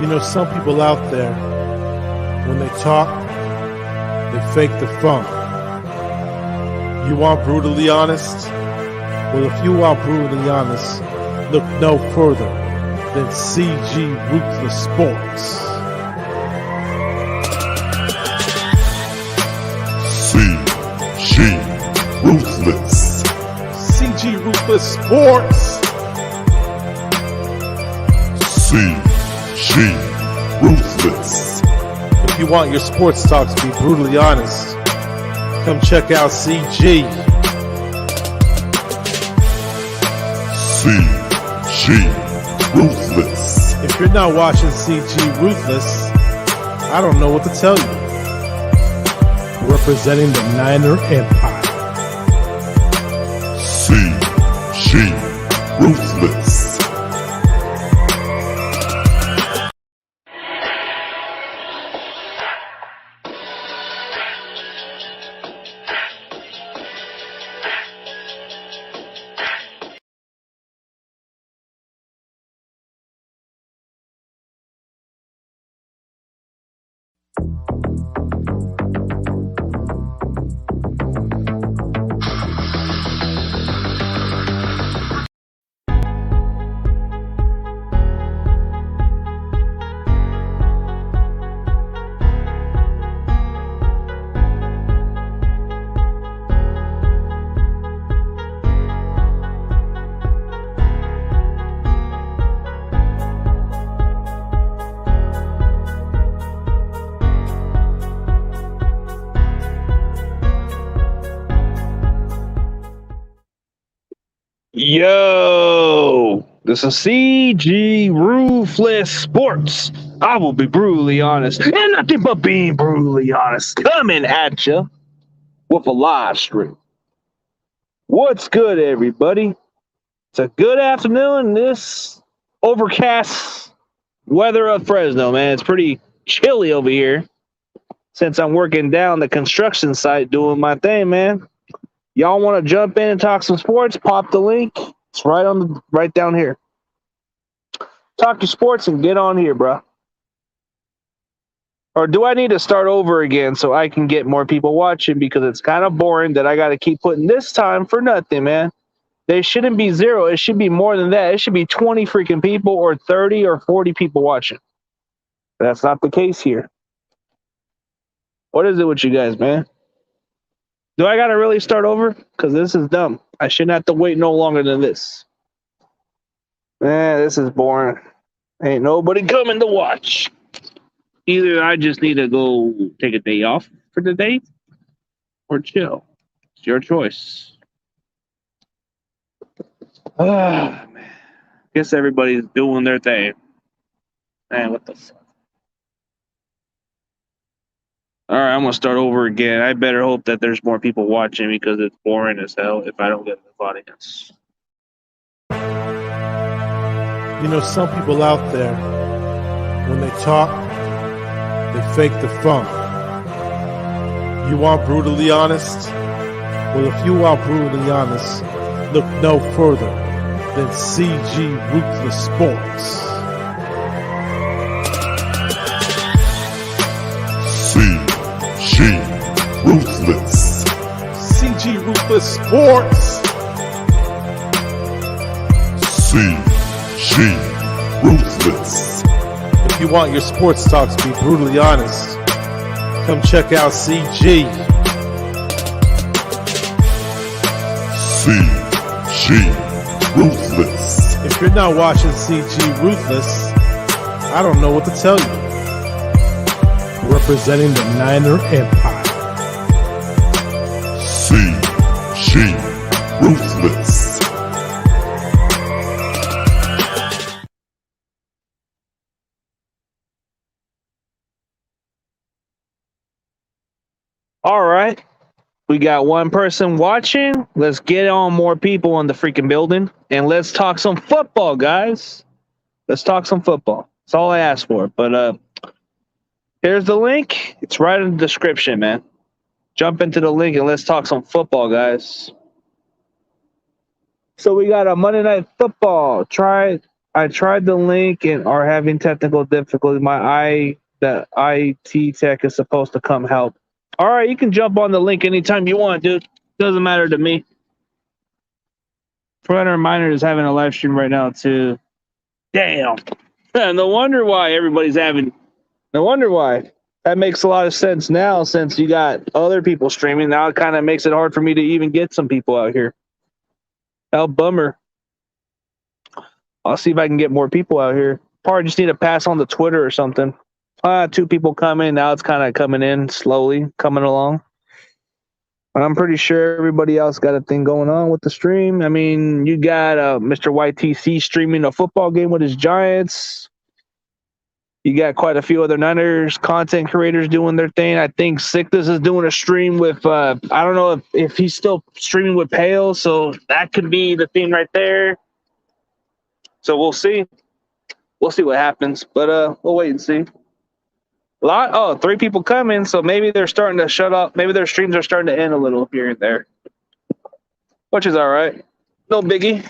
You know, some people out there, when they talk, they fake the funk. You want brutally honest? Well, if you want brutally honest, look no further than CG Ruthless Sports. CG Ruthless. CG Ruthless Sports. CG Ruthless. If you want your sports talk to be brutally honest, come check out CG. CG Ruthless. If you're not watching CG Ruthless, I don't know what to tell you. Representing the Niner Empire. CG Ruthless. Yo, this is CG Ruthless Sports. I will be brutally honest, and nothing but being brutally honest, coming at you with a live stream. What's good, everybody? It's a good afternoon in this overcast weather of Fresno, man. It's pretty chilly over here since I'm working down the construction site doing my thing, man. Y'all want to jump in and talk some sports? Pop the link. It's right down here. Talk your sports and get on here, bro. Or do I need to start over again so I can get more people watching? Because it's kind of boring that I got to keep putting this time for nothing, man. They shouldn't be 0. It should be more than that. It should be 20 freaking people or 30 or 40 people watching. That's not the case here. What is it with you guys, man? Do I got to really start over? Because this is dumb. I shouldn't have to wait no longer than this. Man, this is boring. Ain't nobody coming to watch. Either I just need to go take a day off for the day or chill. It's your choice. Man. Guess everybody's doing their thing. Man, what the fuck? All right, I'm going to start over again. I better hope that there's more people watching because it's boring as hell if I don't get enough audience. You know, some people out there, when they talk, they fake the funk. You want brutally honest? Well, if you want brutally honest, look no further than CG Ruthless Sports. CG Ruthless. CG Ruthless Sports. CG Ruthless. If you want your sports talk to be brutally honest, come check out CG. CG Ruthless. If you're not watching CG Ruthless, I don't know what to tell you. Representing the Niner Empire. CG Ruthless. All right. We got one person watching. Let's get on more people in the freaking building. And let's talk some football, guys. Let's talk some football. That's all I asked for. But here's the link. It's right in the description, man. Jump into the link and let's talk some football, guys. So we got a Monday Night Football. I tried the link and are having technical difficulty. The IT tech is supposed to come help. All right, you can jump on the link anytime you want, dude. Doesn't matter to me. Front Miner is having a live stream right now too. Damn. No wonder why everybody's having. No wonder why. That makes a lot of sense now since you got other people streaming. Now it kind of makes it hard for me to even get some people out here. Oh, bummer. I'll see if I can get more people out here. Probably just need to pass on the Twitter or something. 2 people coming. Now it's kind of coming in slowly, coming along. I'm pretty sure everybody else got a thing going on with the stream. I mean, you got Mr. YTC streaming a football game with his Giants. You got quite a few other Niners content creators doing their thing. I think Sickness is doing a stream with, I don't know if he's still streaming with Pale, so that could be the thing right there. So we'll see. We'll see what happens, but we'll wait and see. 3 people coming, so maybe they're starting to shut up. Maybe their streams are starting to end a little here and there, which is all right. No biggie.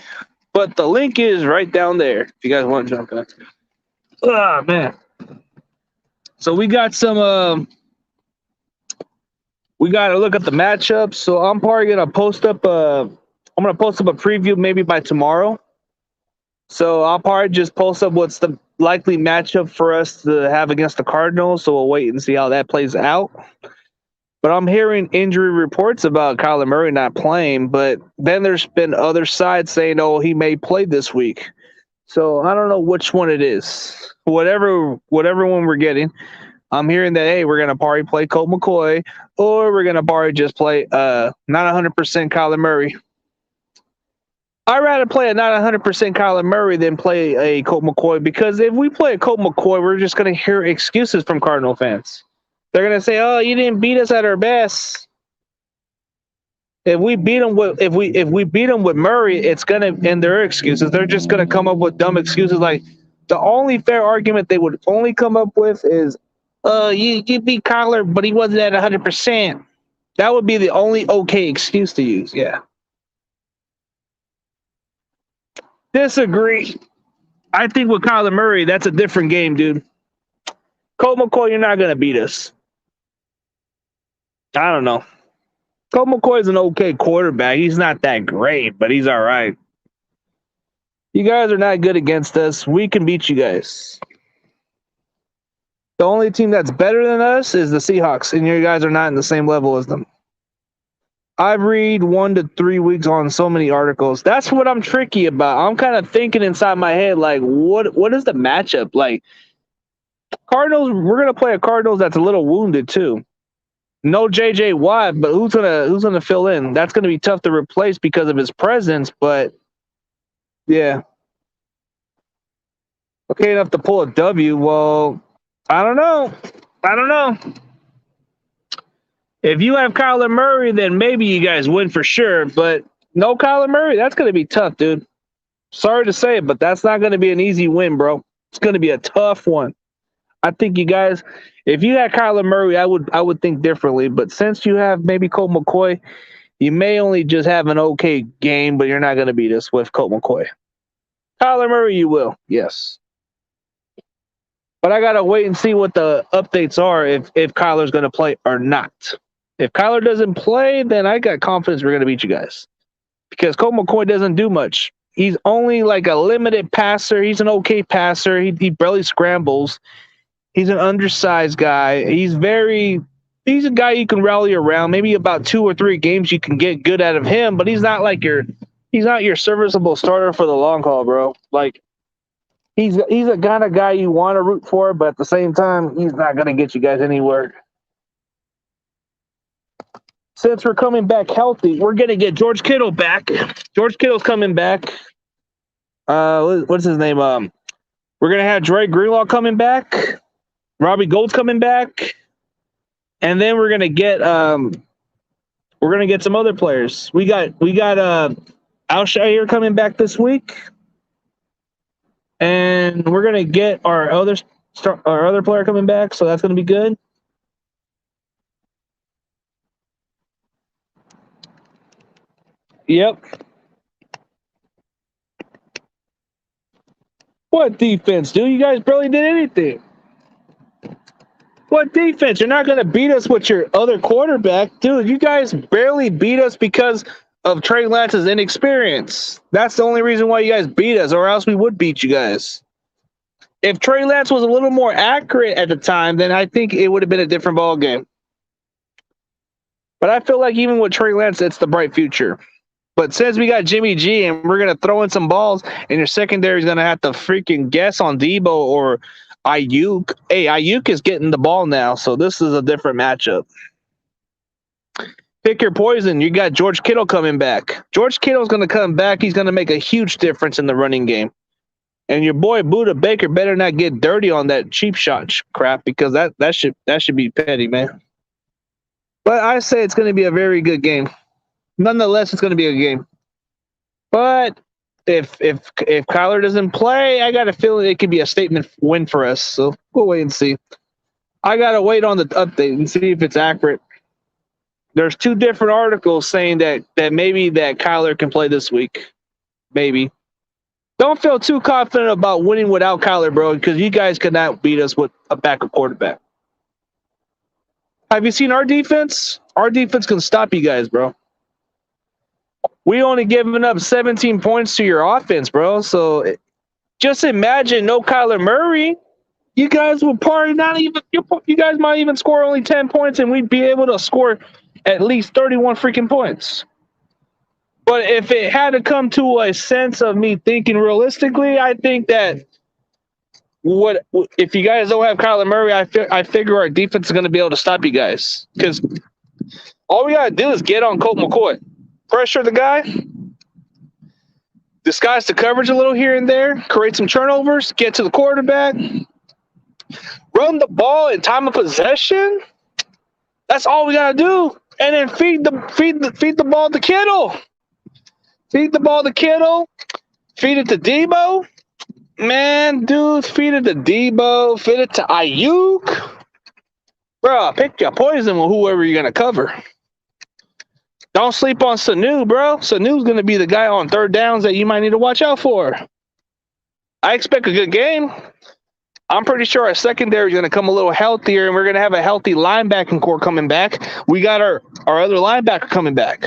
But the link is right down there if you guys want to jump in. Ah, man. So we got some. We got to look at the matchups. So I'm probably gonna post up a preview maybe by tomorrow. So I'll probably just post up what's the likely matchup for us to have against the Cardinals. So we'll wait and see how that plays out. But I'm hearing injury reports about Kyler Murray not playing. But then there's been other sides saying, "Oh, he may play this week." So I don't know which one it is. Whatever one we're getting. I'm hearing that, hey, we're going to probably play Colt McCoy, or we're going to probably just play not 100% Kyler Murray. I'd rather play a not 100% Kyler Murray than play a Colt McCoy, because if we play a Colt McCoy, we're just going to hear excuses from Cardinal fans. They're going to say, oh, you didn't beat us at our best. If we beat them with Murray, it's going to end their excuses. They're just going to come up with dumb excuses. Like, the only fair argument they would only come up with is, you beat Kyler, but he wasn't at 100%. That would be the only okay excuse to use. Yeah. Disagree. I think with Kyler Murray, that's a different game, dude. Colt McCoy, you're not going to beat us. I don't know. Colt McCoy is an okay quarterback. He's not that great, but he's all right. You guys are not good against us. We can beat you guys. The only team that's better than us is the Seahawks, and you guys are not in the same level as them. I've read 1 to 3 weeks on so many articles. That's what I'm tricky about. I'm kind of thinking inside my head, like, what is the matchup? Like, Cardinals, we're gonna play a Cardinals that's a little wounded too. No JJ Watt, but who's gonna fill in? That's gonna be tough to replace because of his presence. But yeah, okay enough to pull a W. Well, I don't know. If you have Kyler Murray, then maybe you guys win for sure. But no Kyler Murray, that's going to be tough, dude. Sorry to say it, but that's not going to be an easy win, bro. It's going to be a tough one. I think you guys, if you had Kyler Murray, I would think differently. But since you have maybe Colt McCoy, you may only just have an okay game, but you're not going to beat us with Colt McCoy. Kyler Murray, you will, yes. But I got to wait and see what the updates are if Kyler's going to play or not. If Kyler doesn't play, then I got confidence we're going to beat you guys. Because Colt McCoy doesn't do much. He's only like a limited passer. He's an okay passer. He barely scrambles. He's an undersized guy. He's a guy you can rally around. Maybe about 2 or 3 games you can get good out of him, but he's not your serviceable starter for the long haul, bro. Like, he's a kind of guy you want to root for, but at the same time, he's not going to get you guys anywhere. Since we're coming back healthy, we're going to get George Kittle back. George Kittle's coming back. What's his name? We're going to have Dre Greenlaw coming back. Robbie Gold's coming back. And then we're going to get some other players. We got Alshire coming back this week. And we're going to get our other player coming back, so that's going to be good. Yep. What defense, dude? You guys barely did anything. What defense? You're not going to beat us with your other quarterback. Dude, you guys barely beat us because of Trey Lance's inexperience. That's the only reason why you guys beat us, or else we would beat you guys. If Trey Lance was a little more accurate at the time, then I think it would have been a different ball game. But I feel like even with Trey Lance, it's the bright future. But since we got Jimmy G and we're going to throw in some balls, and your secondary is going to have to freaking guess on Debo or Ayuk. Hey, Ayuk is getting the ball now, so this is a different matchup. Pick your poison. You got George Kittle coming back. George Kittle's going to come back. He's going to make a huge difference in the running game. And your boy Buda Baker better not get dirty on that cheap shot crap, because that should be petty, man. But I say it's going to be a very good game. Nonetheless, it's going to be a game. But if Kyler doesn't play, I got a feeling it could be a statement win for us. So we'll wait and see. I got to wait on the update and see if it's accurate. There's 2 different articles saying that maybe that Kyler can play this week. Maybe. Don't feel too confident about winning without Kyler, bro, because you guys could not beat us with a backup quarterback. Have you seen our defense? Our defense can stop you guys, bro. We only given up 17 points to your offense, bro. So just imagine no Kyler Murray. You guys would probably not even. You guys might even score only 10 points, and we'd be able to score at least 31 freaking points. But if it had to come to a sense of me thinking realistically, I think that if you guys don't have Kyler Murray, I figure our defense is going to be able to stop you guys. Because all we got to do is get on Colt McCoy. Pressure the guy. Disguise the coverage a little here and there. Create some turnovers. Get to the quarterback. Run the ball in time of possession. That's all we got to do. And then feed the ball to Kittle. Feed the ball to Kittle. Feed it to Debo. Man, dude, feed it to Debo. Feed it to Ayuk. Bro, pick your poison with whoever you're going to cover. Don't sleep on Sanu, bro. Sanu's going to be the guy on third downs that you might need to watch out for. I expect a good game. I'm pretty sure our secondary is going to come a little healthier, and we're going to have a healthy linebacking core coming back. We got our other linebacker coming back.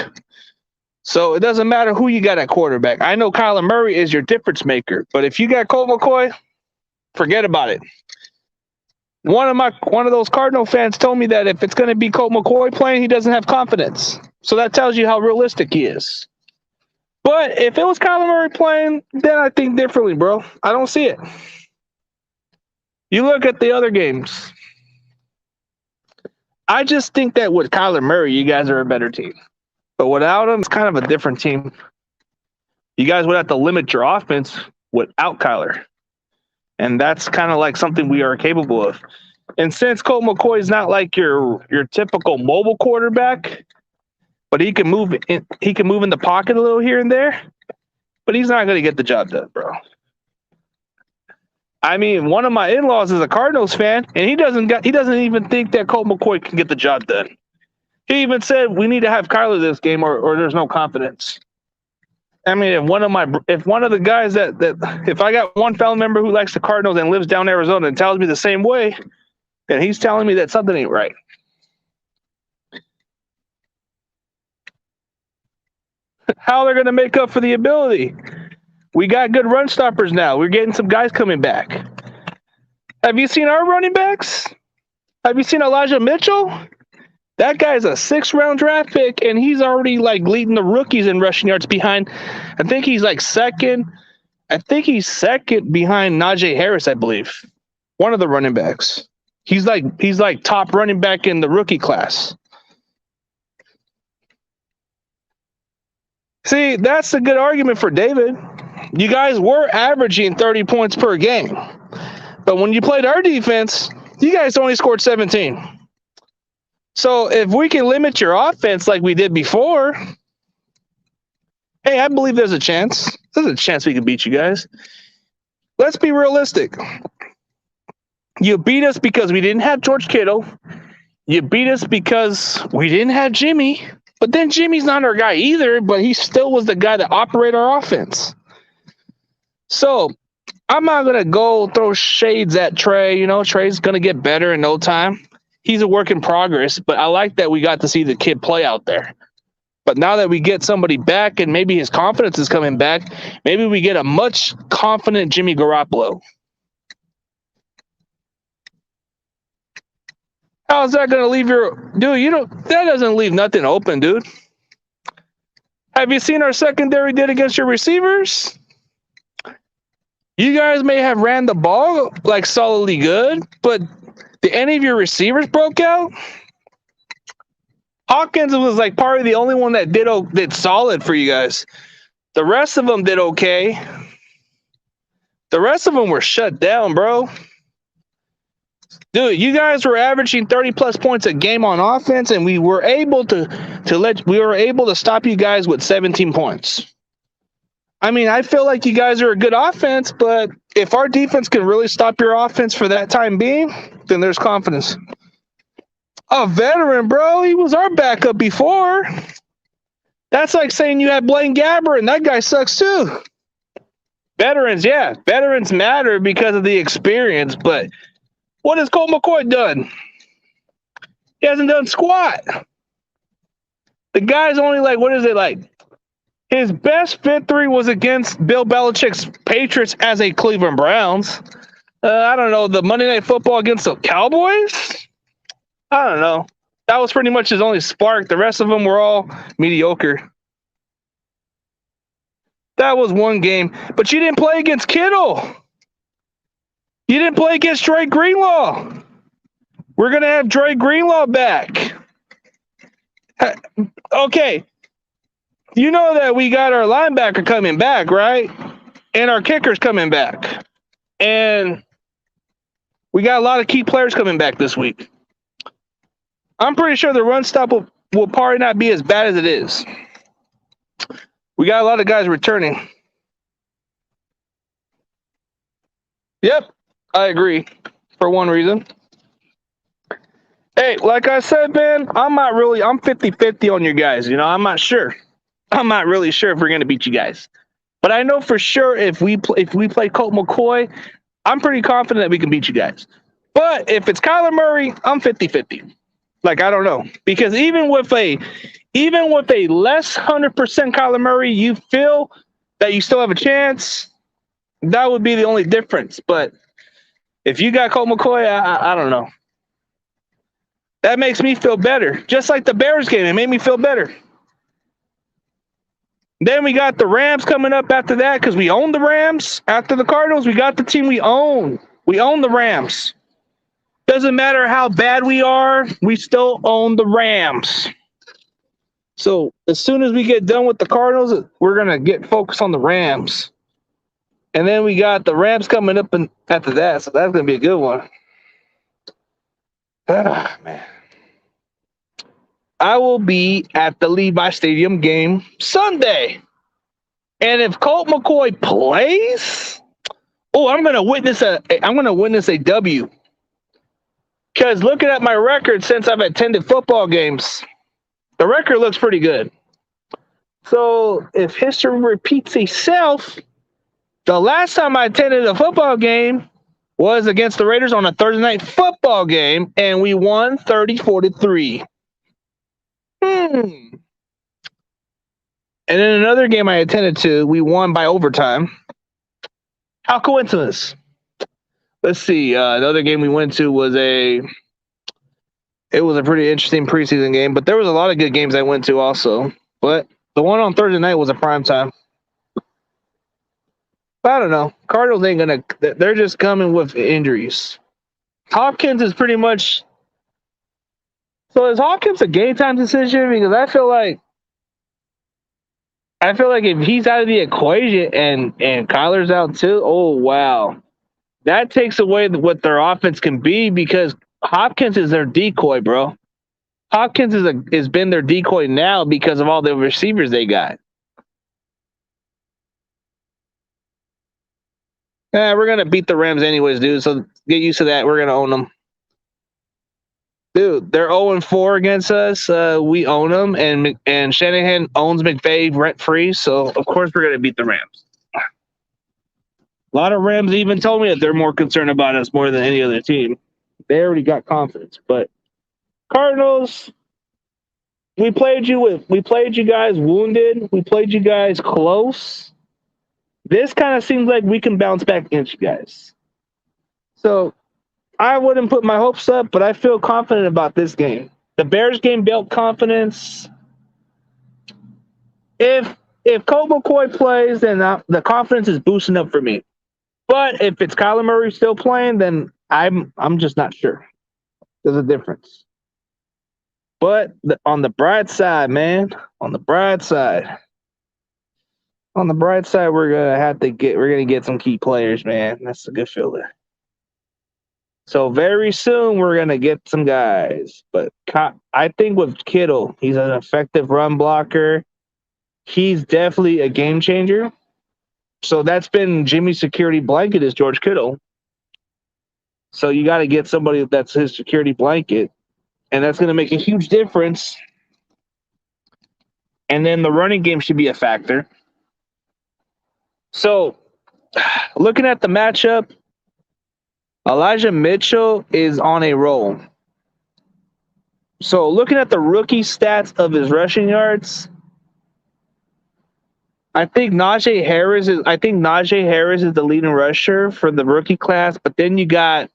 So it doesn't matter who you got at quarterback. I know Kyler Murray is your difference maker, but if you got Colt McCoy, forget about it. One of those Cardinal fans told me that if it's going to be Colt McCoy playing, he doesn't have confidence. So that tells you how realistic he is. But if it was Kyler Murray playing, then I think differently, bro. I don't see it. You look at the other games. I just think that with Kyler Murray, you guys are a better team. But without him, it's kind of a different team. You guys would have to limit your offense without Kyler. And that's kind of like something we are capable of. And since Colt McCoy is not like your typical mobile quarterback, but he can move in the pocket a little here and there, but he's not going to get the job done, bro. I mean, one of my in-laws is a Cardinals fan, and he doesn't even think that Colt McCoy can get the job done. He even said we need to have Kyler this game, or there's no confidence. I mean, if one of the guys if I got one family member who likes the Cardinals and lives down in Arizona and tells me the same way, then he's telling me that something ain't right. How they're going to make up for the ability? We got good run stoppers now. We're getting some guys coming back. Have you seen our running backs? Have you seen Elijah Mitchell? That guy's a 6th-round draft pick, and he's already like leading the rookies in rushing yards behind. I think he's like second. I think he's second behind Najee Harris, I believe. One of the running backs. He's like top running back in the rookie class. See, that's a good argument for David. You guys were averaging 30 points per game. But when you played our defense, you guys only scored 17. So if we can limit your offense like we did before, hey, I believe there's a chance. There's a chance we can beat you guys. Let's be realistic. You beat us because we didn't have George Kittle. You beat us because we didn't have Jimmy. But then Jimmy's not our guy either, but he still was the guy that operated our offense. So I'm not gonna go throw shades at Trey. You know, Trey's gonna get better in no time. He's a work in progress, but I like that we got to see the kid play out there. But now that we get somebody back and maybe his confidence is coming back, maybe we get a much confident Jimmy Garoppolo. How's that going to leave your dude? That doesn't leave nothing open, dude. Have you seen our secondary did against your receivers? You guys may have ran the ball like solidly good, but did any of your receivers broke out? Hawkins was like probably the only one that did solid for you guys. The rest of them did okay. The rest of them were shut down, bro. Dude, you guys were averaging 30 plus points a game on offense, and we were able to stop you guys with 17 points. I mean, I feel like you guys are a good offense, but if our defense can really stop your offense for that time being, then there's confidence. A veteran, bro. He was our backup before. That's like saying you had Blaine Gabbert, and that guy sucks too. Veterans, yeah. Veterans matter because of the experience, but what has Colt McCoy done? He hasn't done squat. The guy's only his best victory was against Bill Belichick's Patriots as a Cleveland Browns. I don't know, the Monday Night Football against the Cowboys? I don't know. That was pretty much his only spark. The rest of them were all mediocre. That was one game. But you didn't play against Kittle. You didn't play against Dre Greenlaw. We're going to have Dre Greenlaw back. Okay. You know that we got our linebacker coming back, right? And our kicker's coming back. And we got a lot of key players coming back this week. I'm pretty sure the run stop will probably not be as bad as it is. We got a lot of guys returning. Yep, I agree for one reason. Hey, like I said, man, I'm 50-50 on you guys. You know, I'm not sure. I'm not really sure if we're going to beat you guys. But I know for sure if we play Colt McCoy, I'm pretty confident that we can beat you guys. But if it's Kyler Murray, I'm 50-50. Like, I don't know. Because even with a less 100% Kyler Murray, you feel that you still have a chance. That would be the only difference. But if you got Colt McCoy, I don't know. That makes me feel better. Just like the Bears game, it made me feel better. Then we got the Rams coming up after that because we own the Rams. After the Cardinals, we got the team we own. We own the Rams. Doesn't matter how bad we are, we still own the Rams. So as soon as we get done with the Cardinals, we're going to get focused on the Rams. And then we got the Rams coming up after that, so that's going to be a good one. Ah, man. I will be at the Levi Stadium game Sunday. And if Colt McCoy plays, I'm going to witness a W. Because looking at my record since I've attended football games, the record looks pretty good. So if history repeats itself, the last time I attended a football game was against the Raiders on a Thursday night football game, and we won 30-43. And then another game I attended to, we won by overtime. How coincidence? Let's see. Another game we went to was a pretty interesting preseason game, but there was a lot of good games I went to also. But the one on Thursday night was a prime time. I don't know. Cardinals ain't gonna. They're just coming with injuries. Hopkins is pretty much. So is Hopkins a game time decision? Because I feel like if he's out of the equation and Kyler's out too, oh wow. That takes away what their offense can be because Hopkins is their decoy, bro. Hopkins has been their decoy now because of all the receivers they got. We're going to beat the Rams anyways, dude, so get used to that. We're going to own them. Dude, they're 0-4 against us. We own them, and Shanahan owns McVay rent-free, so of course we're going to beat the Rams. A lot of Rams even told me that they're more concerned about us more than any other team. They already got confidence. But Cardinals, we played you guys wounded. We played you guys close. This kind of seems like we can bounce back against you guys. So I wouldn't put my hopes up, but I feel confident about this game. The Bears game built confidence. If Colt McCoy plays, then the confidence is boosting up for me. But if it's Kyler Murray still playing, then I'm just not sure. There's a difference. But on the bright side, man, on the bright side, we're gonna get some key players, man. That's a good feeling. So very soon we're gonna get some guys. But I think with Kittle, he's an effective run blocker. He's definitely a game changer. So that's been Jimmy's security blanket is George Kittle. So you got to get somebody that's his security blanket, and that's going to make a huge difference. And then the running game should be a factor. So looking at the matchup, Elijah Mitchell is on a roll. So looking at the rookie stats of his rushing yards, I think Najee Harris is the leading rusher for the rookie class, but then you got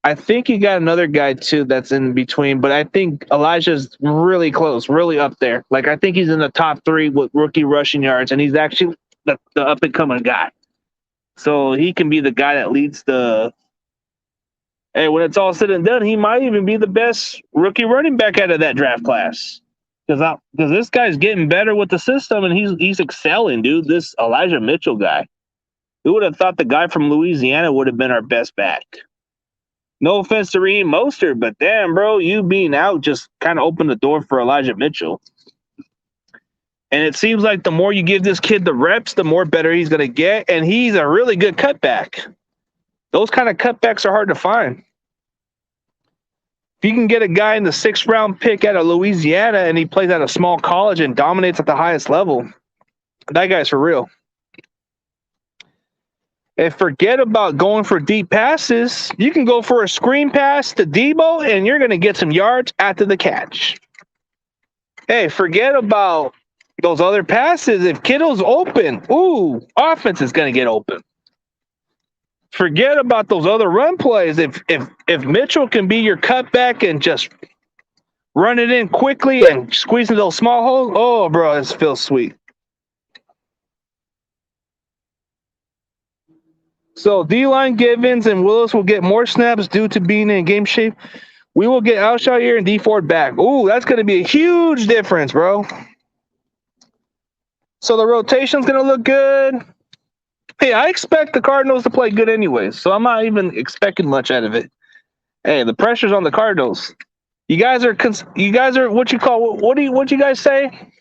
another guy too that's in between, but I think Elijah's really close, really up there. Like I think he's in the top 3 with rookie rushing yards, and he's actually the up and coming guy. So he can be the guy that leads the. Hey, when it's all said and done, he might even be the best rookie running back out of that draft class. Because this guy's getting better with the system, and he's excelling, dude. This Elijah Mitchell guy. Who would have thought the guy from Louisiana would have been our best back? No offense to Raheem Mostert, but damn, bro, you being out just kind of opened the door for Elijah Mitchell. And it seems like the more you give this kid the reps, the more better he's going to get, and he's a really good cutback. Those kind of cutbacks are hard to find. If you can get a guy in the 6th round pick out of Louisiana and he plays at a small college and dominates at the highest level, that guy's for real. And forget about going for deep passes. You can go for a screen pass to Debo, and you're going to get some yards after the catch. Hey, forget about those other passes. If Kittle's open, offense is going to get open. Forget about those other run plays. If Mitchell can be your cutback and just run it in quickly and squeeze into those small holes, oh, bro, it feels sweet. So D-line Givens and Willis will get more snaps due to being in game shape. We will get Alshire and D Ford back. Ooh, that's going to be a huge difference, bro. So the rotation's going to look good. Hey, I expect the Cardinals to play good anyways, so I'm not even expecting much out of it. Hey, the pressure's on the Cardinals. You guys are what you guys say?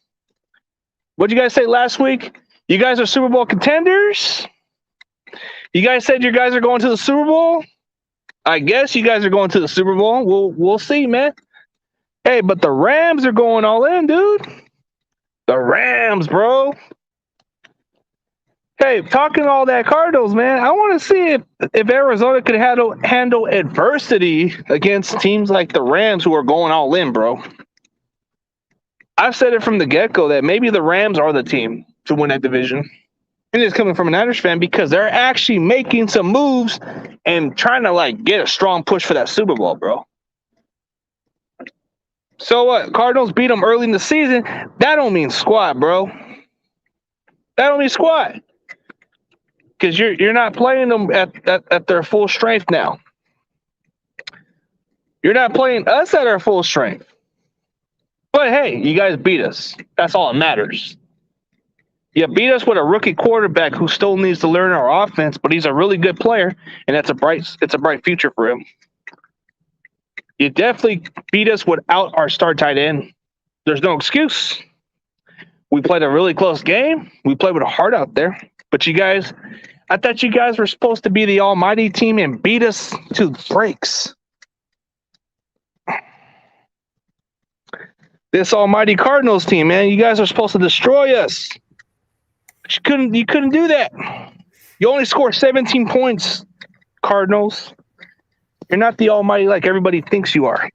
What'd you guys say last week? You guys are Super Bowl contenders? You guys said you guys are going to the Super Bowl? I guess you guys are going to the Super Bowl. We'll see, man. Hey, but the Rams are going all in, dude. The Rams, bro. Hey, talking all that Cardinals, man, I want to see if Arizona could handle adversity against teams like the Rams who are going all in, bro. I've said it from the get-go that maybe the Rams are the team to win that division. And it's coming from a Niners fan because they're actually making some moves and trying to, get a strong push for that Super Bowl, bro. So what? Cardinals beat them early in the season. That don't mean squat, bro. That don't mean squat. Because you're not playing them at their full strength now. You're not playing us at our full strength. But hey, you guys beat us. That's all that matters. You beat us with a rookie quarterback who still needs to learn our offense, but he's a really good player, and it's a bright future for him. You definitely beat us without our star tight end. There's no excuse. We played a really close game. We played with a heart out there. But you guys, I thought you guys were supposed to be the almighty team and beat us to the breaks. This almighty Cardinals team, man, you guys are supposed to destroy us. But you couldn't do that. You only score 17 points, Cardinals. You're not the almighty like everybody thinks you are.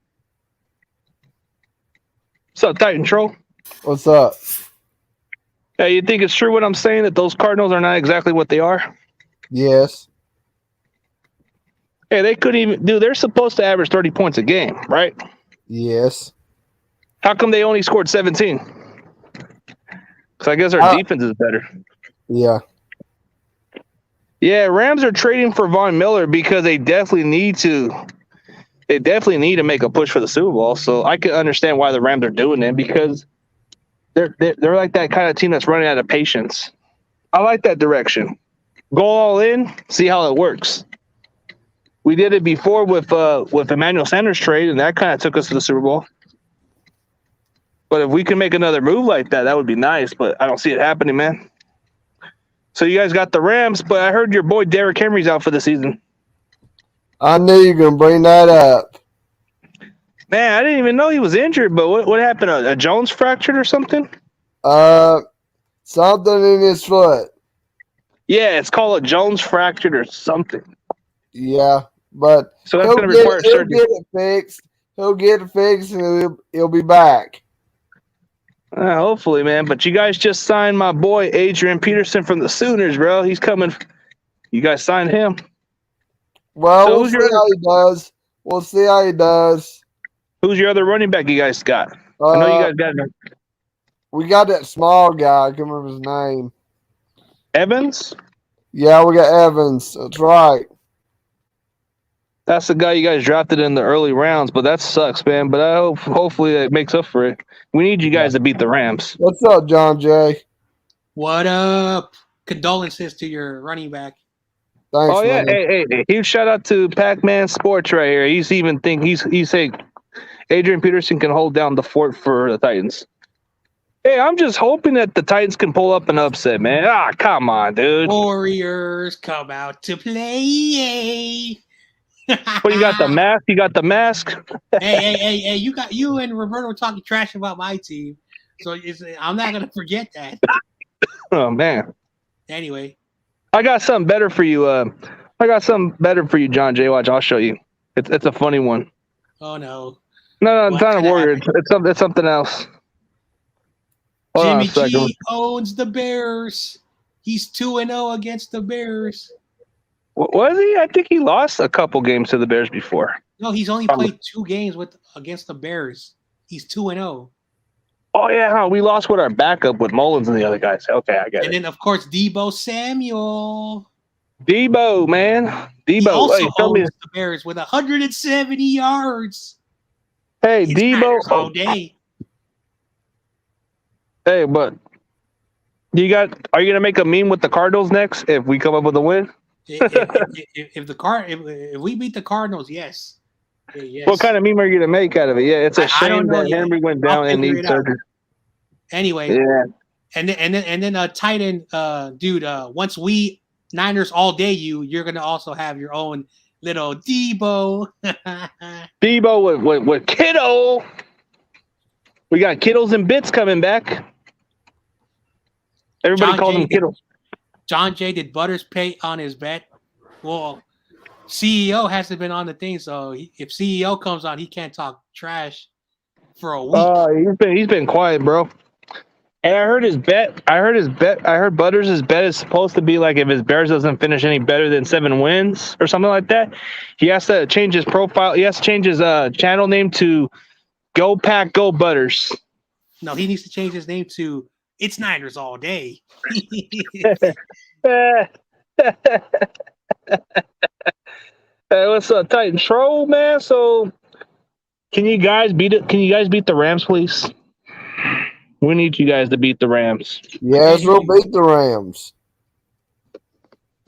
What's up, Titan Troll? What's up? Hey, you think it's true what I'm saying, that those Cardinals are not exactly what they are? Yes. Hey, they couldn't even... Dude, they're supposed to average 30 points a game, right? Yes. How come they only scored 17? Because I guess our defense is better. Yeah. Yeah, Rams are trading for Von Miller because they definitely need to... They definitely need to make a push for the Super Bowl. So I can understand why the Rams are doing it, because they're like that kind of team that's running out of patience. I like that direction. Go all in, see how it works. We did it before with Emmanuel Sanders trade, and that kind of took us to the Super Bowl. But if we can make another move like that, that would be nice. But I don't see it happening, man. So you guys got the Rams, but I heard your boy Derrick Henry's out for the season. I knew you were going to bring that up. Man, I didn't even know he was injured, but what happened? A Jones fractured or something? Something in his foot. Yeah, it's called a Jones fractured or something. Yeah, but so that's going to require surgery. He'll get it fixed. He'll get it fixed, and he'll be back. Hopefully, man. But you guys just signed my boy Adrian Peterson from the Sooners, bro. He's coming. You guys signed him. Well, we'll see how he does. We'll see how he does. Who's your other running back you guys got? I know you guys got him. We got that small guy. I can't remember his name. Evans? Yeah, we got Evans. That's right. That's the guy you guys drafted in the early rounds, but that sucks, man. But I hope hopefully that makes up for it. We need you guys to beat the Rams. What's up, John Jay? What up? Condolences to your running back. Thanks, oh yeah, man. hey, huge shout out to Pac-Man Sports right here. He's saying Adrian Peterson can hold down the fort for the Titans. Hey, I'm just hoping that the Titans can pull up an upset, man. Ah, come on, dude. Warriors come out to play. What, you got the mask? You got the mask? hey! You and Roberto talking trash about my team, so I'm not gonna forget that. Oh man. Anyway, I got something better for you. John Jay. Watch, I'll show you. It's a funny one. Oh no. No, it's not a Warrior. It's something else. Jimmy G owns the Bears. He's 2-0 against the Bears. Was he? I think he lost a couple games to the Bears before. No, he's only played 2 games against the Bears. He's 2-0. Oh yeah, we lost with our backup with Mullins and the other guys. Okay, I get it. And then of course Deebo Samuel. Deebo, man, Deebo. He also owns the Bears with 170 yards. Hey, Deebo all day. Hey, but are you gonna make a meme with the Cardinals next if we come up with a win? if we beat the Cardinals, yes. Yes. What kind of meme are you gonna make out of it? Yeah, it's a shame that Henry went down and needs surgery. Anyway, yeah. And then tight end, dude. Once we Niners all day, you're gonna also have your own little Deebo. Deebo with Kittle. We got Kittles and Bits coming back. Everybody calls him Kittle. John Jay, did Butters pay on his bet? Well, CEO hasn't been on the thing, so if CEO comes on, he can't talk trash for a week. He's been quiet, bro. And I heard his bet. I heard Butters' bet is supposed to be like if his Bears doesn't finish any better than 7 wins or something like that, he has to change his profile. He has to change his channel name to Go Pack Go Butters. No, he needs to change his name to It's Niners All Day. Hey, what's up, Titan Troll, man? So, can you guys beat it? Can you guys beat the Rams, please? We need you guys to beat the Rams. Yes, we'll beat the Rams.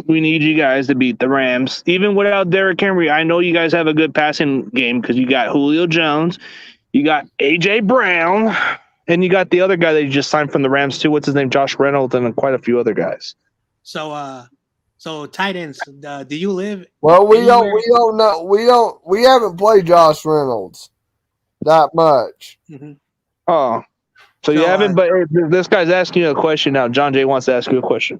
We need you guys to beat the Rams. Even without Derrick Henry, I know you guys have a good passing game because you got Julio Jones, you got A.J. Brown, and you got the other guy that you just signed from the Rams too. What's his name? Josh Reynolds, and quite a few other guys. So tight ends. Do you live? Well, we don't know. We haven't played Josh Reynolds that much. Mm-hmm. Oh, so you haven't. But this guy's asking you a question now. John Jay wants to ask you a question.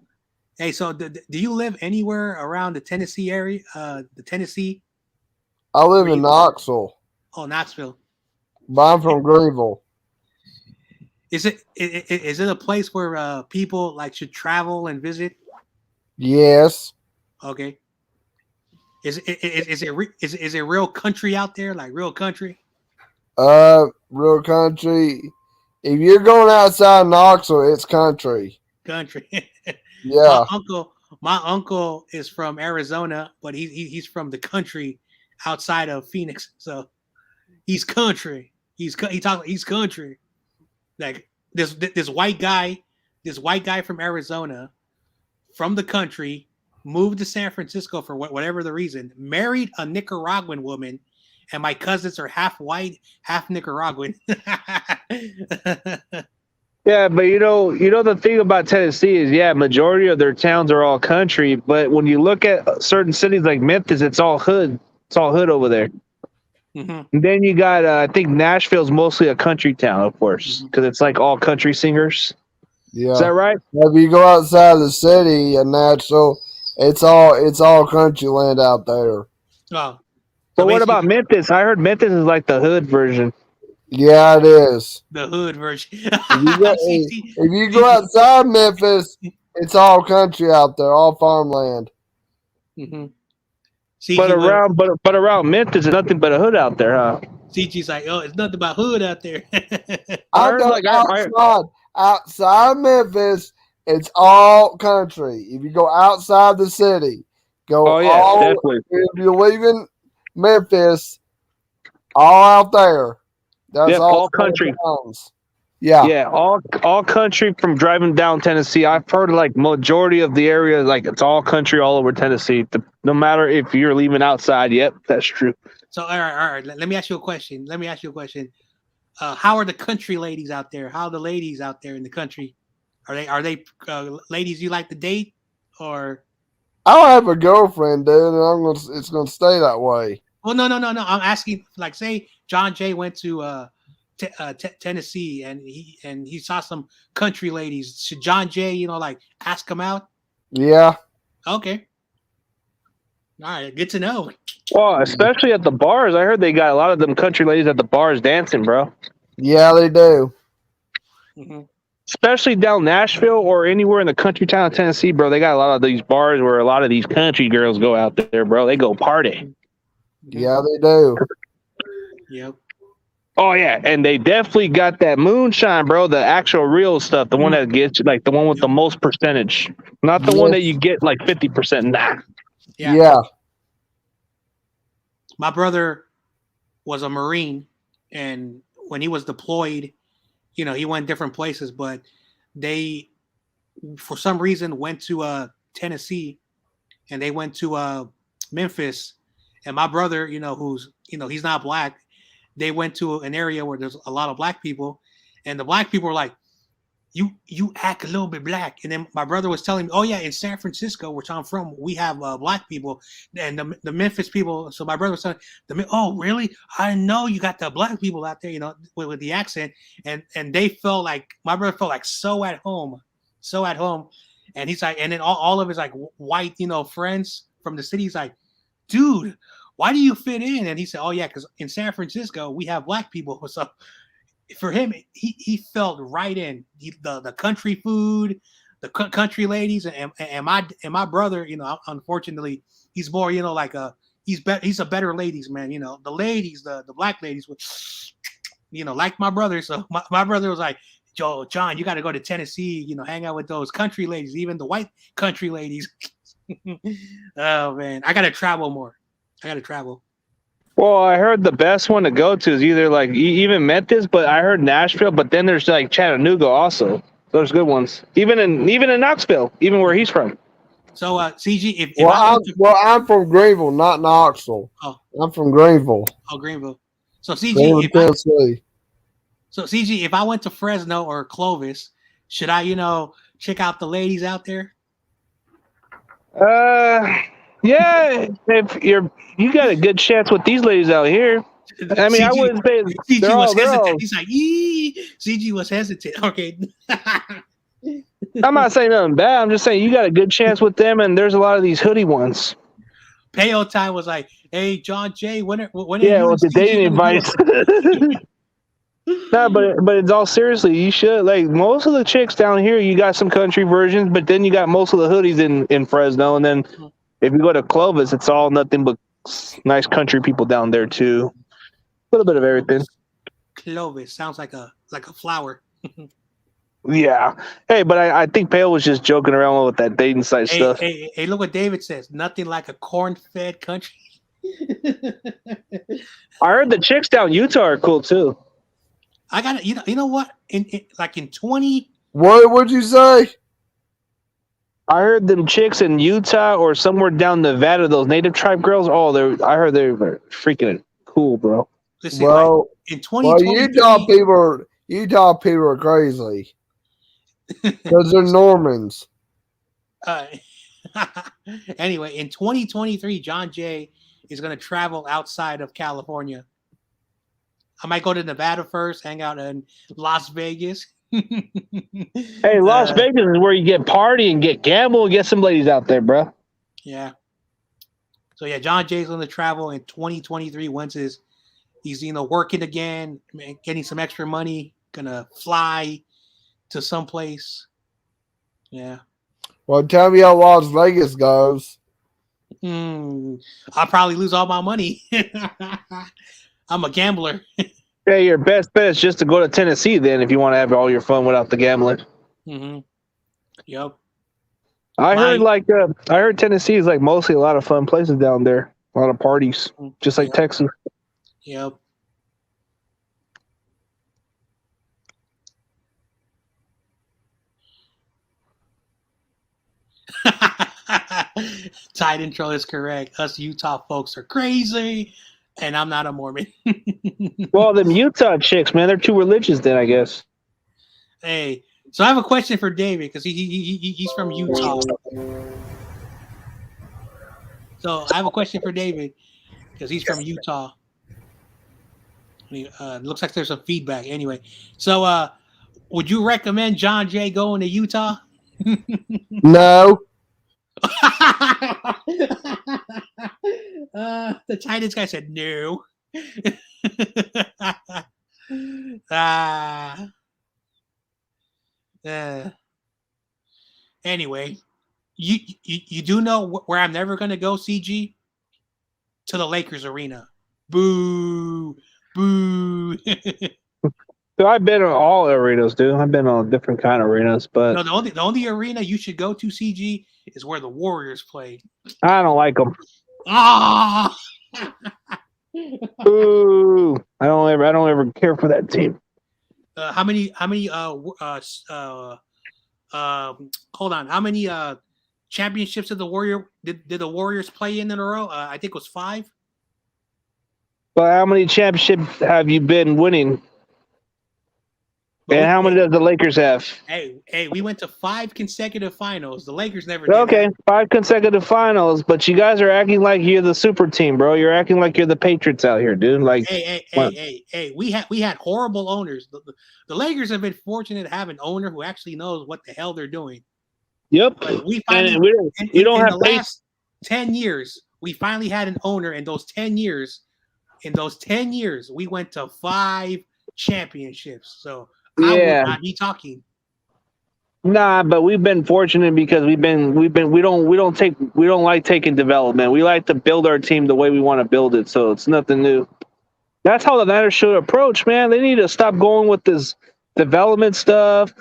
Hey, so do you live anywhere around the Tennessee area? The Tennessee? I live Where in you- Knoxville, Oh, Knoxville. but I'm from Greenville. Is it a place where people like should travel and visit? Yes. Okay. Is it real country out there? Like real country? Real country. If you're going outside Knoxville, it's country. Country. Yeah. My uncle is from Arizona, but he's from the country outside of Phoenix. So he's country. He's country. Like this white guy from Arizona, from the country, moved to San Francisco for whatever the reason, married a Nicaraguan woman, and my cousins are half white, half Nicaraguan. Yeah, but you know the thing about Tennessee is, yeah, majority of their towns are all country, but when you look at certain cities like Memphis, it's all hood. It's all hood over there. Mm-hmm. And then you got, I think Nashville's mostly a country town, of course, because it's like all country singers. Yeah. Is that right? If you go outside the city in Nashville, it's all country land out there. Oh, But what about Memphis? I heard Memphis is like the hood version. Yeah, it is. the hood version? If you go outside Memphis, it's all country out there, all farmland. Mm-hmm. But around Memphis, there's nothing but a hood out there, huh? CG's like, oh, it's nothing but hood out there. Outside Memphis, it's all country. If you go outside the city, definitely. If you're leaving Memphis, all out there. That's all country. Towns. Yeah. Yeah, all country from driving down Tennessee. I've heard like majority of the area, like it's all country all over Tennessee. No matter if you're leaving outside. Yep, that's true. So all right. Let me ask you a question. How are the country ladies out there? How are the ladies out there in the country? Are they ladies you like to date, or? I don't have a girlfriend, dude, and it's gonna stay that way. Well, no. I'm asking, like, say John Jay went to Tennessee and he saw some country ladies. Should John Jay, like ask him out? Yeah. Okay. All right, good to know. Well, especially at the bars. I heard they got a lot of them country ladies at the bars dancing, bro. Yeah, they do. Mm-hmm. Especially down Nashville or anywhere in the country town of Tennessee, bro. They got a lot of these bars where a lot of these country girls go out there, bro. They go party. Yeah, they do. Yep. Oh, yeah. And they definitely got that moonshine, bro. The actual real stuff. The one that gets you, like the one with the most percentage. Not the one that you get like 50%. Nah. Yeah. My brother was a Marine, and when he was deployed, he went different places, but they, for some reason, went to Tennessee, and they went to Memphis. And my brother, who's, he's not black, they went to an area where there's a lot of black people, and the black people were like, you act a little bit black. And then my brother was telling me, oh yeah, in San Francisco, which I'm from, we have black people, and the Memphis people. So my brother was telling me, oh really? I didn't know you got the black people out there, with the accent. And they felt like, my brother felt like so at home. And he's like, and then all of his like white, friends from the city, he's like, dude, why do you fit in? And he said, oh yeah, because in San Francisco we have black people. So for him, he felt right in. The country food, the country ladies, and my brother, unfortunately, he's more, like he's a better ladies man. The ladies, the black ladies, like my brother. So my brother was like, John, you got to go to Tennessee, hang out with those country ladies, even the white country ladies. Oh man, I got to travel more. Well, I heard the best one to go to is either like even Memphis, but I heard Nashville, but then there's like Chattanooga also. Those good ones. Even in Knoxville, even where he's from. So CG, I'm from Greenville, not Knoxville. Oh. I'm from Greenville. Oh, Greenville. So CG, if I went to Fresno or Clovis, should I, check out the ladies out there? Yeah, if you got a good chance with these ladies out here. I mean, I wouldn't say CG was hesitant. He's like, CG was hesitant. Okay. I'm not saying nothing bad. I'm just saying you got a good chance with them, and there's a lot of these hoodie ones. Payo Time was like, "Hey, John Jay, when are Yeah, you with and the CG dating gonna do advice. it?" No, but it's all seriously. You should like most of the chicks down here. You got some country versions, but then you got most of the hoodies in Fresno, and then if you go to Clovis, it's all nothing but nice country people down there too. A little bit of everything. Clovis sounds like a flower. Yeah. Hey, but I think Pale was just joking around with that dating site stuff. Hey, look what David says. Nothing like a corn-fed country. I heard the chicks down Utah are cool too. I got you know what? In 20. What would you say? I heard them chicks in Utah or somewhere down Nevada, those native tribe girls. Oh, I heard they were freaking cool, bro. Listen, Well, in 2023, Utah people are crazy because they're Normans. Anyway, in 2023, John Jay is going to travel outside of California. I might go to Nevada first, hang out in Las Vegas. Hey, Las Vegas is where you get party and get gamble and get some ladies out there, bro. Yeah. So yeah, John Jay's going to travel in 2023 once he's working again, getting some extra money, gonna fly to someplace. Yeah. Well, tell me how Las Vegas goes. I'll probably lose all my money. I'm a gambler. Hey, your best bet is just to go to Tennessee then if you want to have all your fun without the gambling. Mm-hmm. Yep. I heard Tennessee is like mostly a lot of fun places down there. A lot of parties, just like Texas. Yep. Tight intro is correct. Us Utah folks are crazy, and I'm not a Mormon. Well, them Utah chicks, man, they're too religious then, I guess. Hey, so I have a question for David because he's from Utah. So I have a question for David because he's from Utah. Looks like there's some feedback. Anyway, so would you recommend John Jay going to Utah? No. The Chinese guy said no. Anyway, you do know where I'm never going to go, CG? To the Lakers arena. Boo. Boo. So I've been on all arenas, dude. I've been on different kind of arenas, but no, the only arena you should go to, CG, is where the Warriors play. I don't like them. Ah. Ooh, I don't ever care for that team. How many hold on. How many championships did the Warriors play in a row? I think it was 5. But how many championships have you been winning? And how many does the Lakers have? Hey, we went to 5 consecutive finals. The Lakers never did. Okay, that. 5 consecutive finals, but you guys are acting like you're the super team, bro. You're acting like you're the Patriots out here, dude. Like, hey, we had horrible owners. The Lakers have been fortunate to have an owner who actually knows what the hell they're doing. Yep. But we finally, in the last 10 years, we finally had an owner. In those 10 years, we went to 5 championships. So I would not be talking. Nah, but we've been fortunate because we don't like taking development. We like to build our team the way we want to build it. So it's nothing new. That's how the Niners should approach, man. They need to stop going with this development stuff.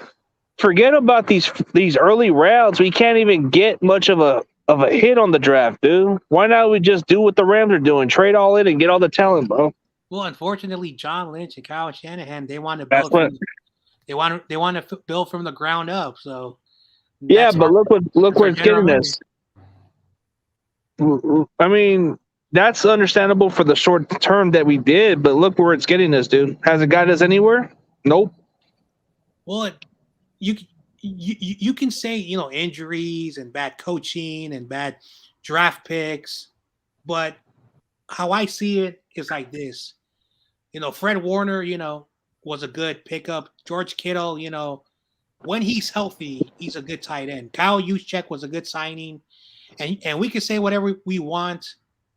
Forget about these early rounds. We can't even get much of a hit on the draft, dude. Why not we just do what the Rams are doing? Trade all in and get all the talent, bro. Well, unfortunately, John Lynch and Kyle Shanahan, they want to build. They want to build from the ground up. So yeah, but look where it's getting us. I mean, that's understandable for the short term that we did, but look where it's getting us, dude. Has it got us anywhere? Nope. Well, you can say injuries and bad coaching and bad draft picks, but how I see it is like this. Fred Warner, was a good pickup. George Kittle, when he's healthy, he's a good tight end. Kyle Juszczyk was a good signing, and we can say whatever we want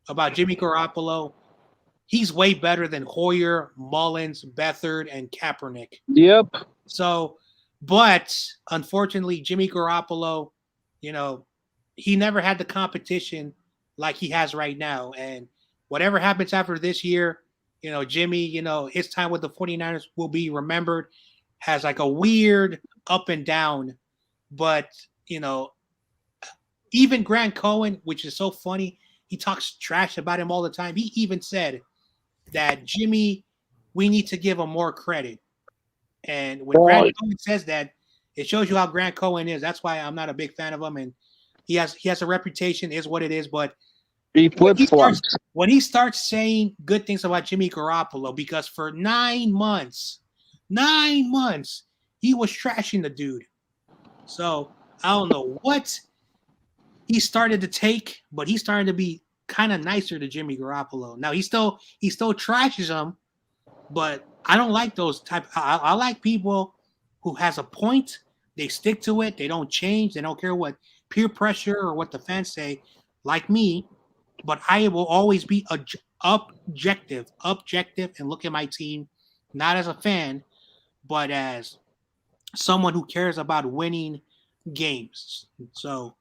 about Jimmy Garoppolo. He's way better than Hoyer, Mullins, Beathard, and Kaepernick. Yep. So, but unfortunately, Jimmy Garoppolo, he never had the competition like he has right now. And whatever happens after this year, Jimmy, his time with the 49ers will be remembered, has like a weird up and down. But, even Grant Cohen, which is so funny, he talks trash about him all the time. He even said that Jimmy, we need to give him more credit. And when Grant Cohen says that, it shows you how Grant Cohen is. That's why I'm not a big fan of him. And he has a reputation, is what it is. But when he starts saying good things about Jimmy Garoppolo, because for 9 months, he was trashing the dude. So I don't know what he started to take, but he started to be kind of nicer to Jimmy Garoppolo. Now he still trashes him, but I don't like those type. I like people who has a point. They stick to it. They don't change. They don't care what peer pressure or what the fans say, like me. But I will always be objective and look at my team, not as a fan, but as someone who cares about winning games. So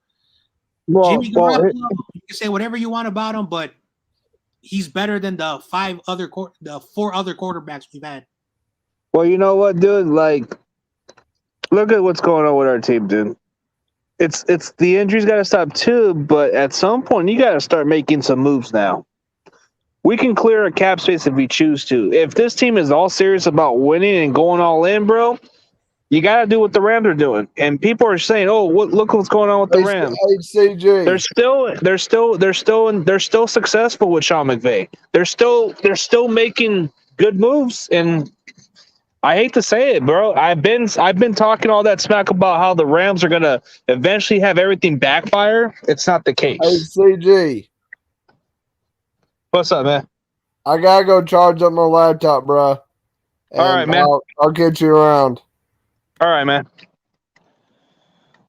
Jimmy Garoppolo, you can say whatever you want about him, but he's better than the four other quarterbacks we've had. Well, you know what, dude? Like, look at what's going on with our team, dude. It's the injuries got to stop too, but at some point you got to start making some moves now. We can clear a cap space if we choose to. If this team is all serious about winning and going all in, bro, you got to do what the Rams are doing. And people are saying, "Oh, look what's going on with the Rams." They're still successful with Sean McVay. They're still making good moves, and I hate to say it, bro. I've been talking all that smack about how the Rams are gonna eventually have everything backfire. It's not the case. Hey, CG. What's up, man? I gotta go charge up my laptop, bro. All right, man. I'll get you around. All right, man.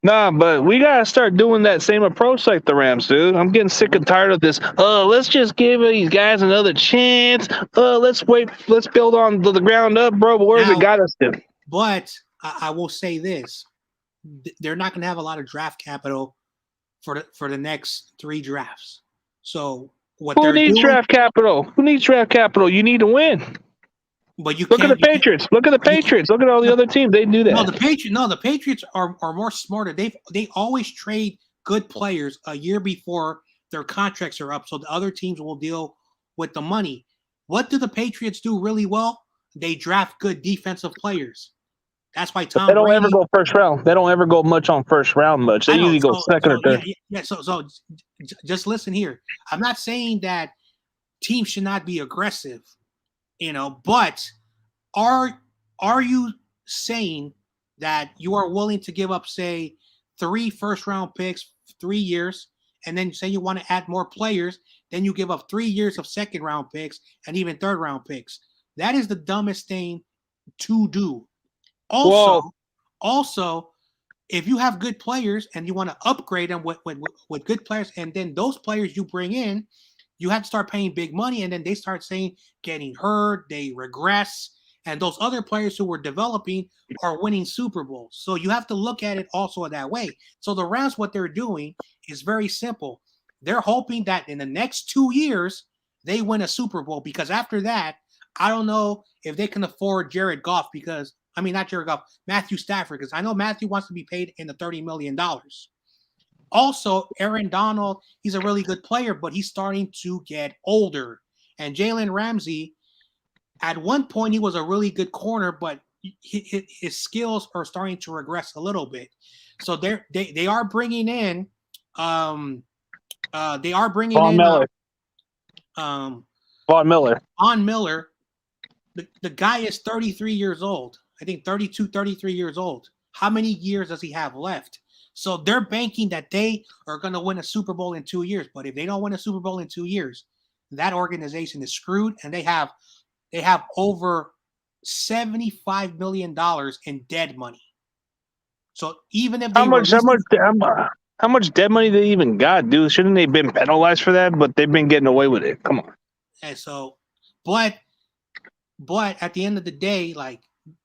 Nah, but we gotta start doing that same approach like the Rams, dude. I'm getting sick and tired of this. Let's just give these guys another chance. Let's build on the ground up, bro. But where's it got us to? But I will say this: they're not going to have a lot of draft capital for the next 3 drafts. So who needs draft capital? Who needs draft capital? You need to win. But you look at the Patriots. Look at the Patriots. Look at all the other teams. They do that. The Patriots are more smarter. They always trade good players a year before their contracts are up, so the other teams will deal with the money. What do the Patriots do really well? They draft good defensive players. That's why Tom. They don't ever go first round. They don't ever go much on first round much. They usually go second or third. Yeah. So just listen here. I'm not saying that teams should not be aggressive. But are you saying that you are willing to give up, say, 3 first-round picks, 3 years, and then say you want to add more players, then you give up 3 years of second-round picks and even third-round picks? That is the dumbest thing to do. Also, if you have good players and you want to upgrade them with good players, and then those players you bring in, you have to start paying big money, and then they start saying getting hurt, they regress, and those other players who were developing are winning Super Bowls. So you have to look at it also that way. So the Rams, what they're doing is very simple. They're hoping that in the next 2 years, they win a Super Bowl, because after that, I don't know if they can afford Matthew Stafford, because I know Matthew wants to be paid in the $30 million. Also, Aaron Donald, he's a really good player, but he's starting to get older. And Jalen Ramsey, at one point, he was a really good corner, but his skills are starting to regress a little bit. So they are bringing in Von Miller. Von Miller. The guy is 33 years old. I think 32, 33 years old. How many years does he have left? So they're banking that they are going to win a Super Bowl in 2 years. But if they don't win a Super Bowl in 2 years, that organization is screwed, and they have over $75 million in dead money. So even if How they much? How release much? How much dead money they even got, dude? Shouldn't they been penalized for that? But they've been getting away with it. Come on. and so, but at the end of the day, like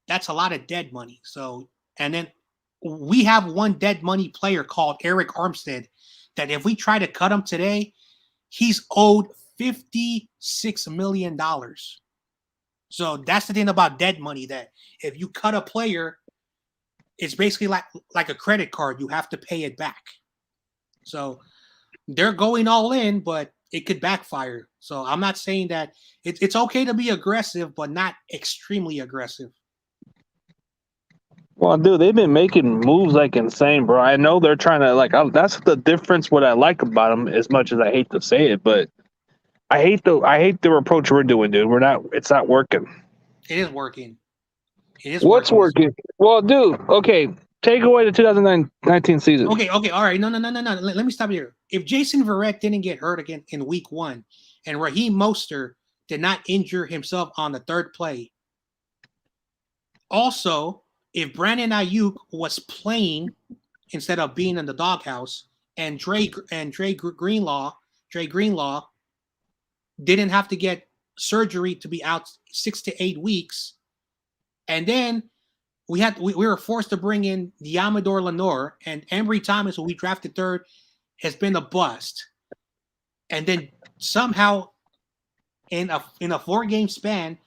that's a lot of dead money. So, and then we have one dead money player called Eric Armstead that if we try to cut him today, he's owed $56 million. So that's the thing about dead money, that if you cut a player, it's basically like a credit card. You have to pay it back. So they're going all in, but it could backfire. So I'm not saying that it's okay to be aggressive, but not extremely aggressive. Well, dude, they've been making moves like insane, bro. I know they're trying to that's the difference. What I like about them, as much as I hate to say it, but I hate the approach we're doing, dude. It's not working. It is working. It is What's working? Well, dude, okay, take away the 2019 season. Okay, all right. No. Let me stop here. If Jason Verrett didn't get hurt again in week 1 and Raheem Mostert did not injure himself on the third play, also, if Brandon Ayuk was playing instead of being in the doghouse, and Dre Greenlaw didn't have to get surgery to be out 6 to 8 weeks, and then we were forced to bring in Diamador Lenore, and Embry Thomas, who we drafted third, has been a bust. And then somehow in a 4-game span,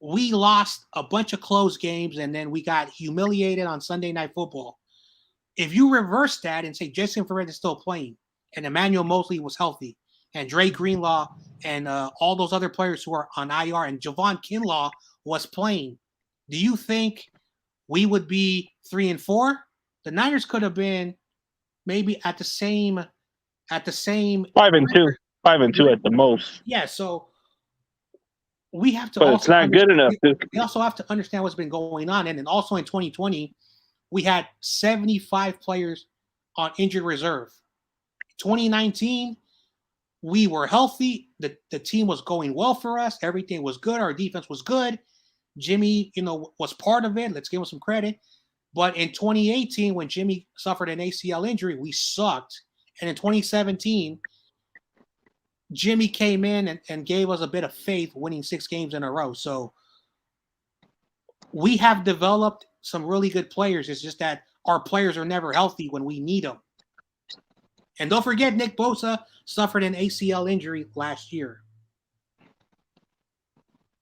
we lost a bunch of close games, and then we got humiliated on Sunday Night Football. If you reverse that and say Jason Verrett is still playing, and Emmanuel Mosley was healthy, and Dre Greenlaw and all those other players who are on IR, and Javon Kinlaw was playing, do you think we would be 3-4? The Niners could have been maybe at the same 5-2, 5-2 at the most. Yeah, so we have to. But it's not good enough. We also have to understand what's been going on, and then also in 2020, we had 75 players on injured reserve. 2019, we were healthy. The team was going well for us. Everything was good. Our defense was good. Jimmy, was part of it. Let's give him some credit. But in 2018, when Jimmy suffered an ACL injury, we sucked. And in 2017, Jimmy came in and gave us a bit of faith, winning 6 games in a row. So we have developed some really good players. It's just that our players are never healthy when we need them. And don't forget, Nick Bosa suffered an ACL injury last year.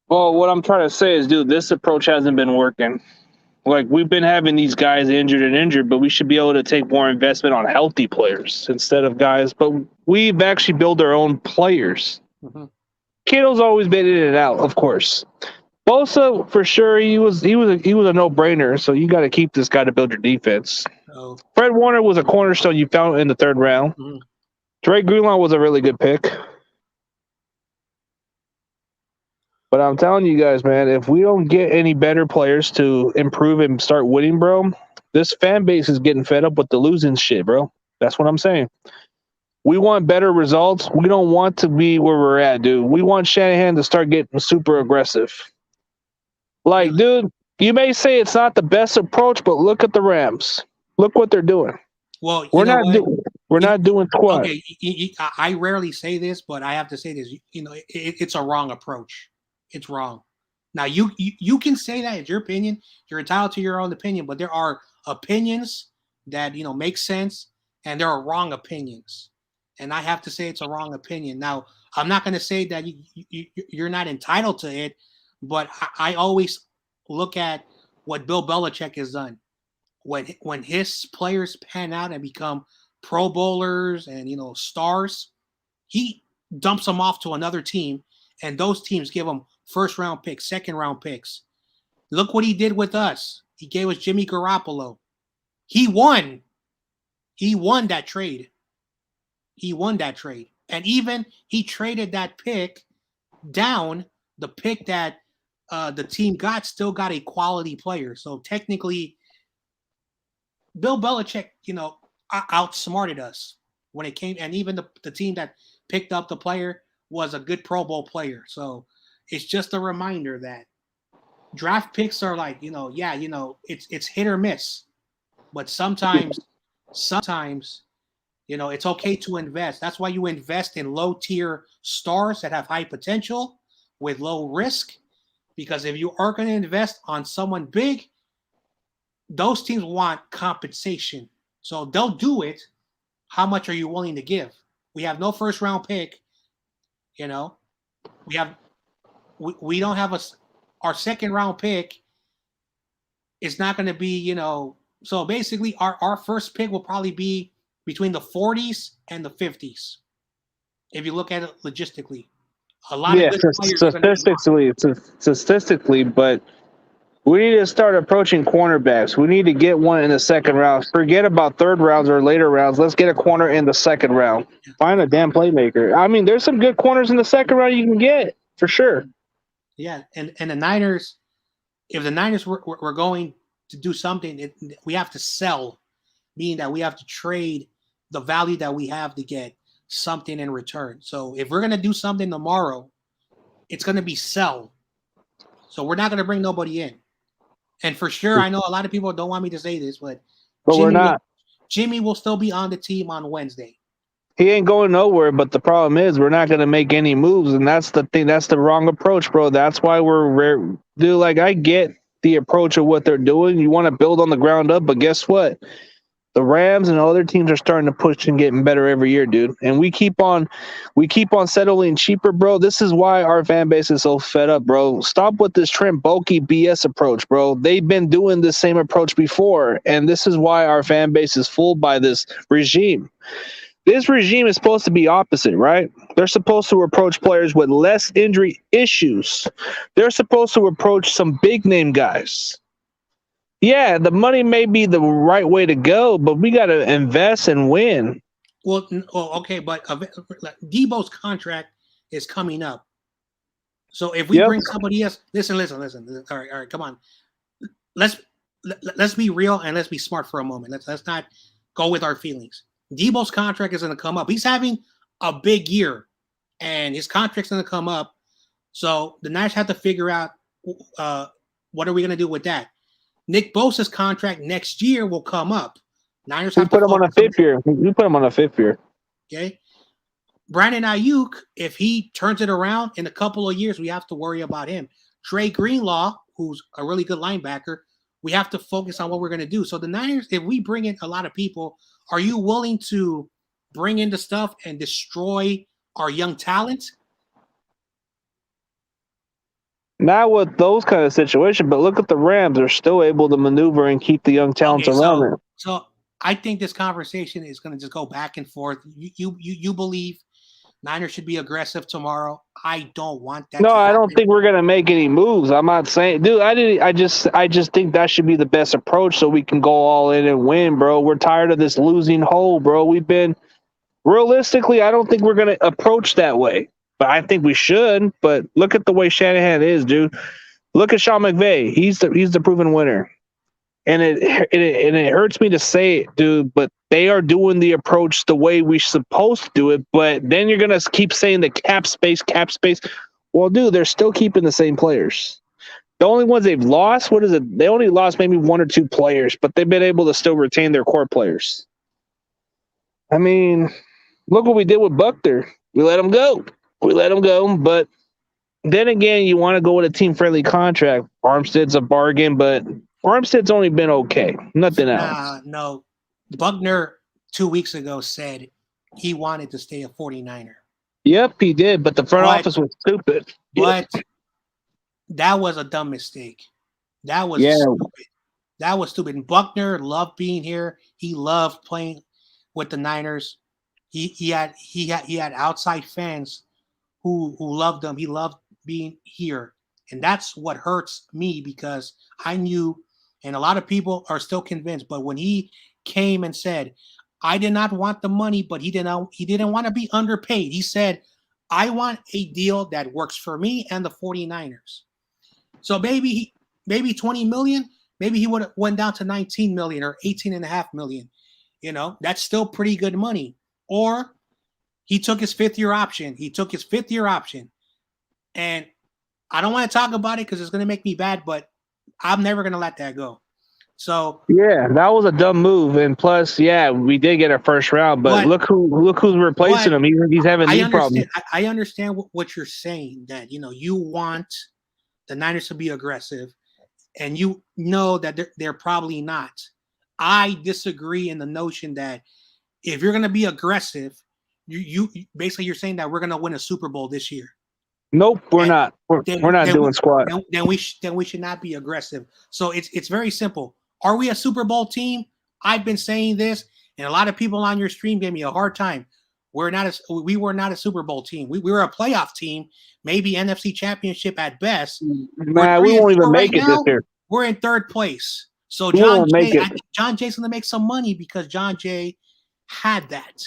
Well, what I'm trying to say is, dude, this approach hasn't been working. Like, we've been having these guys injured, but we should be able to take more investment on healthy players instead of guys. But we've actually built our own players. Mm-hmm. Kittle's always been in and out, of course. Bosa, for sure, he was a no-brainer. So you got to keep this guy to build your defense. Oh. Fred Warner was a cornerstone you found in the 3rd round. Mm-hmm. Dre Greenlaw was a really good pick. But I'm telling you guys, man, if we don't get any better players to improve and start winning, bro, this fan base is getting fed up with the losing shit, bro. That's what I'm saying. We want better results. We don't want to be where we're at, dude. We want Shanahan to start getting super aggressive. Like, dude, you may say it's not the best approach, but look at the Rams. Look what they're doing. Well, we're not doing squat. Okay, I rarely say this, but I have to say this. It's a wrong approach. It's wrong. Now, you can say that. It's your opinion. You're entitled to your own opinion, but there are opinions that, make sense, and there are wrong opinions. And I have to say it's a wrong opinion. Now, I'm not going to say that you're not entitled to it, but I always look at what Bill Belichick has done. When his players pan out and become Pro Bowlers and, stars, he dumps them off to another team, and those teams give them 1st-round picks, 2nd-round picks. Look what he did with us. He gave us Jimmy Garoppolo. He won. He won that trade. And even he traded that pick down. The pick that the team still got a quality player. So technically, Bill Belichick, outsmarted us when it came. And even the team that picked up the player was a good Pro Bowl player. So it's just a reminder that draft picks are like, it's hit or miss. But sometimes, it's okay to invest. That's why you invest in low tier stars that have high potential with low risk. Because if you are going to invest on someone big, those teams want compensation. So they'll do it. How much are you willing to give? We have no first round pick. We don't have our second round pick is not going to be, so basically our first pick will probably be between the 40s and the 50s. If you look at it logistically, a lot of good players statistically, but we need to start approaching cornerbacks. We need to get one in the second round. Forget about third rounds or later rounds. Let's get a corner in the second round. Find a damn playmaker. I mean, there's some good corners in the second round you can get for sure. Yeah, and the Niners, if the Niners were going to do something, we have to sell, meaning that we have to trade the value that we have to get something in return. So if we're going to do something tomorrow, it's going to be sell. So we're not going to bring nobody in. And for sure, I know a lot of people don't want me to say this, but we're not. Jimmy will still be on the team on Wednesday. He ain't going nowhere, but the problem is we're not going to make any moves, and that's the thing. That's the wrong approach, bro. That's why I get the approach of what they're doing. You want to build on the ground up, but guess what? The Rams and other teams are starting to push and getting better every year, dude. And we keep on settling cheaper, bro. This is why our fan base is so fed up, bro. Stop with this Trent Baalke BS approach, bro. They've been doing the same approach before, and this is why our fan base is fooled by this regime. This regime is supposed to be opposite, right? They're supposed to approach players with less injury issues. They're supposed to approach some big-name guys. Yeah, the money may be the right way to go, but we got to invest and win. Well, okay, but Debo's contract is coming up. So if we bring somebody else, listen. All right, come on. Let's be real and let's be smart for a moment. Let's not go with our feelings. Debo's contract is going to come up. He's having a big year, and his contract's going to come up. So the Niners have to figure out what are we going to do with that. Nick Bosa's contract next year will come up. Niners have to put him on a fifth year. You put him on a fifth year. Okay. Brandon Ayuk, if he turns it around in a couple of years, we have to worry about him. Trey Greenlaw, who's a really good linebacker, we have to focus on what we're going to do. So the Niners, if we bring in a lot of people, are you willing to bring in the stuff and destroy our young talent? Not with those kind of situations, but look at the Rams. They're still able to maneuver and keep the young talents around there. So I think this conversation is going to just go back and forth. You believe Niners should be aggressive tomorrow. I don't want that. No, I don't think we're going to make any moves. I'm not saying, dude, I just think that should be the best approach so we can go all in and win, bro. We're tired of this losing hole, bro. Realistically, I don't think we're going to approach that way. But I think we should. But look at the way Shanahan is, dude. Look at Sean McVay. He's the proven winner. And it hurts me to say it, dude, but they are doing the approach the way we're supposed to do it. But then you're gonna keep saying the cap space. Well, dude, they're still keeping the same players. The only ones they've lost, what is it? They only lost maybe one or two players, but they've been able to still retain their core players. I mean, look what we did with Buckner. We let him go. But then again, you want to go with a team-friendly contract. Armstead's a bargain, but Armstead's only been okay. Nothing else. No. Buckner 2 weeks ago said he wanted to stay a 49er. Yep, he did, but the front office was stupid. But that was a dumb mistake. That was stupid. That was stupid. And Buckner loved being here. He loved playing with the Niners. He had outside fans who loved him. He loved being here. And that's what hurts me because I knew, and a lot of people are still convinced, but when he came and said, I did not want the money, but he didn't want to be underpaid. He said, I want a deal that works for me and the 49ers. So maybe 20 million, maybe he would have went down to 19 million or 18.5 million. You know, that's still pretty good money. Or he took his fifth year option. And I don't want to talk about it because it's going to make me bad, but I'm never going to let that go. So Yeah, that was a dumb move. And plus, yeah, we did get our first round, but But- look who's replacing him. He's having I knee understand. problems. I understand what you're saying. That you want the Niners to be aggressive, and you know that they're probably not. I disagree in the notion that if you're going to be aggressive, you basically you're saying that we're going to win a Super Bowl this year. Nope, we're And not. We're not doing squat. Then we should not be aggressive. So it's very simple. Are we a Super Bowl team? I've been saying this, and a lot of people on your stream gave me a hard time. We were not a Super Bowl team. We were a playoff team, maybe NFC Championship at best. Man, we won't even make it this year. We're in third place. So We won't make it. I think John Jay's going to make some money because John Jay had that.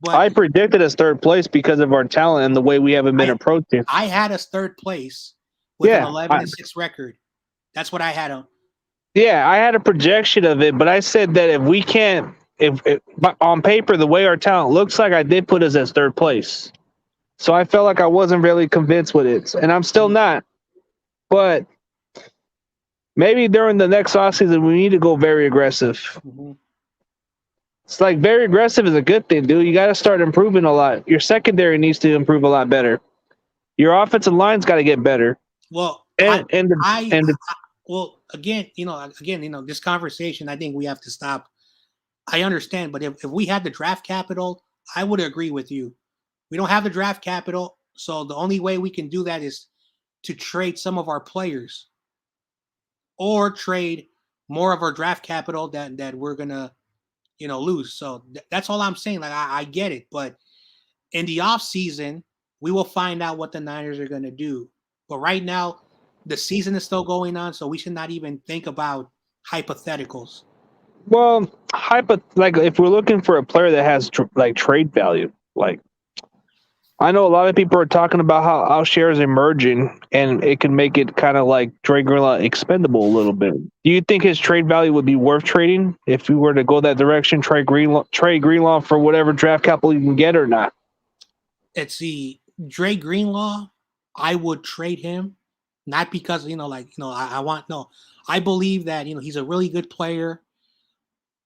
But I predicted us third place because of our talent and the way we haven't been approaching. I had us third place with an 11-6 record. That's what I had on. Yeah, I had a projection of it, but I said that if we can't, if on paper the way our talent looks like, I did put us as third place. So I felt like I wasn't really convinced with it, and I'm still not. But maybe during the next offseason, we need to go very aggressive. Mm-hmm. It's like very aggressive is a good thing, dude. You got to start improving a lot. Your secondary needs to improve a lot better. Your offensive line's got to get better. Well, again, this conversation, I think we have to stop. I understand, but if we had the draft capital, I would agree with you. We don't have the draft capital, so the only way we can do that is to trade some of our players or trade more of our draft capital that we're gonna lose. So that's all I'm saying. Like I get it, but in the off season, we will find out what the Niners are gonna do. But right now, the season is still going on, so we should not even think about hypotheticals. Well, if we're looking for a player that has trade value, I know a lot of people are talking about how Alshire is emerging, and it can make it kind of like Dre Greenlaw expendable a little bit. Do you think his trade value would be worth trading if we were to go that direction? Trade Greenlaw for whatever draft capital you can get, or not? Let's see, Dre Greenlaw, I would trade him, not because I believe that he's a really good player,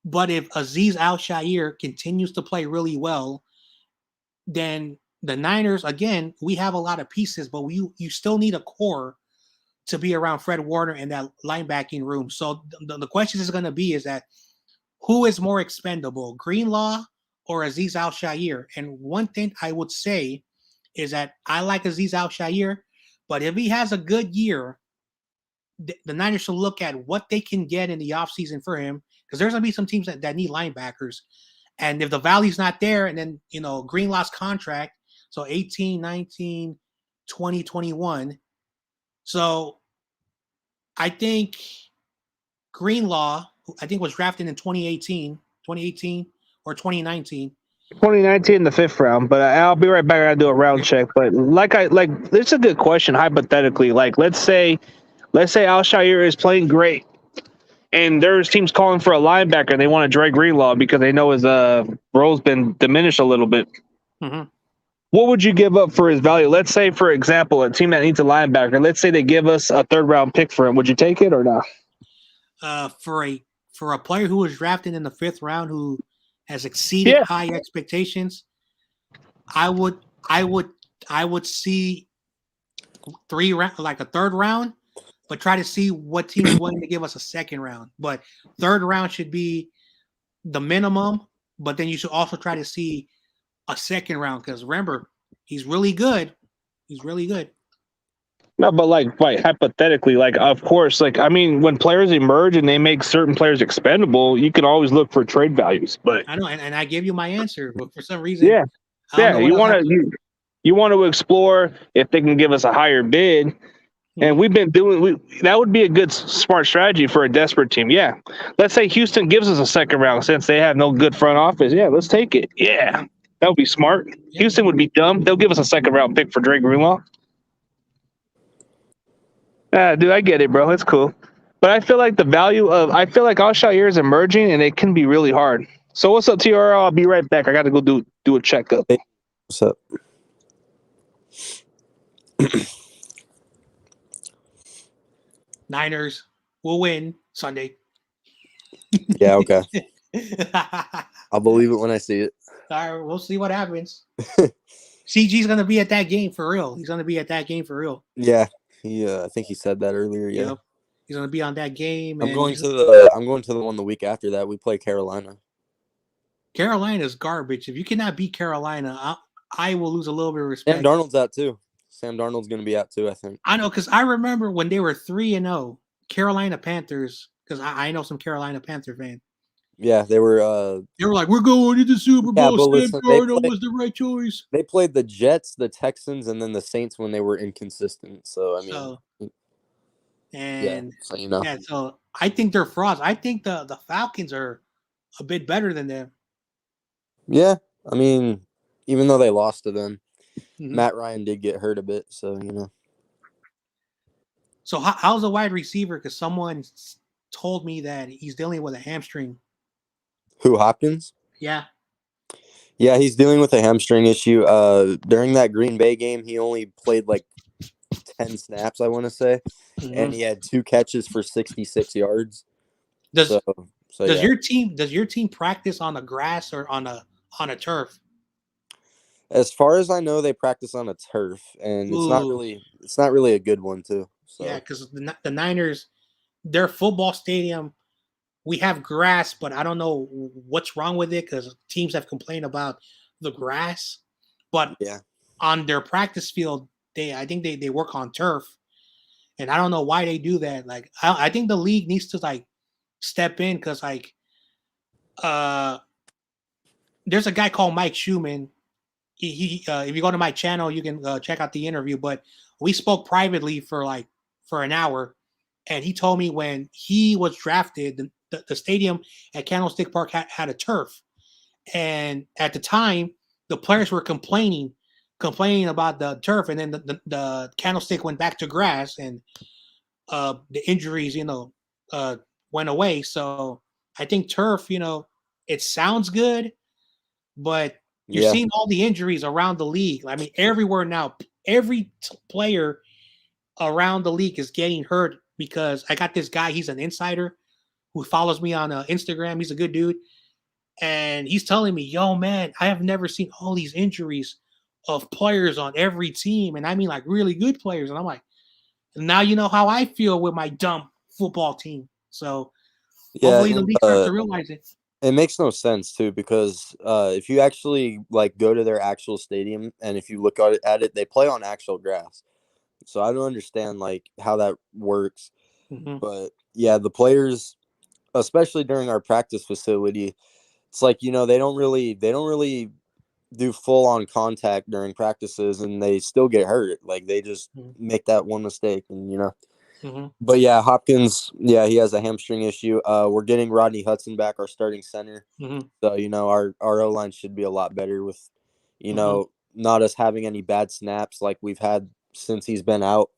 but if Azeez Al-Shaair continues to play really well, then the Niners, again, we have a lot of pieces, but you still need a core to be around Fred Warner and that linebacking room. So the question is going to be is that who is more expendable, Greenlaw or Azeez Al-Shaair? And one thing I would say is that I like Azeez Al-Shaair, but if he has a good year, the Niners should look at what they can get in the offseason for him, because there's going to be some teams that need linebackers. And if the value's not there, and then, Greenlaw's contract, so 18, 19, 20, 21. So I think Greenlaw, who I think was drafted in 2018 or 2019. 2019 in the 5th round, but I'll be right back. I gotta do a round check. But it's a good question. Hypothetically, let's say Al-Shaair is playing great, and there's teams calling for a linebacker, and they want to Dre Greenlaw because they know his role's been diminished a little bit. Mm-hmm. What would you give up for his value? Let's say, for example, a team that needs a linebacker. Let's say they give us a 3rd round pick for him. Would you take it or not? For a player who was drafted in the 5th round who has exceeded high expectations, I would see 3 round, like a 3rd round, but try to see what team is willing to give us a 2nd round. But 3rd round should be the minimum, but then you should also try to see a 2nd round, because remember, he's really good. He's really good. No, but hypothetically, of course, when players emerge and they make certain players expendable, you can always look for trade values. But I know, and I give you my answer, but for some reason, you want to explore if they can give us a higher bid. And we've been that would be a good smart strategy for a desperate team. Yeah. Let's say Houston gives us a 2nd round since they have no good front office. Yeah, let's take it. Yeah. That would be smart. Houston would be dumb. They'll give us a 2nd round pick for Dre Greenlaw. Dude, I get it, bro. It's cool. But I feel like Al-Shaair is emerging, and it can be really hard. So what's up, TRL? I'll be right back. I got to go do a checkup. What's up? Niners will win Sunday. Yeah, okay. I'll believe it when I see it. All right, we'll see what happens. CG's gonna be at that game for real. He's gonna be at that game for real. Yeah, I think he said that earlier. Yeah, Yep. He's gonna be on that game. I'm And going to the one the week after that. We play Carolina. Carolina's garbage. If you cannot beat Carolina, I will lose a little bit of Sam respect. Darnold's out too. Sam Darnold's going to be out too, I think. I know, because I remember when they were 3-0, Carolina Panthers. Because I know some Carolina Panther fans. Yeah, they were. They were like, "We're going to the Super Bowl. but Sam listen, Darnold was the right choice." They played the Jets, the Texans, and then the Saints when they were inconsistent. So I mean, so you know. Yeah, so I think they're frauds. I think the Falcons are a bit better than them. Yeah, I mean, even though they lost to them, Matt Ryan did get hurt a bit, so you know. So how's the wide receiver? Because someone told me that he's dealing with a hamstring. Who, Hopkins? Yeah. Yeah, he's dealing with a hamstring issue. During that Green Bay game, he only played like 10 snaps, I want to say, and he had 2 catches for 66 yards. Does your team practice on the grass or on a turf? As far as I know, they practice on a turf, and it's not really a good one too. So. Yeah, because the Niners, their football stadium, we have grass, but I don't know what's wrong with it because teams have complained about the grass. But on their practice field, I think they work on turf, and I don't know why they do that. Like I think the league needs to like step in because like there's a guy called Mike Schumann. He if you go to my channel, you can check out the interview. But we spoke privately for an hour, and he told me when he was drafted, the stadium at Candlestick Park had a turf, and at the time the players were complaining about the turf, and then the Candlestick went back to grass, and the injuries went away. So I think turf, it sounds good, but you're seeing all the injuries around the league. I mean, everywhere now, every player around the league is getting hurt because I got this guy, he's an insider who follows me on Instagram. He's a good dude. And he's telling me, yo, man, I have never seen all these injuries of players on every team. And I mean, like, really good players. And I'm like, now you know how I feel with my dumb football team. So hopefully the league starts to realize it. It makes no sense too, because if you actually like go to their actual stadium and if you look at it, they play on actual grass. So I don't understand like how that works. But yeah, the players, especially during our practice facility, it's like, they don't really do full on contact during practices, and they still get hurt. Like they just make that one mistake, and But yeah, Hopkins, he has a hamstring issue. We're getting Rodney Hudson back, our starting center. So our O-line should be a lot better with, not us having any bad snaps like we've had since he's been out.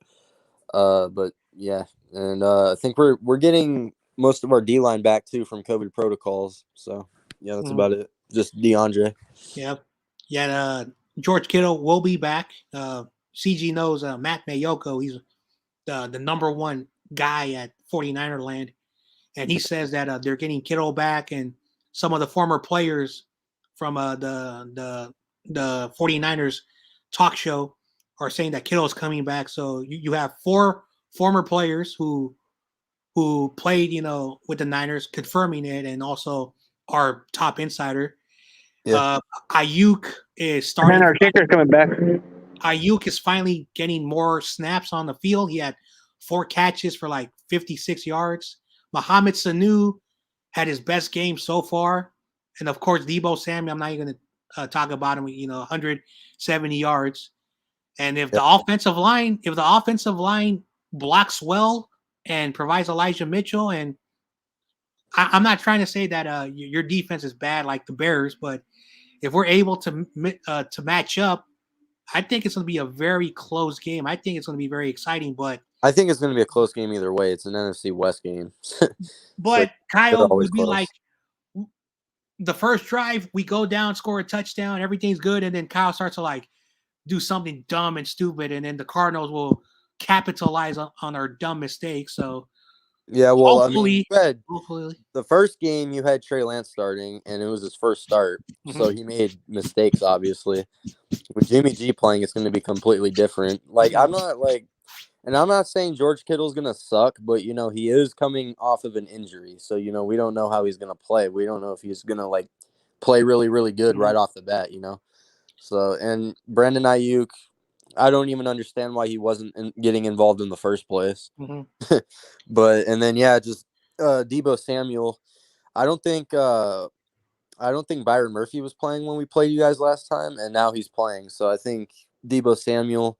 But yeah, and I think we're getting most of our D-line back too from COVID protocols. So yeah, that's about it. Just DeAndre. Yep. Yeah. George Kittle will be back. CG knows Matt Mayoko. He's the number one guy at 49er land. And he says that they're getting Kittle back, and some of the former players from the 49ers talk show are saying that Kittle is coming back. So you have 4 former players who played, with the Niners confirming it, and also our top insider. Ayuk is starting. And our kicker coming back. Ayuk is finally getting more snaps on the field. He had 4 catches for like 56 yards. Mohamed Sanu had his best game so far. And of course, Deebo Samuel, I'm not even going to talk about him, 170 yards. And if the offensive line blocks well and provides Elijah Mitchell, and I'm not trying to say that your defense is bad like the Bears, but if we're able to match up, I think it's going to be a very close game. I think it's going to be very exciting, but I think it's going to be a close game either way. It's an NFC West game. But Kyle would be close. like, the first drive, we go down, score a touchdown, everything's good, and then Kyle starts to like do something dumb and stupid, and then the Cardinals will capitalize on our dumb mistakes. So Yeah, well, I mean, Hopefully, you had hopefully. the first game you had Trey Lance starting, and it was his first start, so he made mistakes. Obviously, with Jimmy G playing, it's going to be completely different. Like I'm not like, and I'm not saying George Kittle's going to suck, but he is coming off of an injury, so we don't know how he's going to play. We don't know if he's going to like play really, really good right off the bat. So and Brandon Ayuk, I don't even understand why he wasn't getting involved in the first place. But and then just Debo Samuel. I don't think Byron Murphy was playing when we played you guys last time, and now he's playing. So I think Debo Samuel.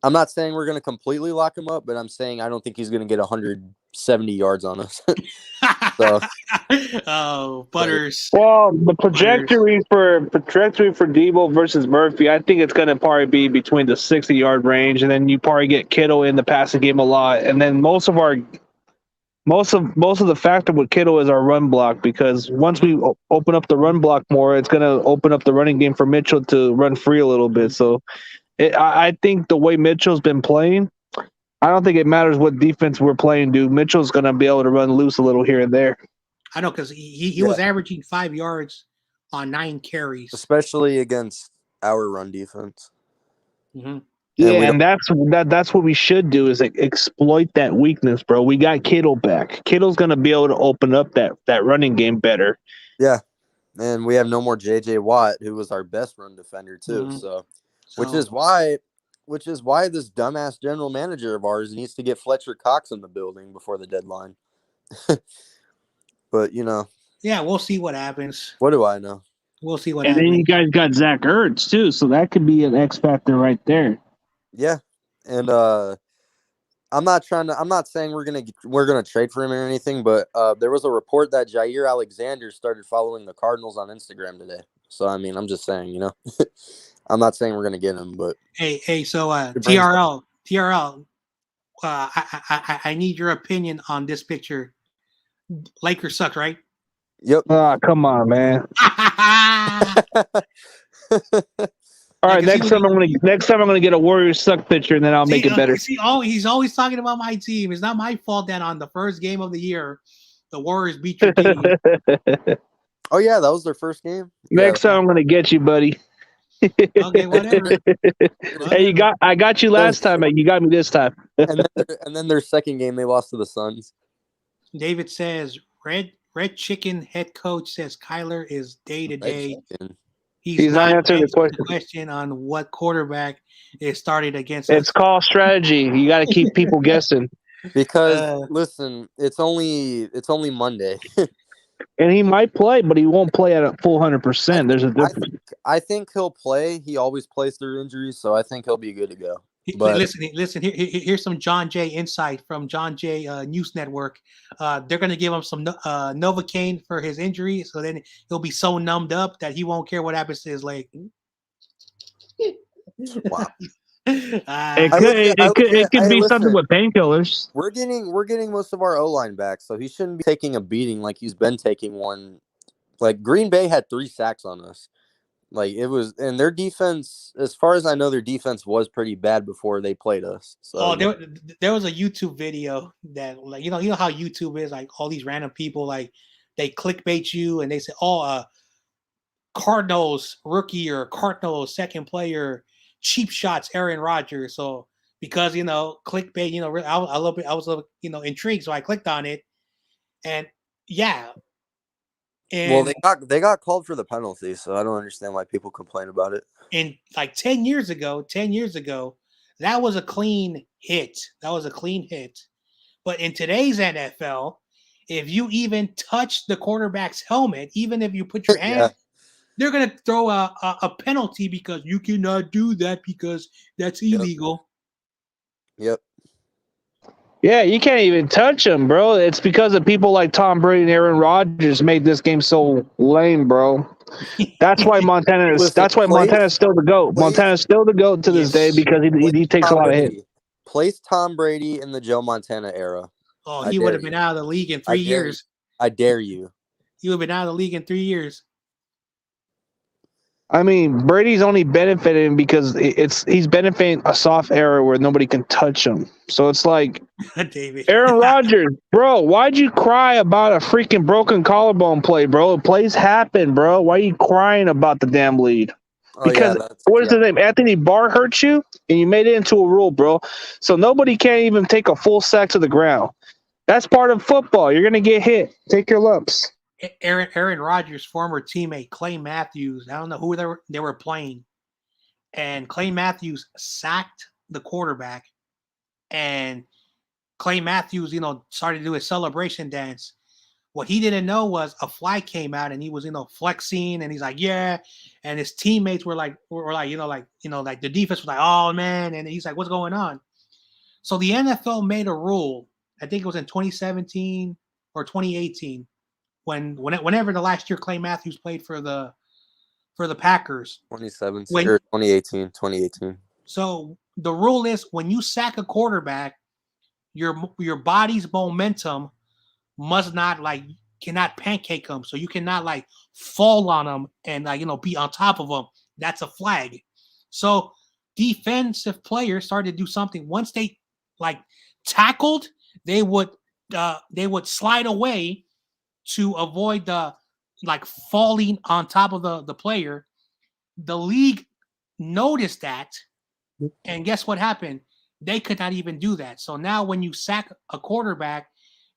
I'm not saying we're going to completely lock him up, but I'm saying I don't think he's going to get 170 yards on us. So, oh, Butters. Well, the trajectory for Debo versus Murphy, I think it's going to probably be between the 60-yard range, and then you probably get Kittle in the passing game a lot, and then most of the factor with Kittle is our run block, because once we open up the run block more, it's going to open up the running game for Mitchell to run free a little bit. So I think the way Mitchell's been playing, I don't think it matters what defense we're playing, dude. Mitchell's going to be able to run loose a little here and there. I know, because he was averaging 5 yards on 9 carries. Especially against our run defense. Mm-hmm. Yeah, and that's what we should do, is exploit that weakness, bro. We got Kittle back. Kittle's going to be able to open up that running game better. Yeah, and we have no more J.J. Watt, who was our best run defender too. So which is why this dumbass general manager of ours needs to get Fletcher Cox in the building before the deadline. But yeah, we'll see what happens. What do I know? We'll see what happens. And then you guys got Zach Ertz too, so that could be an X factor right there. Yeah, and I'm not saying we're gonna trade for him or anything, but there was a report that Jair Alexander started following the Cardinals on Instagram today. So I mean, I'm just saying, I'm not saying we're gonna get him, but hey, so TRL, I need your opinion on this picture. Lakers suck, right? Yep. Come on, man. All right, next time I'm gonna get a Warriors suck picture, and then I'll make it better. He's always talking about my team. It's not my fault that on the first game of the year, the Warriors beat your team. Oh yeah, that was their first game. Next time I'm gonna get you, buddy. Okay, whatever. Hey, I got you last time, but you got me this time. and then their second game, they lost to the Suns. David says, Red Chicken head coach says Kyler is day to day. He's not answering the question on what quarterback is started against us. It's called strategy. You got to keep people guessing. Because listen, it's only Monday. And he might play, but he won't play at a full 100%. There's a difference. I think he'll play. He always plays through injuries, so I think he'll be good to go. But listen. Here's some John Jay insight from John Jay News Network. They're going to give him some Novocaine for his injury, so then he'll be so numbed up that he won't care what happens to his leg. Wow. It could be something with painkillers. We're getting most of our O-line back, so he shouldn't be taking a beating like he's been taking one. Like Green Bay had 3 sacks on us. Like it was, and their defense, as far as I know, their defense was pretty bad before they played us. So there was a YouTube video that, like, you know how YouTube is, like all these random people, like they clickbait you and they say, Cardinals rookie or Cardinals second player, cheap shots, Aaron Rodgers. So because clickbait, I was a little, intrigued, so I clicked on it, and yeah. And they got called for the penalty, so I don't understand why people complain about it. And like 10 years ago, that was a clean hit. But in today's NFL, if you even touch the quarterback's helmet, even if you put your hand, they're going to throw a penalty because you cannot do that because that's illegal. Yep. Yeah, you can't even touch him, bro. It's because of people like Tom Brady and Aaron Rodgers made this game so lame, bro. That's why Montana is. That's why Montana's still the GOAT. Montana's still the GOAT to this day because he takes a lot of hits. Place Tom Brady in the Joe Montana era. Oh, he would have been out of the league in 3 years. I dare you. He would have been out of the league in 3 years. I mean, Brady's only benefiting because he's benefiting a soft era where nobody can touch him. So it's like David. Aaron Rodgers, bro. Why'd you cry about a freaking broken collarbone play, bro? Plays happen, bro. Why are you crying about the damn lead? Oh yeah, Because that's what is yeah. his name? Anthony Barr hurt you, and you made it into a rule, bro. So nobody can even take a full sack to the ground. That's part of football. You're gonna get hit. Take your lumps. Aaron Rodgers' former teammate Clay Matthews. I don't know who they were playing, and Clay Matthews sacked the quarterback, and Clay Matthews, started to do his celebration dance. What he didn't know was a flag came out, and he was, flexing, and he's like, yeah, and his teammates were like, like the defense was like, oh man, and he's like, what's going on? So the NFL made a rule. I think it was in 2017 or 2018. Whenever the last year Clay Matthews played for the Packers. 2017 or 2018, 2018. So the rule is when you sack a quarterback, your body's momentum must not cannot pancake them. So you cannot fall on them and be on top of them. That's a flag. So defensive players started to do something. Once they tackled, they would slide away to avoid the falling on top of the player. The league noticed that, and guess what happened? They could not even do that. So now when you sack a quarterback,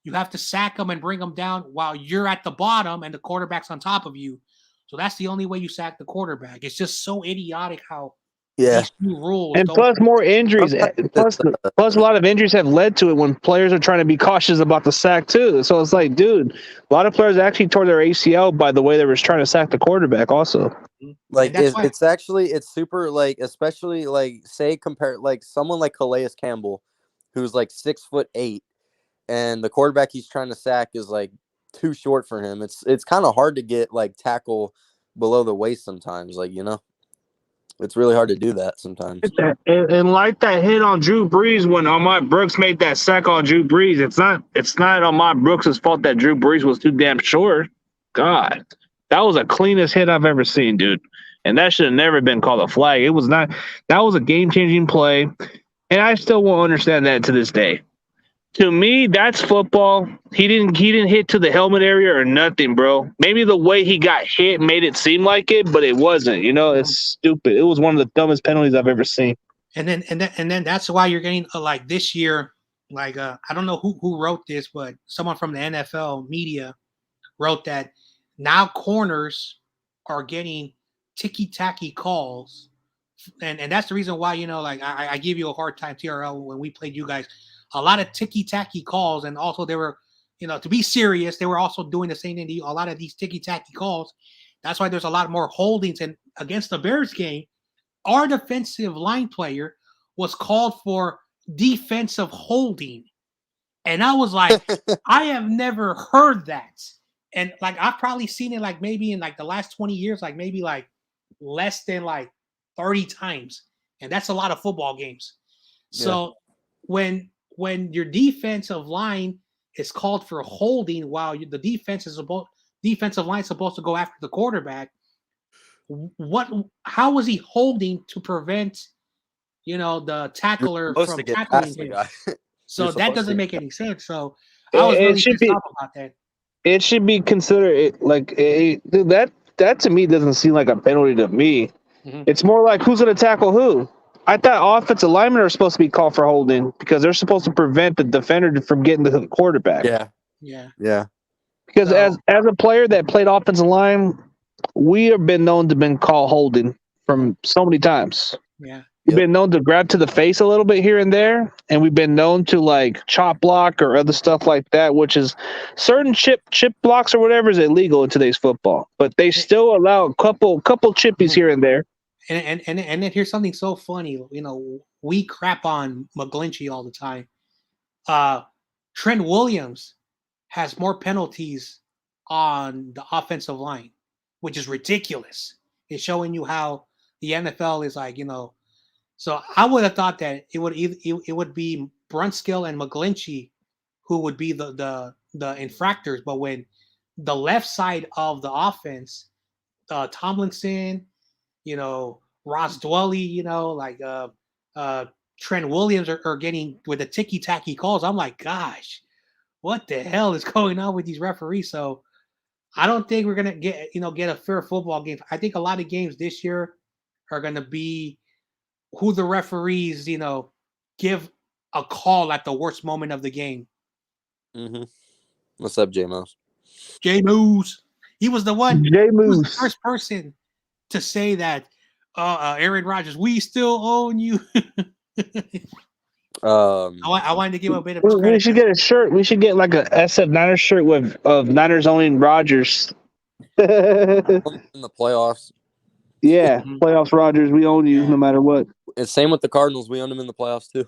you have to sack them and bring them down while you're at the bottom and the quarterback's on top of you. So that's the only way you sack the quarterback. It's just so idiotic how these new rules and plus more injuries. Plus a lot of injuries have led to it when players are trying to be cautious about the sack too. So it's like, dude, a lot of players actually tore their ACL by the way they were trying to sack the quarterback also. Like it's super especially say compare someone like Calais Campbell, who's 6'8", and the quarterback he's trying to sack is too short for him. It's kind of hard to get tackle below the waist sometimes. It's really hard to do that sometimes. And like that hit on Drew Brees when Ahmad Brooks made that sack on Drew Brees, it's not Ahmad Brooks' fault that Drew Brees was too damn short. God, that was the cleanest hit I've ever seen, dude. And that should have never been called a flag. It was not. That was a game-changing play, and I still won't understand that to this day. To me, that's football. He didn't hit to the helmet area or nothing, bro. Maybe the way he got hit made it seem like it, but it wasn't. It's stupid. It was one of the dumbest penalties I've ever seen. And then that's why you're getting this year. I don't know who wrote this, but someone from the NFL media wrote that now corners are getting ticky-tacky calls, and that's the reason why I give you a hard time, TRL, when we played you guys. A lot of ticky-tacky calls, and also they were, to be serious, they were also doing the same thing. A lot of these ticky-tacky calls. That's why there's a lot more holdings. And against the Bears game, our defensive line player was called for defensive holding. And I was like, I have never heard that. And I've probably seen it maybe in the last 20 years, maybe less than 30 times. And that's a lot of football games. So when your defensive line is called for holding while the defensive line is supposed to go after the quarterback, how was he holding to prevent the tackler from tackling him? So that doesn't make any sense. So I was really pissed off about that. It should be considered that to me doesn't seem like a penalty to me. Mm-hmm. It's more like who's going to tackle who. I thought offensive linemen are supposed to be called for holding because they're supposed to prevent the defender from getting to the quarterback. Yeah. Because as a player that played offensive line, we have been known to been called holding from so many times. Yeah. We've been known to grab to the face a little bit here and there, and we've been known to chop block or other stuff like that, which is certain chip blocks or whatever is illegal in today's football. But they still allow a couple chippies here and there. And then here's something so funny. We crap on McGlinchey all the time. Trent Williams has more penalties on the offensive line, which is ridiculous. It's showing you how the NFL is So I would have thought that it would be Brunskill and McGlinchey who would be the infractors, but when the left side of the offense, Tomlinson Ross Dwelly, Trent Williams are getting with the ticky-tacky calls. I'm like, gosh, what the hell is going on with these referees? So I don't think we're gonna get a fair football game. I think a lot of games this year are gonna be who the referees, give a call at the worst moment of the game. Mm-hmm. What's up, J Mouse? J Moose. He was the one. J He was the Moose. first person to say that. Aaron Rodgers, we still own you. I wanted to give him a bit of credit. We should get a shirt. We should get like a SF Niners shirt of Niners owning Rodgers. In the playoffs. Yeah, playoffs Rodgers. We own you no matter what. It's same with the Cardinals. We own them in the playoffs too.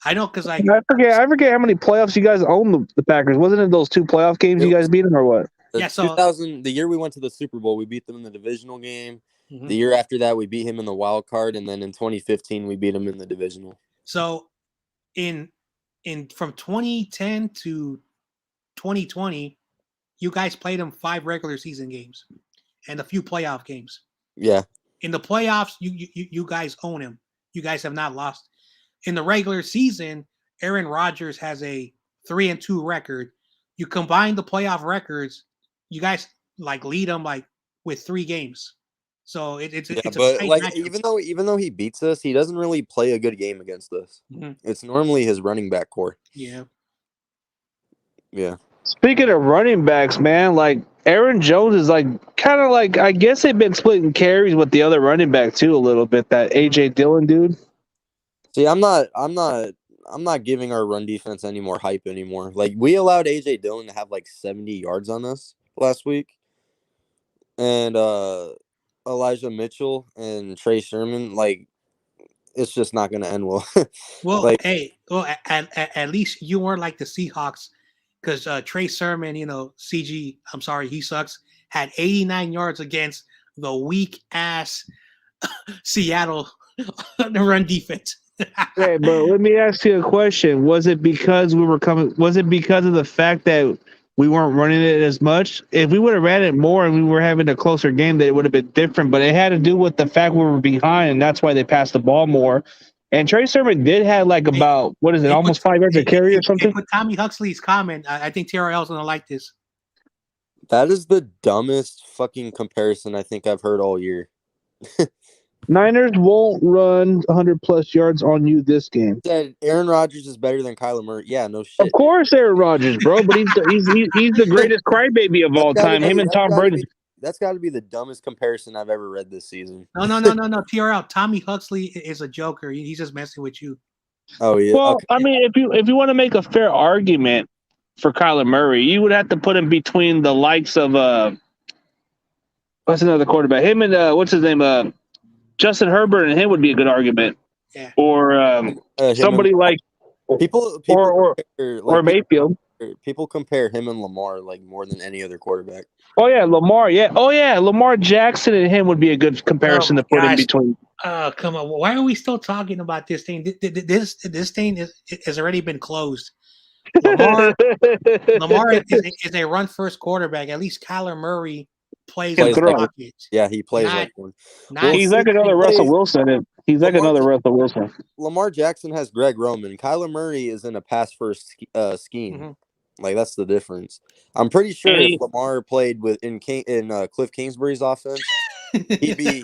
I know because I forget how many playoffs you guys own the Packers. Wasn't it those 2 playoff games you guys beat them or what? The year we went to the Super Bowl, we beat them in the divisional game. Mm-hmm. The year after that, we beat him in the wild card, and then in 2015, we beat him in the divisional. So, in from 2010 to 2020, you guys played them 5 regular season games and a few playoff games. Yeah. In the playoffs, you guys own him. You guys have not lost. In the regular season, Aaron Rodgers has a 3-2 record. You combine the playoff records, you guys lead them with 3 games. So it's a tight matchup. Even though he beats us, he doesn't really play a good game against us. Mm-hmm. It's normally his running back core. Yeah. Yeah. Speaking of running backs, man, Aaron Jones is kind of I guess they've been splitting carries with the other running back too a little bit. That AJ Dillon dude. See, I'm not giving our run defense any more hype anymore. We allowed AJ Dillon to have 70 yards on us last week, and Elijah Mitchell and Trey Sermon, it's just not going to end well. Well, at least you weren't like the Seahawks, because Trey Sermon, CG, I'm sorry, he sucks, had 89 yards against the weak ass Seattle run defense. Hey, but let me ask you a question. Was it because was it because of the fact that we weren't running it as much? If we would have ran it more and we were having a closer game, that it would have been different. But it had to do with the fact we were behind, and that's why they passed the ball more. And Trey Sermon did have about, almost 5 yards of carry or something? With Tommy Huxley's comment, I think TRL's going to like this. That is the dumbest fucking comparison I think I've heard all year. Niners won't run 100-plus yards on you this game. Said Aaron Rodgers is better than Kyler Murray. Yeah, no shit. Of course, Aaron Rodgers, bro. But he's the greatest crybaby of all time. Him and Tom Brady. That's got to be the dumbest comparison I've ever read this season. No. TRL. Tommy Huxley is a joker. He's just messing with you. Oh yeah. Well, okay. I mean, if you want to make a fair argument for Kyler Murray, you would have to put him between the likes of what's another quarterback? Him and what's his name? Justin Herbert and him would be a good argument. Yeah. Or somebody like people or Mayfield. People compare him and Lamar more than any other quarterback. Oh yeah, Lamar. Yeah. Oh yeah, Lamar Jackson and him would be a good comparison to put in between. Come on. Why are we still talking about this thing? This thing has already been closed. Lamar is a run first quarterback. At least Kyler Murray plays in the pocket. Yeah, he plays like one. He's like another Russell Wilson. He's like another Russell Wilson. Lamar Jackson has Greg Roman. Kyler Murray is in a pass first scheme. Mm-hmm. That's the difference. I'm pretty sure if Lamar played in Cliff Kingsbury's offense, he'd be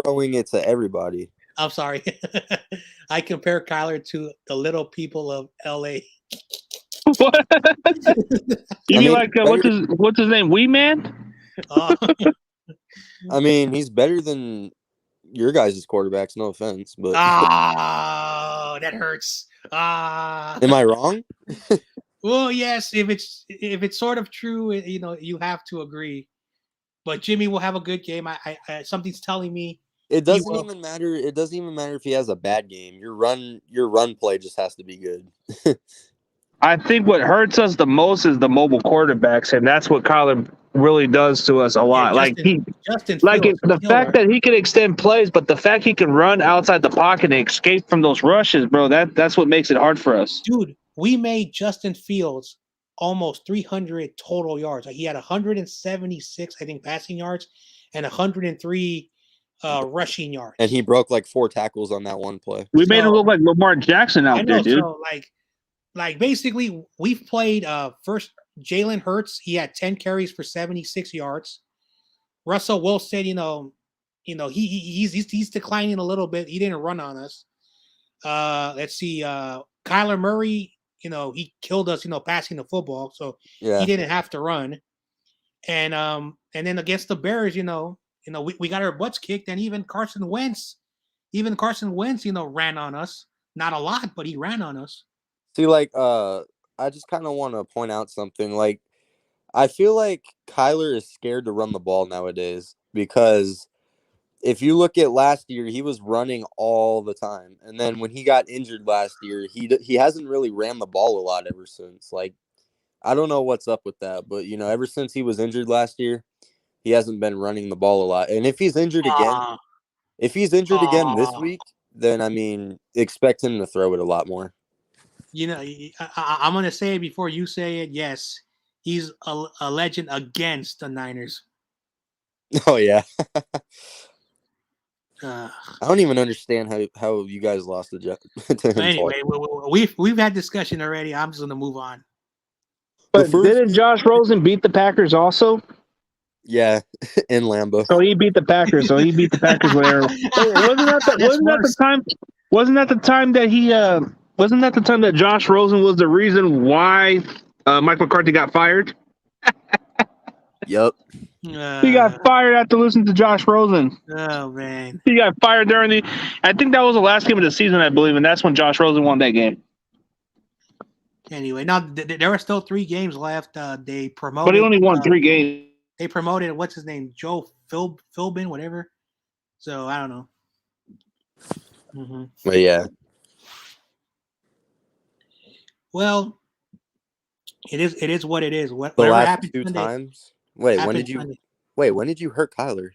throwing it to everybody. I'm sorry. I compare Kyler to the little people of LA. What? You mean what's his name? Wee Man? I mean, he's better than your guys' quarterbacks. No offense, but that hurts. Am I wrong? Well, yes. If it's sort of true, you have to agree. But Jimmy will have a good game. I something's telling me it doesn't even matter. It doesn't even matter if he has a bad game. Your run play just has to be good. I think what hurts us the most is the mobile quarterbacks, and that's what Kyler really does to us a lot. The fact that he can extend plays, but the fact he can run outside the pocket and escape from those rushes, bro, that's what makes it hard for us. Dude, we made Justin Fields almost 300 total yards. Like he had 176, I think, passing yards and 103 rushing yards. And he broke like 4 tackles on that one play. We made him look like Lamar Jackson out there, dude. So like basically we've played first Jalen Hurts. He had 10 carries for 76 yards. Russell Wilson, he's declining a little bit. He didn't run on us. Let's see, Kyler Murray, he killed us, passing the football, so he didn't have to run. And then against the Bears, we got our butts kicked, and even Carson Wentz, ran on us. Not a lot, but he ran on us. See, like, I just kind of want to point out something. Like, I feel like Kyler is scared to run the ball nowadays because if you look at last year, he was running all the time. And then when he got injured last year, he hasn't really ran the ball a lot ever since. Like, I don't know what's up with that. But, ever since he was injured last year, he hasn't been running the ball a lot. And if he's injured again, this week, then, I mean, expect him to throw it a lot more. I'm going to say it before you say it. Yes, he's a legend against the Niners. Oh, yeah. I don't even understand how you guys lost to him. Anyway, we've had discussion already. I'm just going to move on. But didn't Josh Rosen beat the Packers also? Yeah, in Lambeau. So he beat the Packers. Whatever. Wasn't that the time that he? Wasn't that the time that Josh Rosen was the reason why Mike McCarthy got fired? Yep. He got fired after listening to Josh Rosen. Oh man. He got fired during I think that was the last game of the season, I believe, and that's when Josh Rosen won that game. Anyway, now there are still 3 games left. They promoted, but he only won 3 games. They promoted what's his name, Joe Philbin, whatever. So I don't know. Mm-hmm. But yeah. Well, it is what it is. The last 2 times. Wait, when did you hurt Kyler?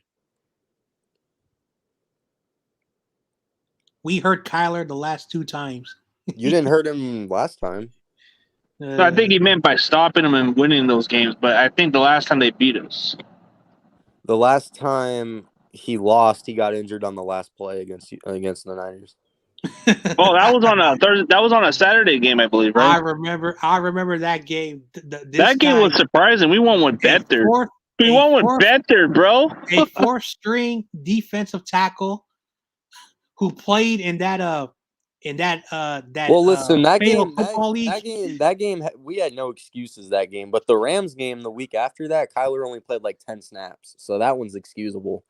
We hurt Kyler the last 2 times. You didn't hurt him last time. So I think he meant by stopping him and winning those games, but I think the last time they beat us. The last time he lost, he got injured on the last play against the Niners. Oh, that was on a Thursday. That was on a Saturday game, I believe, right? I remember that game. That game was surprising. We won with Better. We won with Better, bro. A 4th-string defensive tackle who played in that well, listen, that game, we had no excuses that game. But the Rams game the week after that, Kyler only played like 10 snaps, so that one's excusable.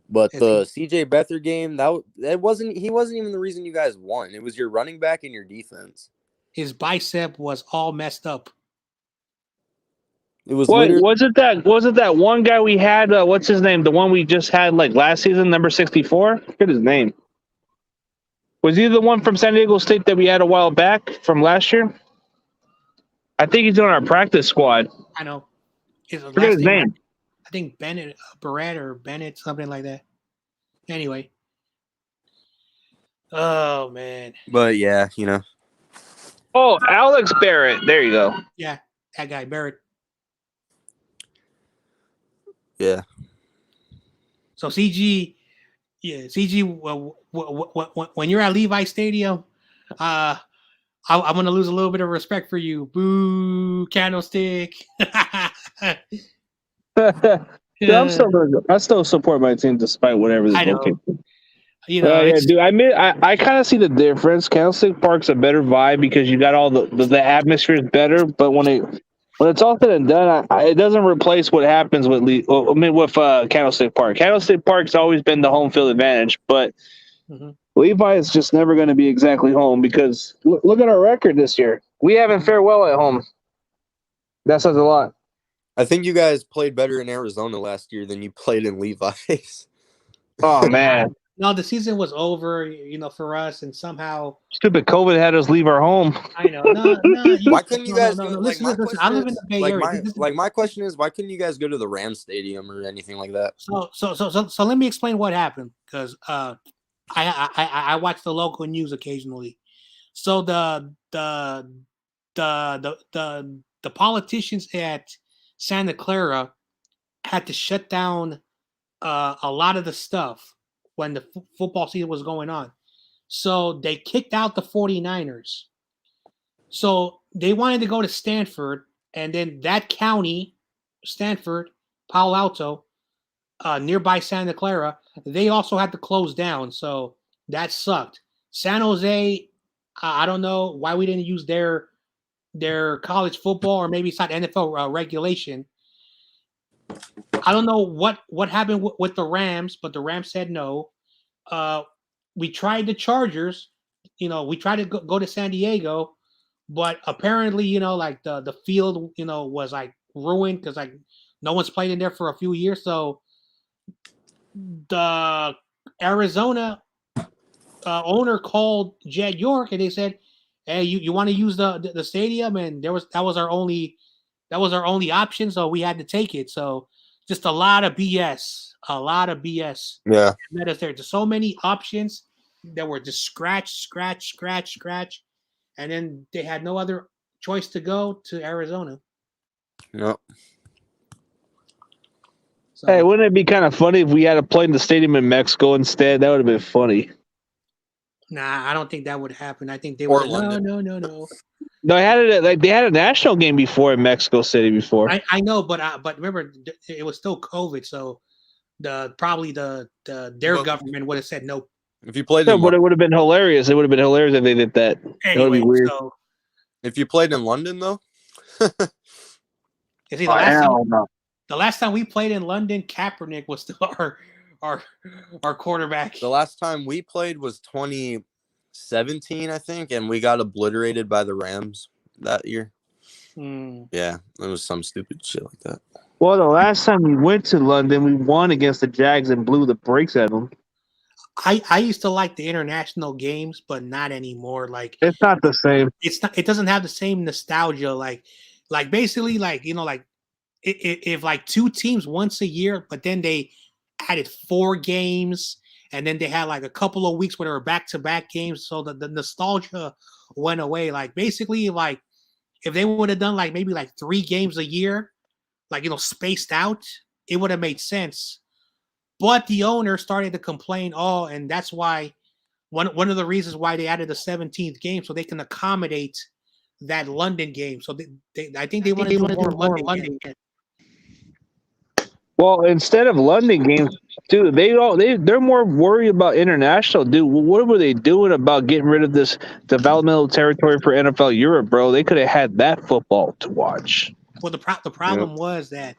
But the CJ Beathard game, he wasn't even the reason you guys won. It was your running back and your defense. His bicep was all messed up. It was. Was it that one guy we had? What's his name? The one we just had like last season, number 64. Forget his name. Was he the one from San Diego State that we had a while back from last year? I think he's on our practice squad. I know. Forget his name. I think Bennett, Barrett or Bennett, something like that. Anyway. Oh, man. But, yeah, Oh, Alex Barrett. There you go. Yeah, that guy, Barrett. Yeah. So, CG, when you're at Levi Stadium, I'm going to lose a little bit of respect for you. Boo, Candlestick. I still support my team despite whatever they do. Dude, I kind of see the difference. Candlestick Park's a better vibe because you got all the atmosphere is better, but when it's all said and done, it doesn't replace what happens with Candlestick Park. Candlestick Park's always been the home field advantage, but Levi is just never going to be exactly home because look at our record this year. We haven't fared well at home. That says a lot. I think you guys played better in Arizona last year than you played in Levi's. Oh, man. No, the season was over, for us, and somehow stupid COVID had us leave our home. I know. No. Why couldn't you guys? Listen. I live in the Bay Area. My question is, why couldn't you guys go to the Rams Stadium or anything like that? So let me explain what happened because I watch the local news occasionally. So the the politicians at Santa Clara had to shut down a lot of the stuff when the football season was going on. So they kicked out the 49ers. So they wanted to go to Stanford, and then that county, Stanford, Palo Alto, nearby Santa Clara, they also had to close down. So that sucked. San Jose, I don't know why we didn't use their college football, or maybe it's not NFL regulation. I don't know what happened with the Rams, but the Rams said no. We tried the Chargers. We tried to go to San Diego, but apparently, like the field, was like ruined because like no one's played in there for a few years. So the Arizona owner called Jed York and they said, "Hey, you want to use the stadium?" And that was our only option, so we had to take it. So just a lot of BS. Yeah. Met us there. There's so many options that were just scratch, and then they had no other choice to go to Arizona. No. So, Hey, wouldn't it be kind of funny if we had to play in the stadium in Mexico instead? That would have been funny. nah, I don't think that would happen. I think they Or would. No. No, they had a national game before in Mexico City before. I know, but remember, it was still COVID, so their government would have said no. If you played No, in but it would have been hilarious. It would have been hilarious if they did that. That would be Anyway, weird. so if you played in London though, you see, No. the last time we played in London, Kaepernick was still our quarterback. the last time we played was 2017, I think, and we got obliterated by the Rams that year. Yeah, it was some stupid shit like that. Well, the last time we went to London, we won against the Jags and blew the brakes at them. I used to like the international games, but not anymore. Like It's not the same. it's not. It doesn't have the same nostalgia. Like basically, like if like two teams once a year, but then they added 4 games, and then they had like a couple of weeks where they were back-to-back games, so the nostalgia went away. Like basically, like if they would have done like maybe like 3 games a year, like spaced out, it would have made sense. But the owner started to complain, and that's why one of the reasons why they added the 17th game, so they can accommodate that London game. So I think they want to do more London games. Well, instead of London games, dude, they're more worried about international. Dude, what were they doing about getting rid of this developmental territory for NFL Europe, bro? They could have had that football to watch. Well, the problem was that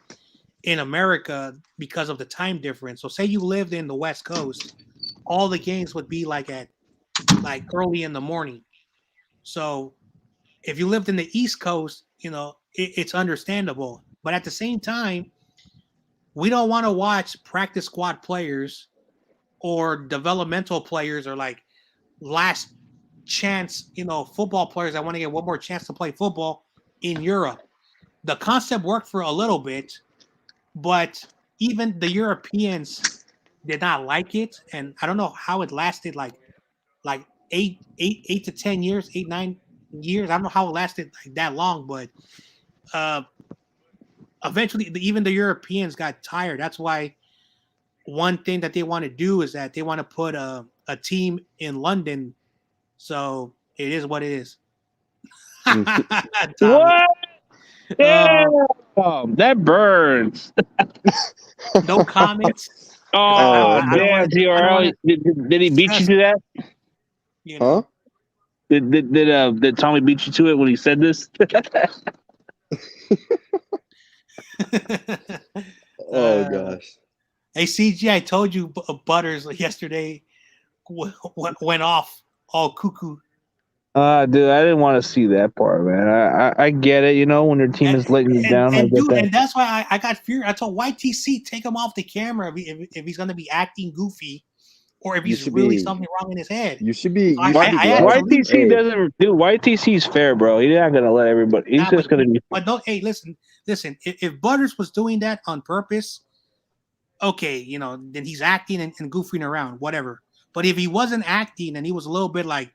in America, because of the time difference. So say you lived in the West Coast, all the games would be like at early in the morning. So if you lived in the East Coast, it's understandable. But at the same time, we don't want to watch practice squad players or developmental players or like last chance, football players that want to get one more chance to play football in Europe. The concept worked for a little bit, but even the Europeans did not like it, and I don't know how it lasted like 8 to 10 years, 8-9 years. I don't know how it lasted like that long, but eventually even the Europeans got tired. That's why one thing that they want to do is that they want to put a team in London. So it is what it is. What? Damn, that burns. No comments. Damn, TRL. Did he beat you to that? Huh? Did Tommy beat you to it when he said this? Oh gosh. Hey CG, I told you Butters yesterday went off all cuckoo. Dude, I didn't want to see that part, man. I get it, when your team is letting you down. And that's why I got feared. I told YTC take him off the camera if he's going to be acting goofy, or if he's really something wrong in his head. You should be. YTC doesn't. Dude, YTC's fair, bro. He's not going to let everybody. He's just going to be. But no, hey, listen. If Butters was doing that on purpose, okay, then he's acting and goofing around, whatever. But if he wasn't acting and he was a little bit like,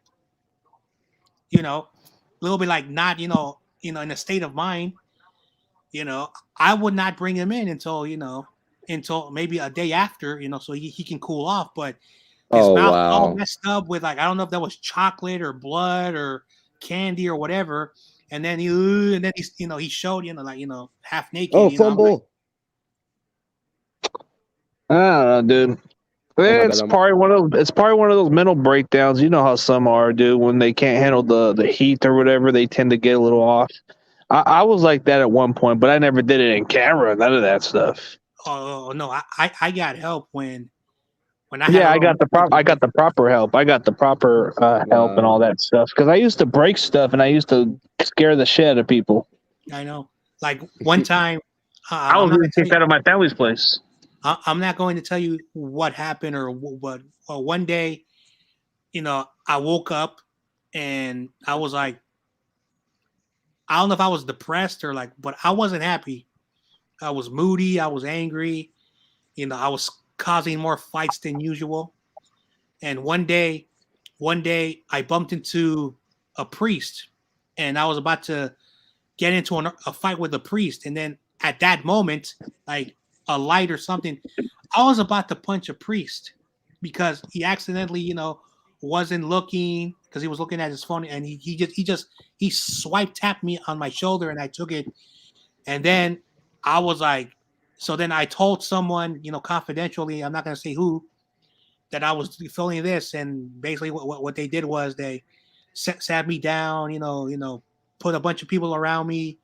not, in a state of mind, I would not bring him in until maybe a day after, so he can cool off. But his mouth was all messed up with I don't know if that was chocolate or blood or candy or whatever. And then he's he showed half naked. Oh, fumble! I don't know, dude. It's probably one of those mental breakdowns. You know how some are, dude. When they can't handle the heat or whatever, they tend to get a little off. I was like that at one point, but I never did it in camera. None of that stuff. Oh no, I got help when I I got the proper help. I got the proper help and all that stuff because I used to break stuff and I used to scare the shit out of people. I know. Like one time, I was really kicked out of my family's place. I'm not going to tell you what happened or what. Well, one day, I woke up and I was like, I don't know if I was depressed or but I wasn't happy. I was moody. I was angry. I was causing more fights than usual. And one day I bumped into a priest and I was about to get into a fight with a priest. And then at that moment, like a light or something, I was about to punch a priest because he accidentally, wasn't looking because he was looking at his phone and he swipe tapped me on my shoulder and I took it. And then I was like, so then I told someone, confidentially, I'm not going to say who, that I was feeling this. And basically what they did was they sat me down, put a bunch of people around me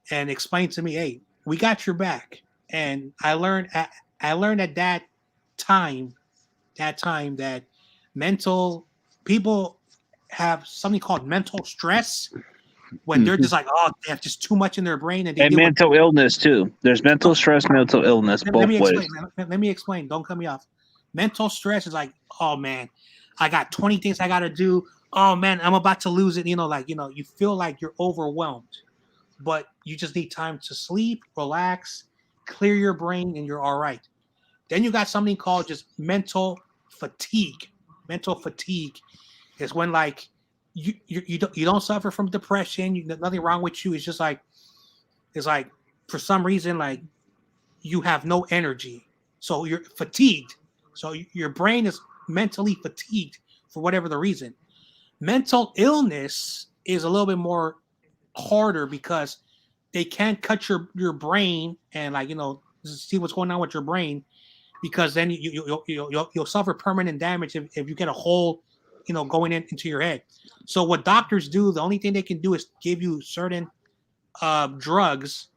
and explained to me, hey, we got your back. And I learned at that time that people have something called mental stress when they're just like, oh, they have just too much in their brain. And mental illness too. There's mental stress, mental illness, both ways. Let me explain. Don't cut me off. Mental stress is like, oh man, I got 20 things I got to do. Oh man, I'm about to lose it. You feel like you're overwhelmed, but you just need time to sleep, relax, clear your brain, and you're all right. Then you got something called just mental fatigue. Mental fatigue is when you don't suffer from depression. Nothing wrong with you. It's just it's like for some reason you have no energy, so you're fatigued. So your brain is mentally fatigued for whatever the reason. Mental illness is a little bit more harder because they can't cut your brain and see what's going on with your brain, because then you'll suffer permanent damage if you get a hole going into your head. So what doctors do, the only thing they can do is give you certain drugs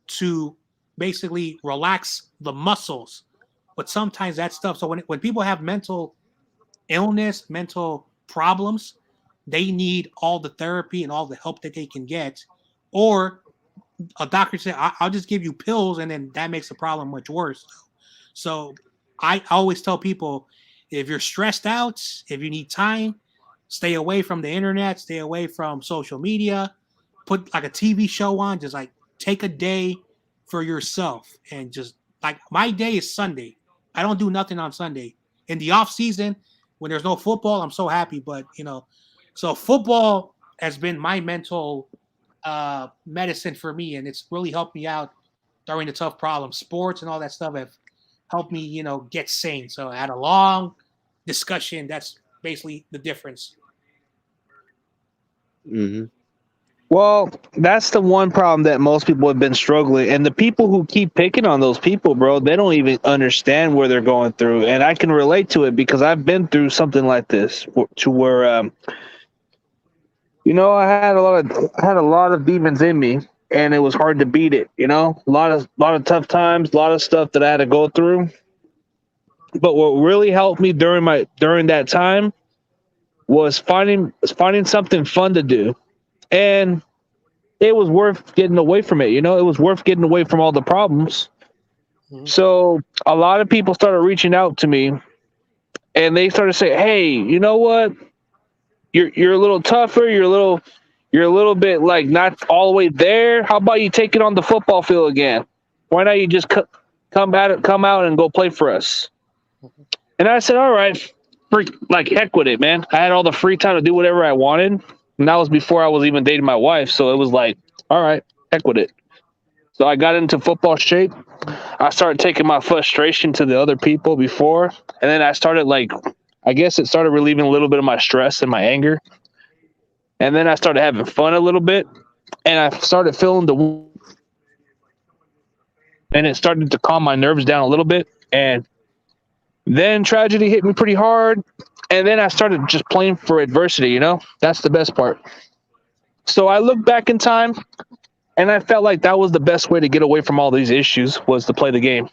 to basically relax the muscles. But sometimes that stuff, so when people have mental illness, mental problems, they need all the therapy and all the help that they can get. Or a doctor said, I'll just give you pills, and then that makes the problem much worse. So I always tell people, if you're stressed out, if you need time, stay away from the internet, stay away from social media, put a TV show on, just take a day for yourself. And just my day is Sunday. I don't do nothing on Sunday. In the off season, when there's no football, I'm so happy. But, so football has been my mental medicine for me. And it's really helped me out during the tough problems. Sports and all that stuff have helped me, get sane. So I had a long discussion. That's basically the difference. Mm-hmm. Well, that's the one problem that most people have been struggling. And the people who keep picking on those people, bro, they don't even understand where they're going through. And I can relate to it because I've been through something like this to where, I had a lot of demons in me, and it was hard to beat it. A lot of tough times, a lot of stuff that I had to go through. But what really helped me during that time was finding something fun to do. And it was worth getting away from it. It was worth getting away from all the problems. Mm-hmm. So a lot of people started reaching out to me, and they started saying, hey, you know what? You're a little tougher. You're a little bit not all the way there. How about you take it on the football field again? Why not you just come out and go play for us? Mm-hmm. And I said, all right, heck with it, man. I had all the free time to do whatever I wanted. And that was before I was even dating my wife. So it was all right, heck with it. So I got into football shape. I started taking my frustration to the other people before, and then I started I guess it started relieving a little bit of my stress and my anger, and then I started having fun a little bit, and I started feeling and it started to calm my nerves down a little bit, and then tragedy hit me pretty hard, and then I started just playing for adversity. That's the best part. So I look back in time, and I felt like that was the best way to get away from all these issues was to play the game,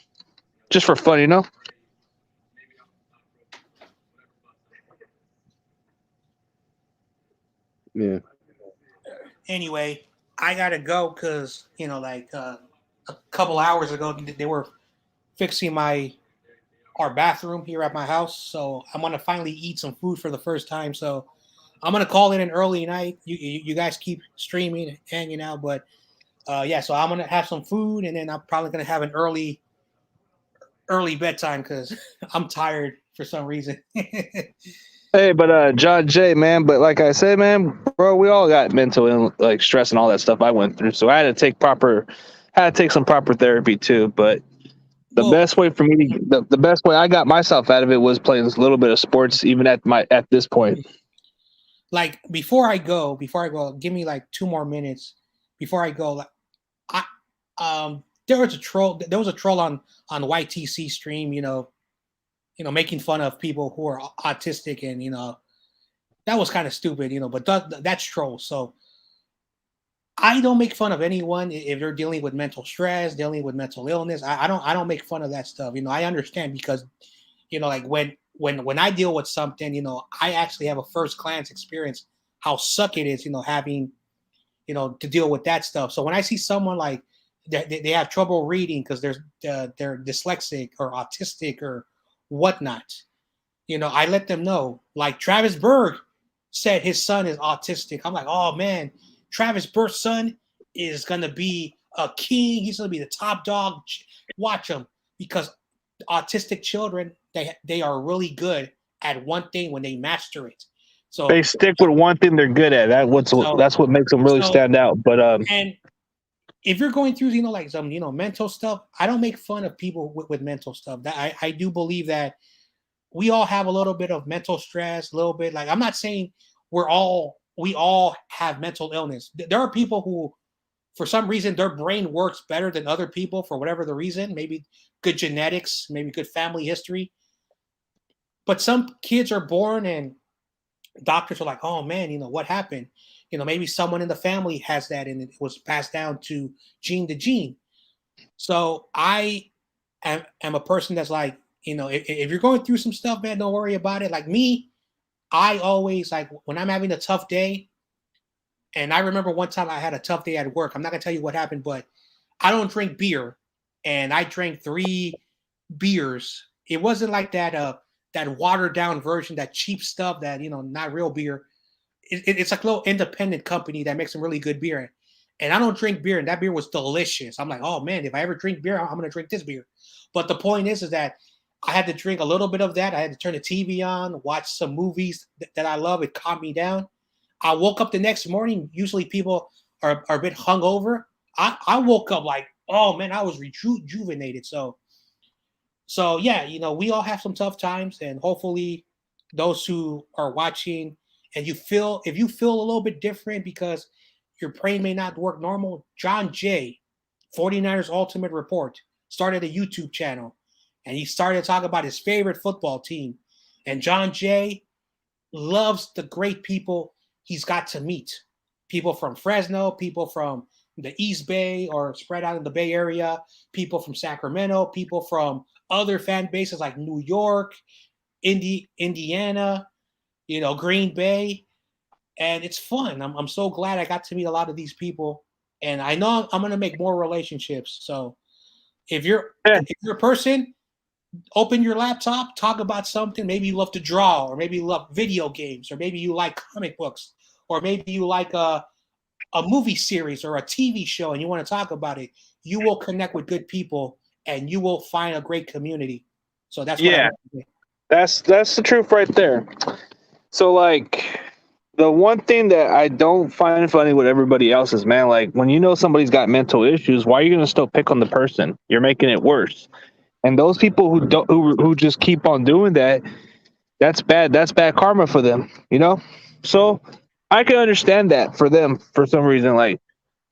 just for fun. Yeah. Anyway, I gotta go because a couple hours ago they were fixing our bathroom here at my house, so I'm gonna finally eat some food for the first time. So I'm gonna call in an early night. You guys keep streaming, hanging out, but yeah. So I'm gonna have some food, and then I'm probably gonna have an early bedtime because I'm tired for some reason. Hey, but John Jay, man, but like I said, man, bro, we all got mental stress and all that stuff I went through. So I had to take some proper therapy too. But the Well, best way for me, the best way I got myself out of it was playing this little bit of sports, even at this point. like before I go, give me like 2 more minutes before I go. There was a troll. There was a troll on YTC stream. Making fun of people who are autistic, and that was kind of stupid. But that's troll. So I don't make fun of anyone if they're dealing with mental stress, dealing with mental illness. I don't make fun of that stuff. I understand because like when I deal with something, I actually have a first glance experience how suck it is, having to deal with that stuff. So when I see someone like they have trouble reading because they're dyslexic or autistic or whatnot, I let them know. Like Travis Berg said his son is autistic. I'm like, oh man, Travis Berg's son is gonna be a king. He's gonna be the top dog. Watch him, because autistic children they are really good at one thing when they master it. So They stick with one thing they're good at. That's what makes them really stand out. But and if you're going through like some mental stuff, I don't make fun of people with mental stuff. That I do believe that we all have a little bit of mental stress, a little bit. Like, I'm not saying we all have mental illness. There are people who, for some reason, their brain works better than other people for whatever the reason. Maybe good genetics, maybe good family history. But some kids are born and doctors are like, oh man, what happened? Maybe someone in the family has that and it was passed down to gene to gene. So I am a person that's like, if you're going through some stuff, man, don't worry about it. Like me, I always, like, when I'm having a tough day, and I remember one time I had a tough day at work. I'm not gonna tell you what happened, but I don't drink beer, and I drank 3 beers. It wasn't like that watered down version, that cheap stuff, that not real beer. It's like a little independent company that makes some really good beer, and I don't drink beer, and that beer was delicious. I'm like, oh man, if I ever drink beer, I'm gonna drink this beer. But the point is that I had to drink a little bit of that. I had to turn the TV on, watch some movies that I love. It calmed me down. I woke up the next morning. Usually people are a bit hungover. I woke up like, oh man, I was rejuvenated. So yeah, we all have some tough times, and hopefully those who are watching, and if you feel a little bit different because your brain may not work normal, John Jay, 49ers Ultimate Report, started a YouTube channel, and he started talking about his favorite football team. And John Jay loves the great people he's got to meet. People from Fresno, people from the East Bay or spread out in the Bay Area, people from Sacramento, people from other fan bases like New York, Indiana, Green Bay. And it's fun. I'm so glad I got to meet a lot of these people. And I know I'm going to make more relationships. So if you're a person, open your laptop, talk about something. Maybe you love to draw, or maybe you love video games, or maybe you like comic books, or maybe you like a movie series or a TV show and you want to talk about it. You will connect with good people and you will find a great community. So that's what yeah, that's the truth right there. So The one thing that I don't find funny with everybody else is, man, like when you know somebody's got mental issues, why are you gonna still pick on the person? You're making it worse. And those people who don't, who just keep on doing that, that's bad. That's bad karma for them, you know. So I can understand that for them for some reason. Like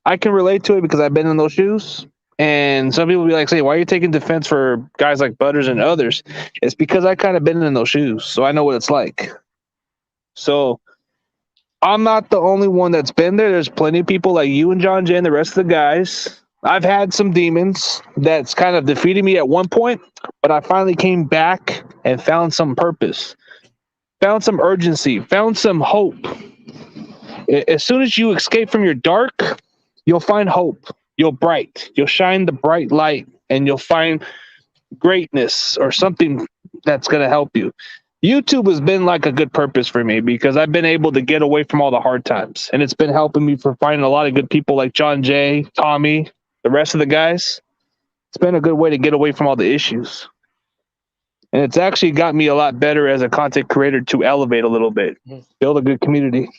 I can relate to it because I've been in those shoes. And some people be like, say, why are you taking defense for guys like Butters and others? It's because I kind of been in those shoes, so I know what it's like. So I'm not the only one that's been there. There's plenty of people like you and John Jay and the rest of the guys. I've had some demons that's kind of defeated me at one point, but I finally came back and found some purpose, found some urgency, found some hope. As soon as you escape from your dark, you'll find hope. You'll shine the bright light, and you'll find greatness or something that's going to help you. YouTube has been like a good purpose for me because I've been able to get away from all the hard times, and it's been helping me for finding a lot of good people like John Jay, Tommy, the rest of the guys. It's been a good way to get away from all the issues. And it's actually got me a lot better as a content creator to elevate a little bit, build a good community.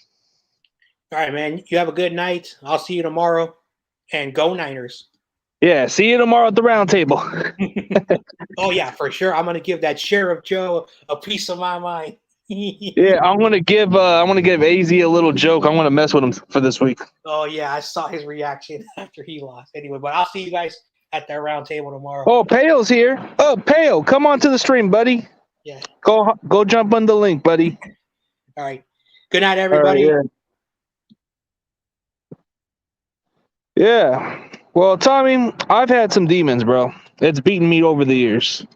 All right, man. You have a good night. I'll see you tomorrow. And go Niners. Yeah, see you tomorrow at the round table. Oh, yeah, for sure. I'm going to give that Sheriff Joe a piece of my mind. Yeah, I'm gonna give AZ a little joke. I'm gonna mess with him for this week. Oh, yeah, I saw his reaction after he lost. Anyway, but I'll see you guys at that round table tomorrow. Oh, Pale's here. Oh, Pale, come on to the stream, buddy. Yeah. Go jump on the link, buddy. All right. Good night, everybody. Right, yeah. Well, Tommy, I've had some demons, bro. It's beaten me over the years.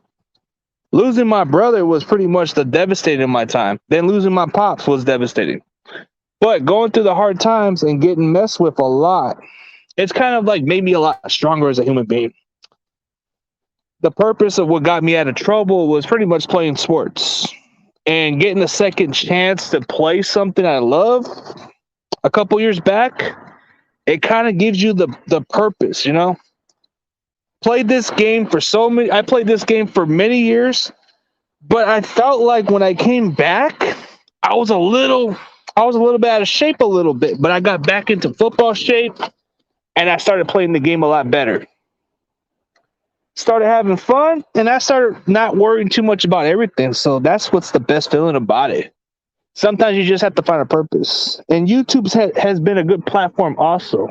Losing my brother was pretty much the devastating of my time. Then losing my pops was devastating. But going through the hard times and getting messed with a lot, it's kind of like made me a lot stronger as a human being. The purpose of what got me out of trouble was pretty much playing sports and getting a second chance to play something I love a couple years back. It kind of gives you the purpose, you know? I played this game for many years, but I felt like when I came back, I was a little bit out of shape a little bit, but I got back into football shape and I started playing the game a lot better. Started having fun and I started not worrying too much about everything. So that's what's the best feeling about it. Sometimes you just have to find a purpose. And YouTube has been a good platform also.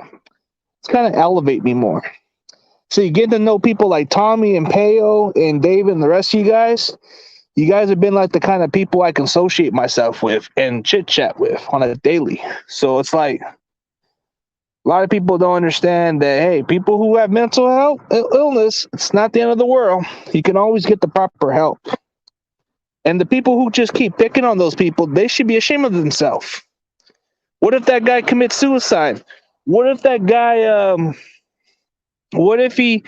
It's kind of elevate me more. So you get to know people like Tommy and Peo and Dave and the rest of you guys. You guys have been like the kind of people I can associate myself with and chit-chat with on a daily. So it's like a lot of people don't understand that, hey, people who have mental health illness, it's not the end of the world. You can always get the proper help. And the people who just keep picking on those people, they should be ashamed of themselves. What if that guy commits suicide? What if that guy what if he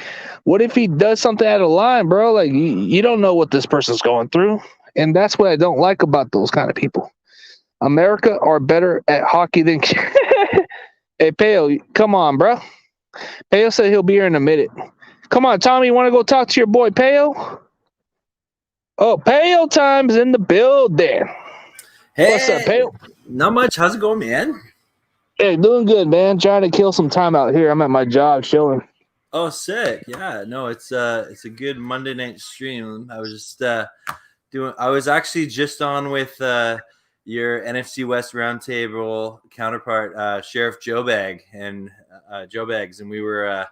does something out of line, bro? Like you don't know what this person's going through. And that's what I don't like about those kind of people. America are better at hockey than Hey, Peo, come on, bro. Peo said he'll be here in a minute. Come on, Tommy, you want to go talk to your boy Peo? Oh, Peo time's in the building. Hey, what's up, Peo? Not much. How's it going, man? Hey, doing good, man. Trying to kill some time out here. I'm at my job chilling. Oh, sick. Yeah, no, it's a good Monday night stream. I was just I was actually just on with your NFC West roundtable counterpart, Sheriff Joe Bag and Joe Bags, and we were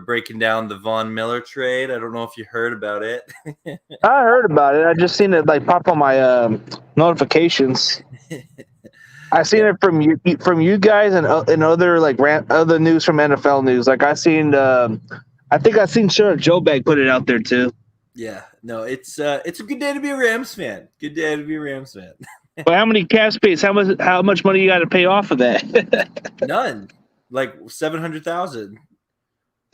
breaking down the Von Miller trade. I don't know if you heard about it. I heard about it. I just seen it like pop on my notifications. I seen it from you guys and other like other news from NFL news. Like I think I seen Sheriff Joe Bag put it out there too. Yeah, no, it's a good day to be a Rams fan. Good day to be a Rams fan. But how many cap space? How much money you got to pay off of that? None. Like 700,000.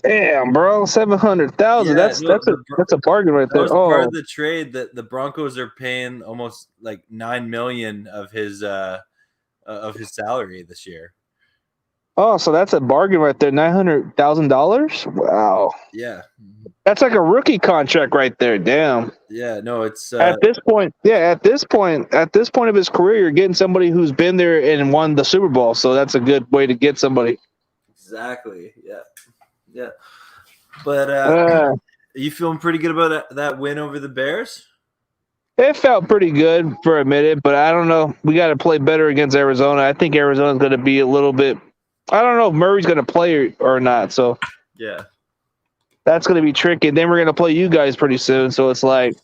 Damn, bro, 700,000. Yeah, that's a bargain right there. That was part of the trade that the Broncos are paying almost like $9 million of his salary this year. Oh, so that's a bargain right there. $900,000. Wow, Yeah. that's like a rookie contract right there. Damn. Yeah. No, it's At this point, at this point of his career, you're getting somebody who's been there and won the Super Bowl. So that's a good way to get somebody. exactly. Yeah. Yeah. But Uh, are you feeling pretty good about that win over the Bears? It felt pretty good for a minute, but I don't know. We got to play better against Arizona. I think Arizona's going to be a little bit. I don't know if Murray's going to play or not. So Yeah. that's going to be tricky. Then we're going to play you guys pretty soon. So it's like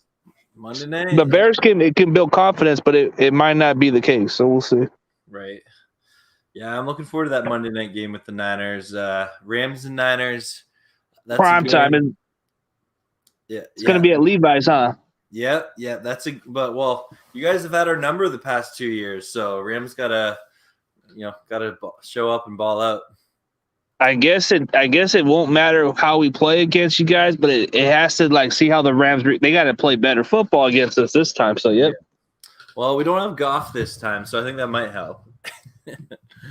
Monday night. the Bears can build confidence, but it might not be the case. So we'll see. Right. Yeah, I'm looking forward to that Monday night game with the Niners. Rams and Niners. That's Prime time. And it's going to be at Levi's, huh? Yeah, but you guys have had our number the past 2 years, so Rams gotta show up and ball out. I guess it won't matter how we play against you guys, but it has to see how the Rams they got to play better football against us this time. So yep. Well, we don't have Goff this time, so I think that might help.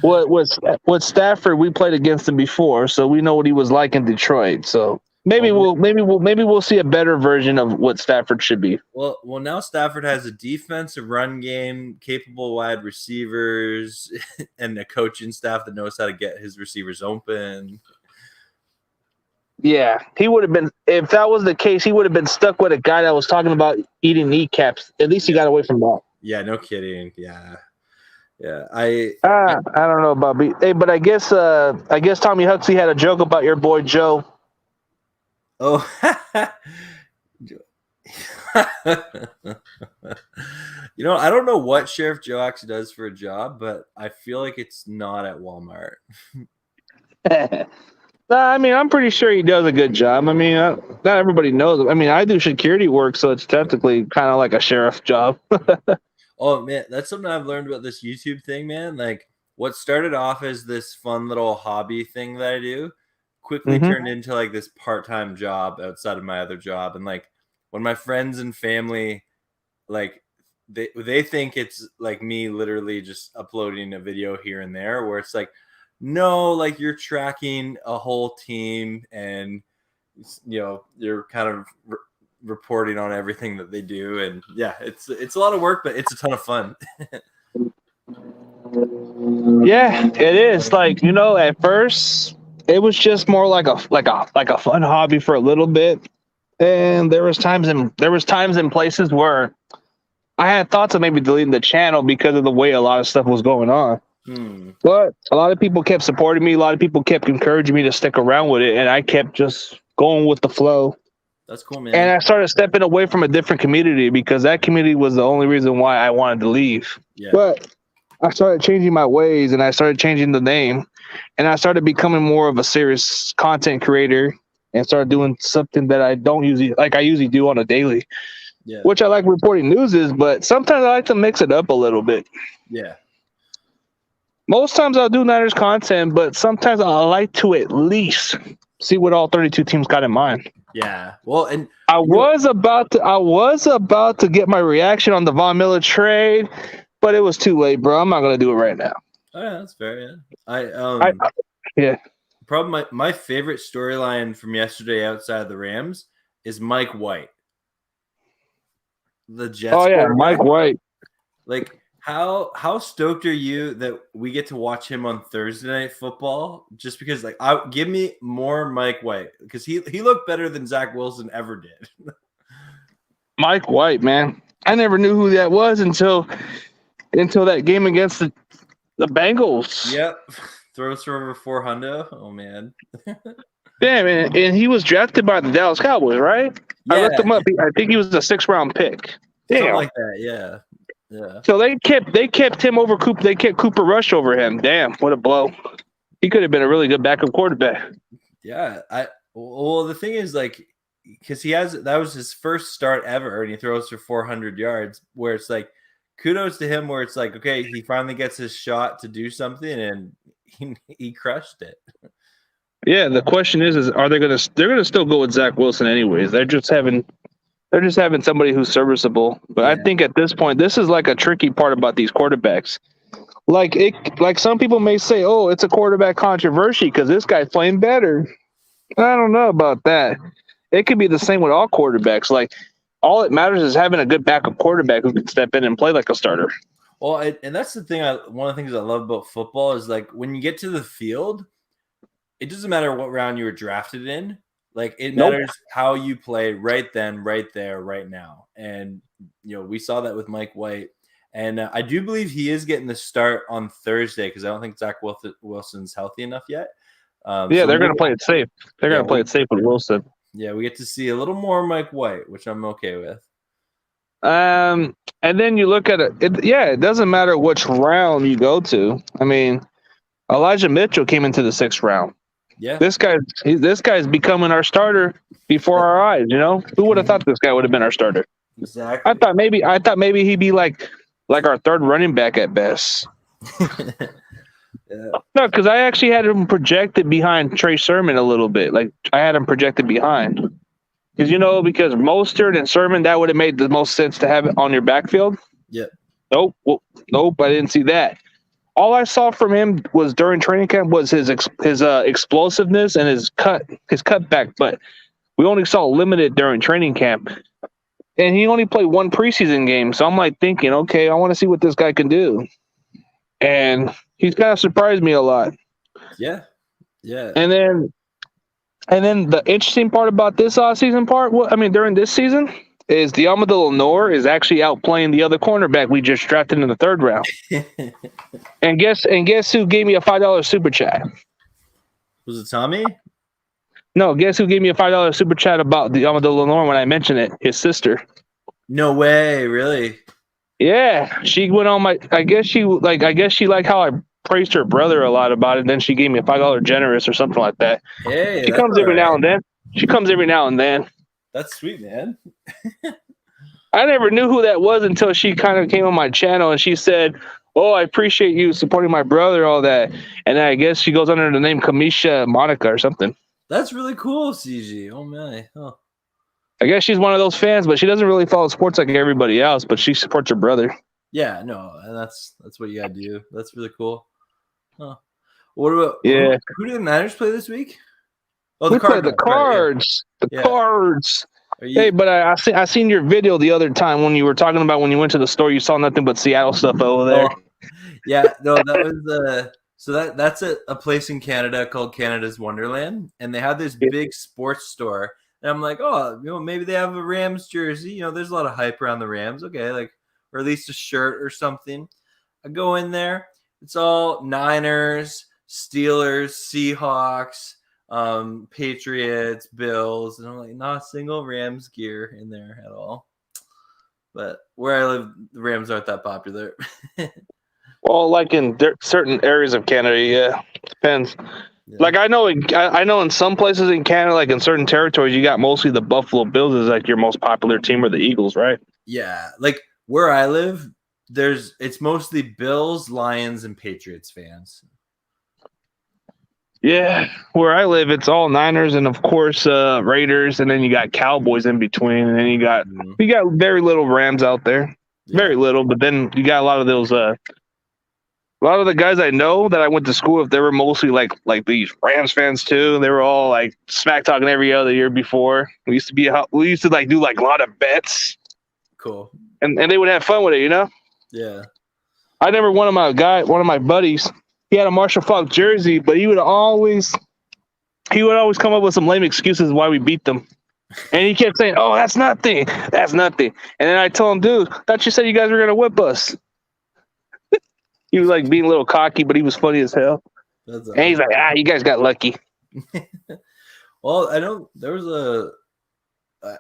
What Stafford, we played against him before, so we know what he was like in Detroit. So maybe we'll see a better version of what Stafford should be. Well, now Stafford has a defensive run game, capable wide receivers, and a coaching staff that knows how to get his receivers open. Yeah, he would have been, if that was the case, he would have been stuck with a guy that was talking about eating kneecaps. At least he got away from that. Yeah, no kidding. Yeah. I don't know about but I guess Tommy Huxley had a joke about your boy Joe. Oh, I don't know what Sheriff Joe actually does for a job, but I feel like it's not at Walmart. I mean, I'm pretty sure he does a good job. I mean, not everybody knows. I mean, I do security work, so it's technically kind of like a sheriff job. Oh, man, that's something I've learned about this YouTube thing, man. Like, what started off as this fun little hobby thing that I do quickly turned into like this part-time job outside of my other job. And like when my friends and family, like they think it's like me literally just uploading a video here and there, where it's like, no, like you're tracking a whole team and you're kind of reporting on everything that they do. And yeah, it's a lot of work, but it's a ton of fun. Yeah, it is. Like, at first it was just more like a fun hobby for a little bit. And there was times and places where I had thoughts of maybe deleting the channel because of the way a lot of stuff was going on. But a lot of people kept supporting me. A lot of people kept encouraging me to stick around with it. And I kept just going with the flow. That's cool, man. And I started stepping away from a different community because that community was the only reason why I wanted to leave. Yeah. But I started changing my ways and I started changing the name and I started becoming more of a serious content creator and started doing something that I usually do on a daily, which I like reporting news but sometimes I like to mix it up a little bit. Yeah. Most times I'll do Niners content, but sometimes I like to at least see what all 32 teams got in mind. Yeah. Well, and I was about to get my reaction on the Von Miller trade, but it was too late, bro. I'm not gonna do it right now. Oh yeah, that's fair. Yeah. Probably my favorite storyline from yesterday outside of the Rams is Mike White. The Jets. Oh yeah, Mike White. Like how stoked are you that we get to watch him on Thursday Night Football? Just because, give me more Mike White because he looked better than Zach Wilson ever did. Mike White, man, I never knew who that was until that game against the Bengals. Yep, throws for over 400. Oh man. Damn, and he was drafted by the Dallas Cowboys, right? Yeah. I looked him up. I think he was a 6th-round pick. Damn. Something like that, yeah. Yeah. So they kept him over Cooper. They kept Cooper Rush over him. Damn, what a blow! He could have been a really good backup quarterback. Yeah, well, the thing is, because that was his first start ever, and he throws for 400 yards. Where it's like, kudos to him. Where it's like, okay, he finally gets his shot to do something, and he crushed it. Yeah, the question is are they're gonna still go with Zach Wilson anyways? They're just having somebody who's serviceable. But I think at this point, this is like a tricky part about these quarterbacks. like some people may say, oh, it's a quarterback controversy because this guy's playing better. I don't know about that. It could be the same with all quarterbacks. Like, all it matters is having a good backup quarterback who can step in and play like a starter. Well, and that's the thing. One of the things I love about football is like when you get to the field, it doesn't matter what round you were drafted in. Like it matters how you play right then, right there, right now. And we saw that with Mike White. And I do believe he is getting the start on Thursday because I don't think Zach Wilson's healthy enough yet. So they're going to play it safe. They're going to play it safe with Wilson. Yeah, we get to see a little more Mike White, which I'm okay with. And then you look at it. It doesn't matter which round you go to. I mean, Elijah Mitchell came into the 6th round. Yeah, this guy's becoming our starter before our eyes. Who would have thought this guy would have been our starter? Exactly. I thought maybe he'd be like our 3rd running back at best. Yeah. No, because I actually had him projected behind Trey Sermon a little bit. Like I had him projected behind. Because Mostert and Sermon, that would have made the most sense to have it on your backfield. Yeah. Nope, I didn't see that. All I saw from him was during training camp was his explosiveness and his cutback, but we only saw limited during training camp. And he only played 1 preseason game, so I'm like thinking, okay, I want to see what this guy can do. And he's kind of surprised me a lot. Yeah. And then the interesting part about this offseason during this season, is Diamado Lenore is actually outplaying the other cornerback we just drafted in the 3rd round. and guess who gave me a $5 super chat? Was it Tommy? No, guess who gave me a $5 super chat about Diamado Lenore when I mentioned it? His sister. No way, really? Yeah, she went on my. I guess she liked how I praised her brother a lot about it. And then she gave me a $5 generous or something like that. Hey, she comes every now and then. That's sweet, man. I never knew who that was until she kind of came on my channel and she said, "Oh, I appreciate you supporting my brother, all that." And then I guess she goes under the name Kamisha Monica or something. That's really cool, CG. Oh man. Oh. I guess she's one of those fans, but she doesn't really follow sports like everybody else. But she supports her brother. Yeah, no, and that's what you gotta do. That's really cool. Huh. What about who did the Niners play this week? Oh, we played the Cards. Right, yeah. The Cards. Hey, but I seen your video the other time when you were talking about when you went to the store, you saw nothing but Seattle stuff over there. Oh, yeah, no, that was so that's a place in Canada called Canada's Wonderland, and they have this big sports store. And I'm like, oh, maybe they have a Rams jersey. There's a lot of hype around the Rams. Okay, or at least a shirt or something. I go in there. It's all Niners, Steelers, Seahawks, Patriots, Bills, and I'm like, not a single Rams gear in there at all. But where I live, the Rams aren't that popular. Well, like in certain areas of Canada, yeah, depends. Yeah. Like I know in some places in Canada, like in certain territories, you got mostly the Buffalo Bills as like your most popular team, or the Eagles, right? Yeah, like where I live, it's mostly Bills, Lions, and Patriots fans. Yeah, where I live, it's all Niners and of course Raiders, and then you got Cowboys in between, and then you got very little Rams out there, very little. But then you got a lot of those. A lot of the guys I know that I went to school with, they were mostly like these Rams fans too. They were all like smack talking every other year before. We used to do a lot of bets. Cool. And they would have fun with it, Yeah. I remember one of my buddies, he had a Marshall Faulk jersey, but he would always come up with some lame excuses why we beat them. And he kept saying, "Oh, that's nothing. That's nothing." And then I told him, "Dude, I thought you said you guys were gonna whip us." He was like being a little cocky, but he was funny as hell. And he's like, "You guys got lucky." Well, I know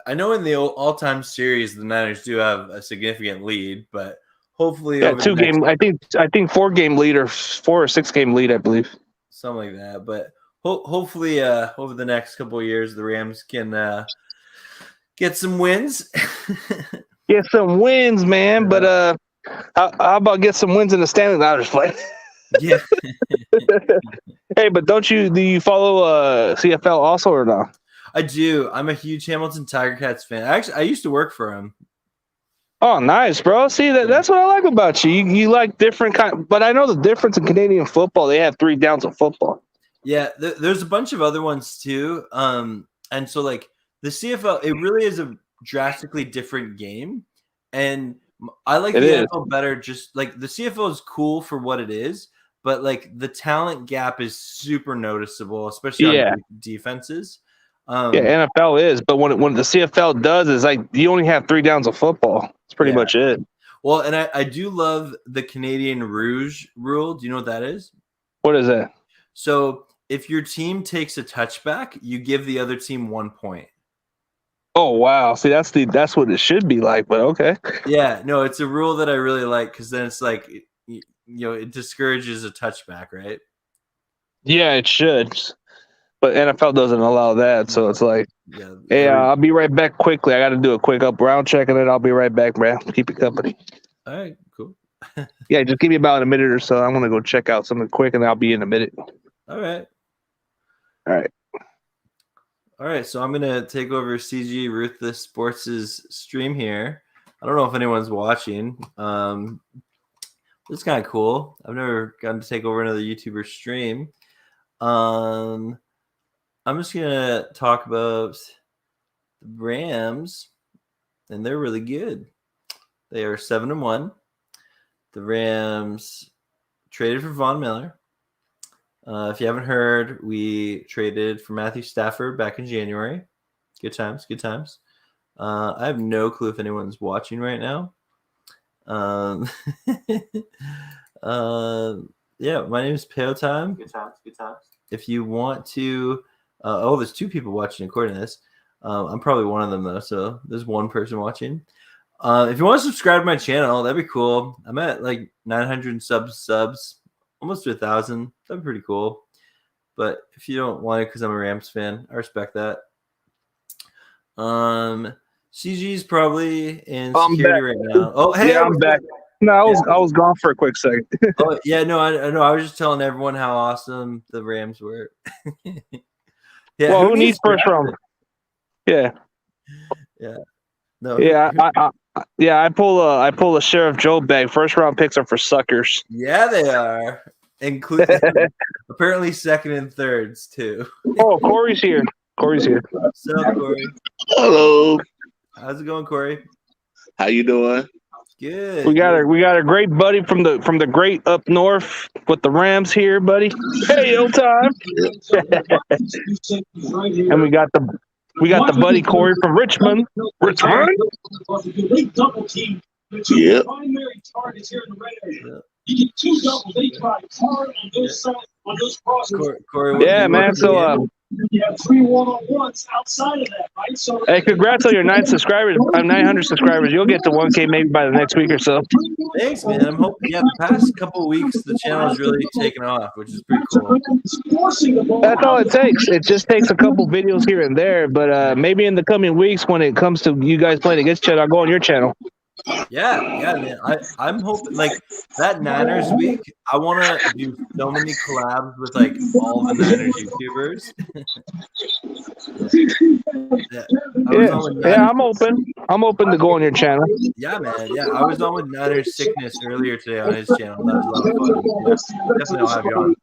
I know in the all-time series, the Niners do have a significant lead, but hopefully, I think 4-game lead or 4 or 6-game lead, I believe. Something like that. But hopefully, over the next couple of years, the Rams can get some wins. Get some wins, man. But how about get some wins in the standings? I was playing. Yeah. Hey, but do you follow CFL also or not? I do. I'm a huge Hamilton Tiger Cats fan. Actually, I used to work for him. Oh, nice, bro. See, that's what I like about you. You like different kind, but I know the difference in Canadian football. They have 3 downs of football. Yeah, there's a bunch of other ones too. And so like the CFL, it really is a drastically different game, and I like It the is. NFL better. Just like the CFL is cool for what it is, but like the talent gap is super noticeable, especially Yeah. on defenses. Yeah, NFL is, but when the CFL does is like you only have 3 downs of football. That's pretty Yeah. much it. Well, and I do love the Canadian Rouge rule. Do you know what that is? What is that? So if your team takes a touchback, you give the other team 1 point. Oh wow! See, that's what it should be like. But okay. Yeah, no, it's a rule that I really like because then it's like it discourages a touchback, right? Yeah, it should. But NFL doesn't allow that, so it's like, Yeah. hey, I'll be right back quickly. I got to do a quick up round check, and then I'll be right back, man. Keep you company. All right, cool. Yeah, just give me about a minute or so. I'm gonna go check out something quick, and I'll be in a minute. All right. All right. So I'm gonna take over CG Ruthless Sports' stream here. I don't know if anyone's watching. It's kind of cool. I've never gotten to take over another YouTuber stream. I'm just gonna talk about the Rams, and they're really good. They are 7-1. The Rams traded for Von Miller. If you haven't heard, we traded for Matthew Stafford back in January. Good times, good times. I have no clue if anyone's watching right now. Yeah, my name is Pale Time. Good times, good times. If you want to, there's 2 people watching according to this. I'm probably one of them though, so there's 1 person watching. If you want to subscribe to my channel, that'd be cool. I'm at like 900 subs, almost to 1,000. That'd be pretty cool. But if you don't want it because I'm a Rams fan, I respect that. CG's probably in security right now. Oh, hey, yeah, I'm back. No, I was gone for a quick second. Oh yeah, no, I know. I was just telling everyone how awesome the Rams were. Yeah, well, who needs first round? Yeah. Yeah. No. Yeah, I pull a Sheriff Joe bag. First round picks are for suckers. Yeah, they are. Including apparently second and thirds too. Oh, Corey's here. What's up, Corey? Hello. How's it going, Corey? How you doing? Good. We got a great buddy from the great up north with the Rams here, buddy. Hey, old time. And we got the buddy Corey from Richmond. Richmond. Yeah. You get 2 doubles. They try hard on those sides, on those crosses. Corey, yeah, man. So you have 3 one-on-ones outside of that, right? So hey, congrats on your 900 subscribers. You'll get to 1K maybe by the next week or so. Thanks, man. I'm hoping. Yeah, the past couple of weeks the channel's really taken off, which is pretty cool. That's all it takes. It just takes a couple videos here and there, but maybe in the coming weeks when it comes to you guys playing against each other, I'll go on your channel. Yeah, man. I'm hoping like that Niners week. I want to do so many collabs with like all the Niners YouTubers. Yeah, I'm open. I'm open to go on your channel. Yeah, man. Yeah, I was on with Niners Sickness earlier today on his channel. That was a lot of fun. Yeah, definitely, I'll have you on.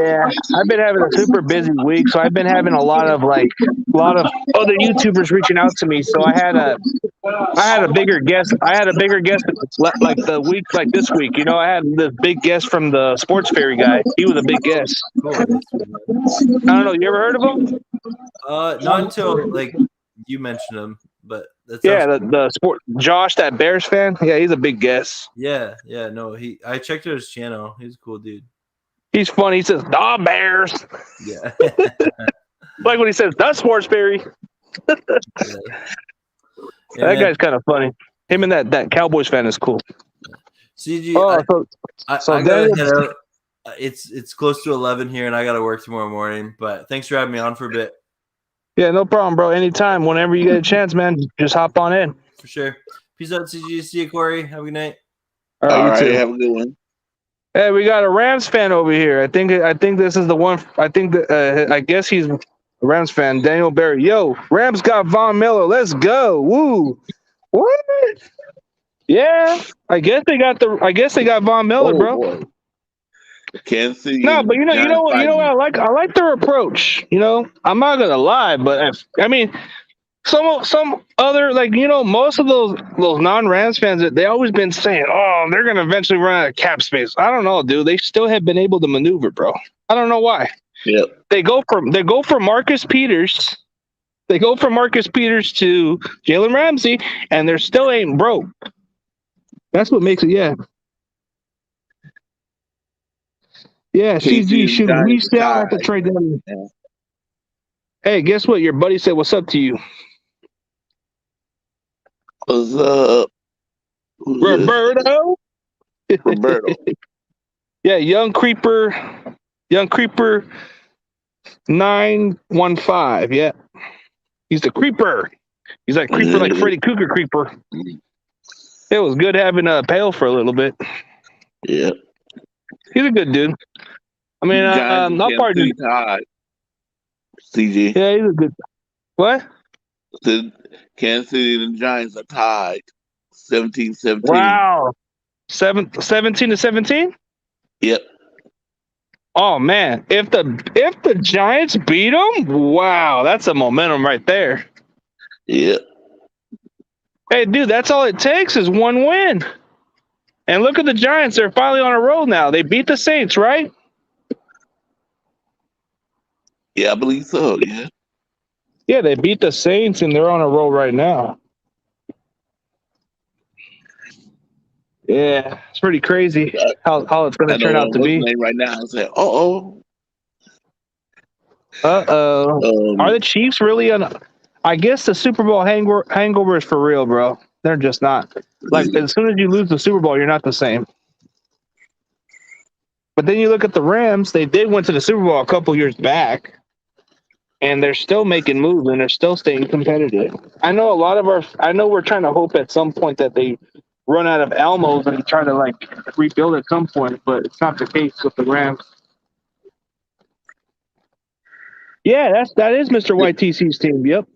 Yeah, I've been having a super busy week, so I've been having a lot of other YouTubers reaching out to me. So I had a bigger guest. like the week like this week. You know, I had this big guest from the Sports Fairy guy. He was a big guest. Cool. I don't know. You ever heard of him? Not until like you mentioned him, but that's the sport Josh, that Bears fan. Yeah, he's a big guest. Yeah. No, I checked out his channel. He's a cool dude. He's funny. He says, "Da Bears." Yeah. Like when he says, "Da Sports Fairy." That guy's kind of funny. Him and that Cowboys fan is cool. CG. I gotta head out. It's close to 11 here, and I gotta work tomorrow morning. But thanks for having me on for a bit. Yeah, no problem, bro. Anytime, whenever you get a chance, man, just hop on in. For sure. Peace out, CG. See you, Corey. Have a good night. All right, you too. Have a good one. Hey, we got a Rams fan over here. I think this is the one. I think that I guess he's a Rams fan. Daniel Barry. Yo, Rams got Von Miller. Let's go. Woo. What? Yeah, I guess they got Von Miller, Oh bro. boy, Kansas City No, and but the Giants you know what fighting. I like their approach. You know, I'm not gonna lie, but I mean, some other most of those non-Rams fans they always been saying, oh, they're gonna eventually run out of cap space. I don't know, dude. They still have been able to maneuver, bro. I don't know why. Yep. They go from Marcus Peters. They go from Marcus Peters to Jalen Ramsey, and they're still ain't broke. That's what makes it, yeah. Yeah, KC CG, and the should we Giants are sell at the tied. trade deadline? Yeah. Hey, guess what? Your buddy said, what's up to you? What's up? Who's this? Roberto? Roberto. Yeah, Young Creeper 915. Yeah. He's the creeper. He's like creeper like Freddy Cougar creeper. It was good having Pale for a little bit. Yeah. He's a good dude. I mean, Giants and not Kansas part City tied. CG. Yeah, he's a good. What? The Kansas City and the Giants are tied. 17-17. Wow. 17 to 17? Yep. Oh man, if the Giants beat them, wow, that's a momentum right there. Yep. Hey, dude, that's all it takes is one win. And look at the Giants; they're finally on a roll now. They beat the Saints, right? Yeah, I believe so. Yeah. Yeah, they beat the Saints, and they're on a roll right now. Yeah, it's pretty crazy how it's going to I know turn out to what's his be. name right now. I said, oh. Are the Chiefs really on? I guess the Super Bowl hangover is for real, bro. They're just not. Like, as soon as you lose the Super Bowl, you're not the same. But then you look at the Rams, they did went to the Super Bowl a couple years back, and they're still making moves, and they're still staying competitive. I know we're trying to hope at some point that they run out of Elmos and try to, like, rebuild at some point, but it's not the case with the Rams. Yeah, that is Mr. YTC's team. Yep.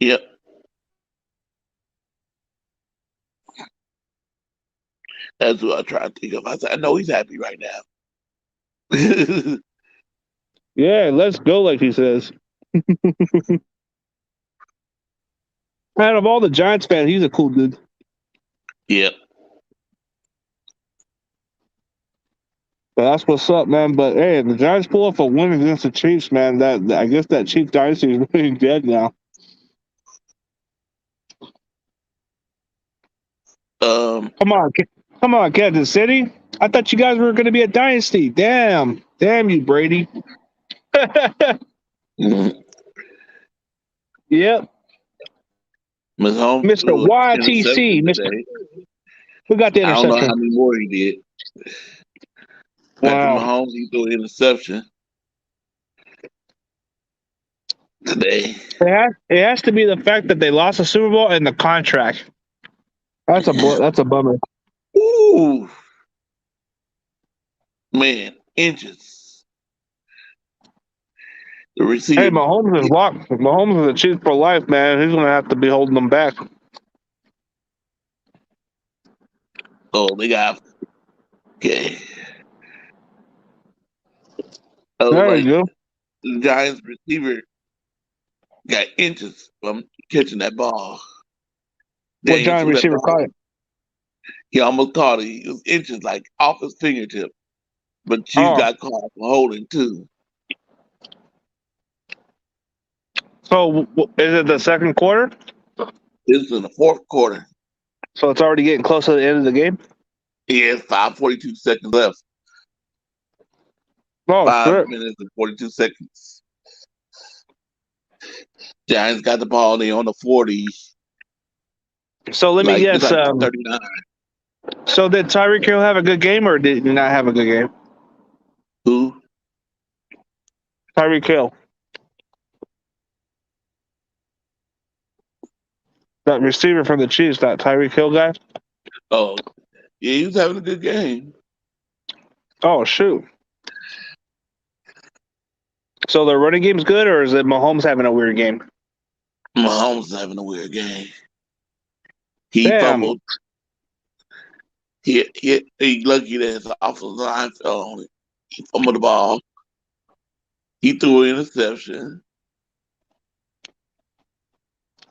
Yep. That's what I try to think of. I said, I know he's happy right now. Yeah, let's go, like he says. Out of all the Giants fans, he's a cool dude. Yep. But that's what's up, man. But hey, if the Giants pull off a win against the Chiefs, man, that I guess that Chief dynasty is really dead now. Come on, Kansas City. I thought you guys were going to be a dynasty. Damn you, Brady. Yep. Mr. YTC, who got the I don't know interception? how many more he did. Wow. Patrick Mahomes, he threw an interception today. It has to be the fact that they lost the Super Bowl and the contract. That's a bummer. Ooh, man, inches. The receiver. Hey, Mahomes is locked. Mahomes is a Chiefs for life, man. He's going to have to be holding them back. Oh, they got. Okay. There you go. The Giants receiver got inches from catching that ball. What Giant receiver caught it? He almost caught it. He was inches like off his fingertip. But Chiefs got caught for holding too. So is it the second quarter? It's in the fourth quarter. So it's already getting close to the end of the game? Yeah, 5:42 seconds left. Oh, 5 minutes and 42 seconds. Giants got the ball. They on the 40. So let me guess. 39. So did Tyreek Hill have a good game, or did he not have a good game? Who? Tyreek Hill. That receiver from the Chiefs, that Tyreek Hill guy. Oh, yeah, he was having a good game. Oh, shoot. So the running game's good, or is it Mahomes having a weird game? Mahomes is having a weird game. He Damn. fumbled. He lucky that his offensive line fell on it. He fumbled the ball. He threw an interception.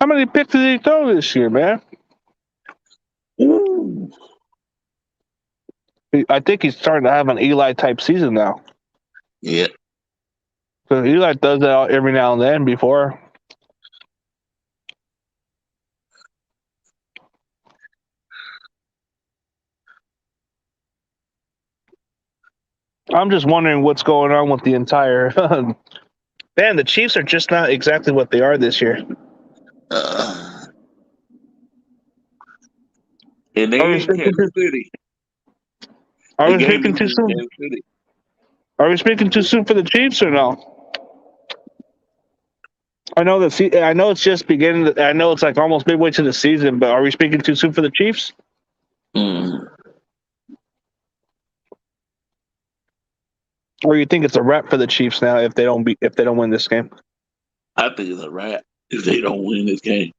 How many picks did he throw this year, man? Ooh. I think he's starting to have an Eli type season now. Yeah. So Eli does that every now and then before. I'm just wondering what's going on with the entire. Man, the Chiefs are just not exactly what they are this year. And they in Kansas City. Are we speaking too soon? Are we speaking too soon for the Chiefs or no? I know I know it's just beginning. I know it's like almost midway to the season, but are we speaking too soon for the Chiefs? Or you think it's a wrap for the Chiefs now if they don't win this game? I think it's a wrap if they don't win this game.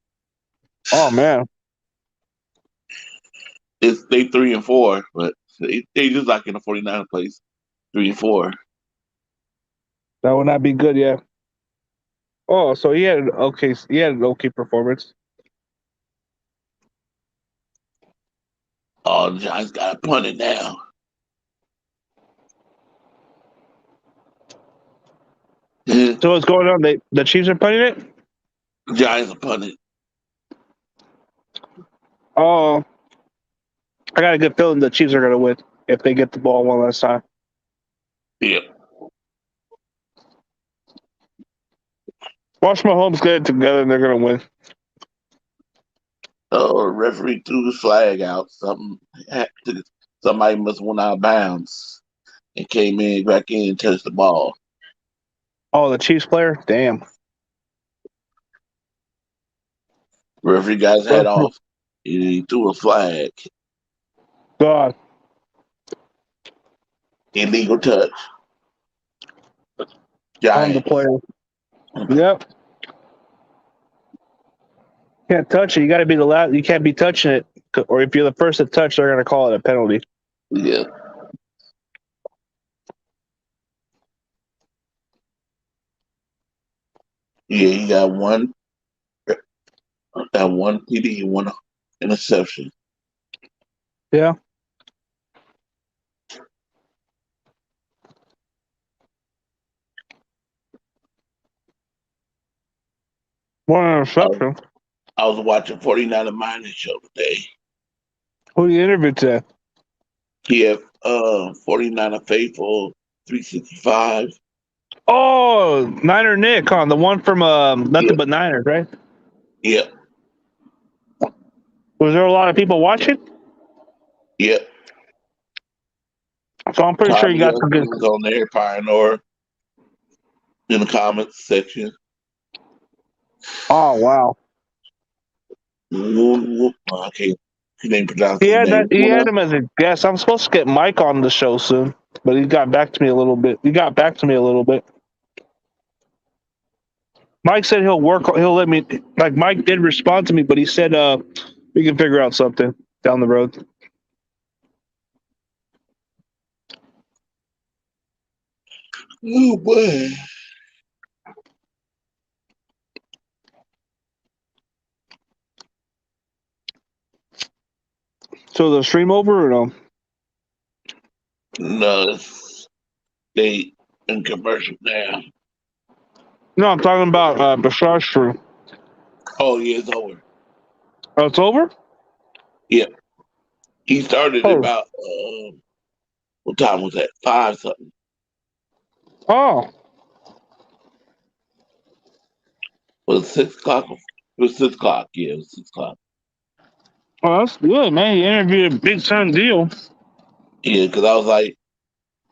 Oh man, They 3-4, but they just like in the 49th place, 3-4. that would not be good. Yeah. Oh, so he had an okay performance. Oh, the Giants got to punt it now. So what's going on? The Chiefs are punting it? Giants are punting. Oh, I got a good feeling the Chiefs are going to win if they get the ball one last time. Yep. Watch Mahomes get it together and they're going to win. Oh, the referee threw the flag out. Somebody must went out of bounds and came back in and touched the ball. Oh, the Chiefs player? Damn. Referee got his head off. He threw a flag. God. Illegal touch. On the player. Yep. Can't touch it. You got to be the last. You can't be touching it, or if you're the first to touch, they're going to call it a penalty. Yeah. Yeah, he got one PD, one interception. Yeah. One interception. I was watching 49er Mining Show today. Who you interviewed today? Yeah, 49er Faithful 365. Oh, Niner Nick on the one from Nothing But Niners, right? Yeah. Was there a lot of people watching? Yeah. So I'm pretty sure you got some good. Was on there, Pioneer, in the comments section. Oh wow. Okay. He didn't pronounce He his had name. He had him as a guest. I'm supposed to get Mike on the show soon, but he got back to me a little bit. Mike said he'll let me. Like Mike did respond to me, but he said we can figure out something down the road. Oh boy. So the stream over or no? No, they in commercial now. No, I'm talking about Bashar's stream. Oh yeah, it's over. Oh, it's over? Yeah. He started about what time was that? 5 something. Oh. Was it 6 o'clock? It was 6 o'clock. Yeah, it was 6 o'clock. Oh, that's good, man. He interviewed a big time deal. Yeah, because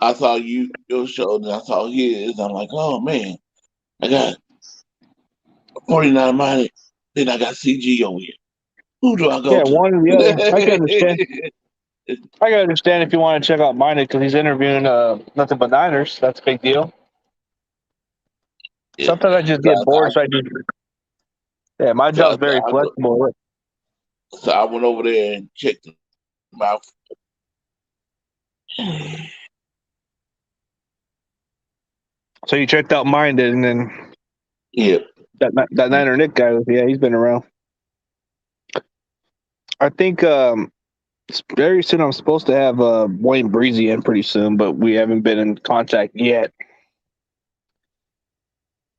I saw your show and I saw his. I'm like, oh man, I got 49 Mining. Then I got CG over here. Who do I go to? One or the other. I can understand. I can understand if you want to check out mine because he's interviewing Nothing But Niners. That's a big deal. Yeah. Sometimes I just get bored, so I just. Yeah, my job's very flexible. So I went over there and checked them out. So you checked out Minded, and then Yeah. that Niner Nick guy, he's been around. I think very soon I'm supposed to have Wayne Breezy in pretty soon, but we haven't been in contact yet.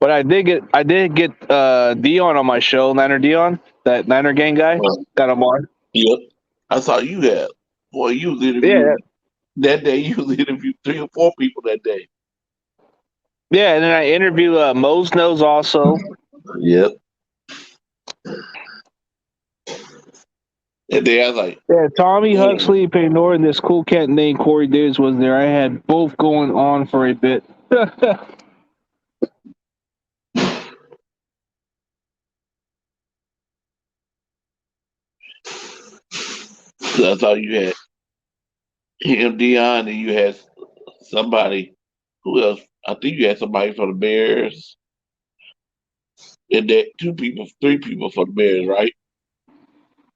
But I did get Dion on my show, Niner Dion, that Niner gang guy. Got him on. Yep. I saw you had. Boy, you was interviewed that day. You was interviewed 3 or 4 people that day. Yeah, and then I interview Mose Knows also. Yep. And then I was like, yeah, Tommy Huxley, Paynor, and this cool cat named Corey Davis was there. I had both going on for a bit. I thought you had him, Dion, and you had somebody. Who else? I think you had somebody for the Bears. And that 3 people for the Bears, right?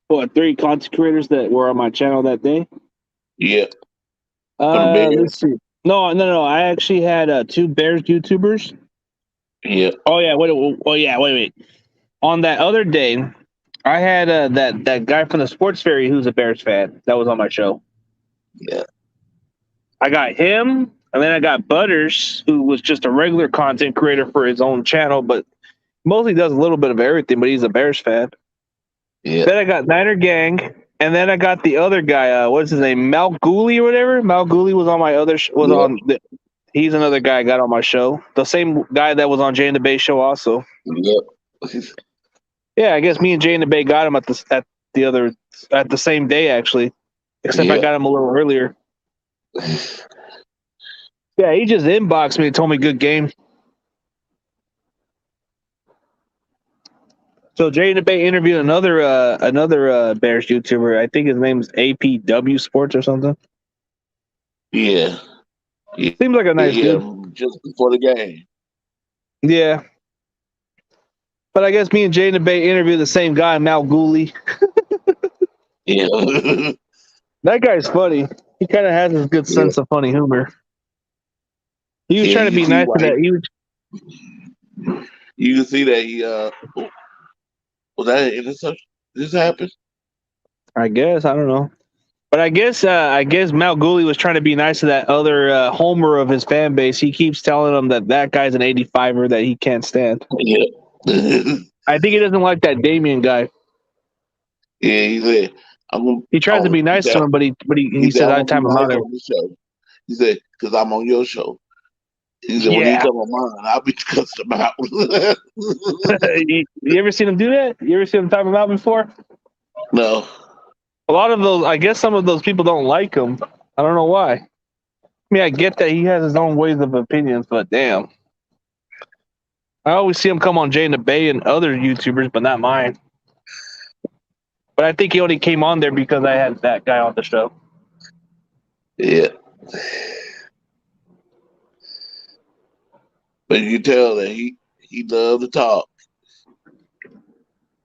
What, 3 content creators that were on my channel that day? Yeah. For the Bears. Let's see. No. I actually had 2 Bears YouTubers. Yeah. Oh yeah. Wait. On that other day, I had that guy from the Sports Ferry who's a Bears fan that was on my show. Yeah. I got him, and then I got Butters, who was just a regular content creator for his own channel, but mostly does a little bit of everything, but he's a Bears fan. Yeah. Then I got Niner Gang, and then I got the other guy, what's his name, Mal Gooley or whatever. Mal Gooley was on my other he's another guy I got on my show. The same guy that was on Jay and the Bay show also. Yep. Yeah, I guess me and Jay and the Bay got him at the same day actually, except I got him a little earlier. Yeah, he just inboxed me and told me good game. So Jay and the Bay interviewed another Bears YouTuber. I think his name's APW Sports or something. Yeah. Seems like a nice dude. Just before the game. Yeah. But I guess me and Jay and the Bay interviewed the same guy, Mal Gooley. Yeah. That guy's funny. He kind of has a good sense of funny humor. He was trying to be nice to that. You can see that he was that an interception? This happened? I guess. I don't know. But I guess Mal Gooley was trying to be nice to that other homer of his fan base. He keeps telling him that guy's an 85er that he can't stand. Yeah. I think he doesn't like that Damien guy. Yeah, he said, he tries to be nice to him, but he said, I time him out. He said, because I'm on your show. He said, when you come on mine, I'll be cussing him out. You ever seen him do that? You ever seen him time him out before? No. A lot of those, I guess some of those people don't like him. I don't know why. I mean, I get that he has his own ways of opinions, but damn. I always see him come on Jay and the Bay and other YouTubers, but not mine. But I think he only came on there because I had that guy on the show. Yeah. But you can tell that he loved to talk.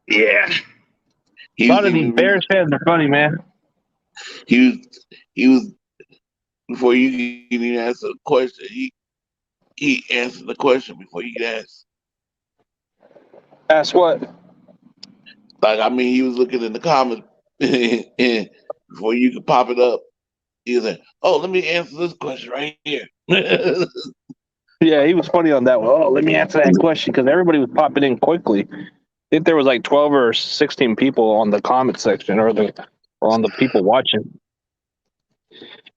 Yeah. A lot of these Bears fans are funny, man. He was before you can even answer the question, he answered the question before you could ask. Ask what? Like, I mean, he was looking in the comments and before you could pop it up, he was like, oh, let me answer this question right here. Yeah, he was funny on that one. Oh, let me answer that question because everybody was popping in quickly. I think there was like 12 or 16 people on the comment section or on the people watching.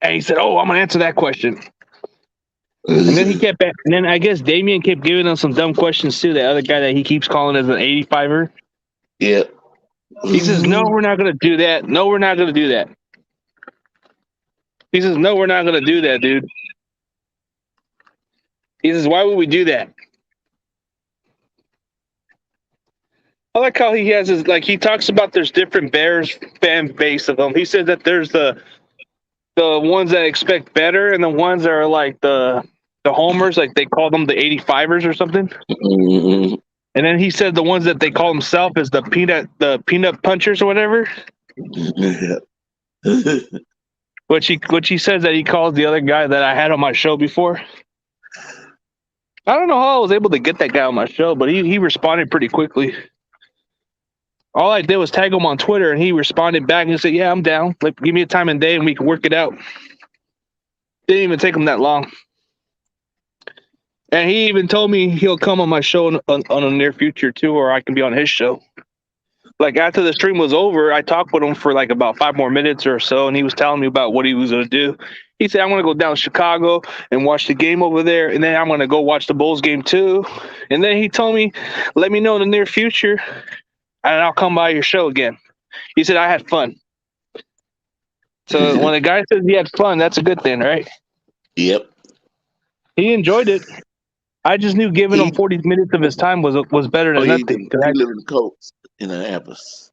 And he said, oh, I'm going to answer that question. And then he kept back. And then I guess Damien kept giving him some dumb questions too. The other guy that he keeps calling as an 85er. Yeah. He says, no, we're not going to do that. No, we're not going to do that. He says, no, we're not going to do that, dude. He says, why would we do that? I like how he has his, like, he talks about there's different Bears fan base of them. He says that there's the ones that expect better and the ones that are like the homers, like they call them the 85ers or something. Mm-hmm. And then he said the ones that they call himself is the peanut punchers or whatever. Yeah. Which he says that he calls the other guy that I had on my show before. I don't know how I was able to get that guy on my show, but he responded pretty quickly. All I did was tag him on Twitter, and he responded back and said, "Yeah, I'm down. Like, give me a time and day, and we can work it out." Didn't even take him that long. And he even told me he'll come on my show on the near future too, or I can be on his show. Like after the stream was over, I talked with him for like about 5 more minutes or so, and he was telling me about what he was going to do. He said, "I'm going to go down to Chicago and watch the game over there, and then I'm going to go watch the Bulls game too." And then he told me, "Let me know in the near future, and I'll come by your show again." He said, "I had fun." So when a guy says he had fun, that's a good thing, right? Yep. He enjoyed it. I just knew giving him 40 minutes of his time was better than nothing. He lives in the coast in Annapolis.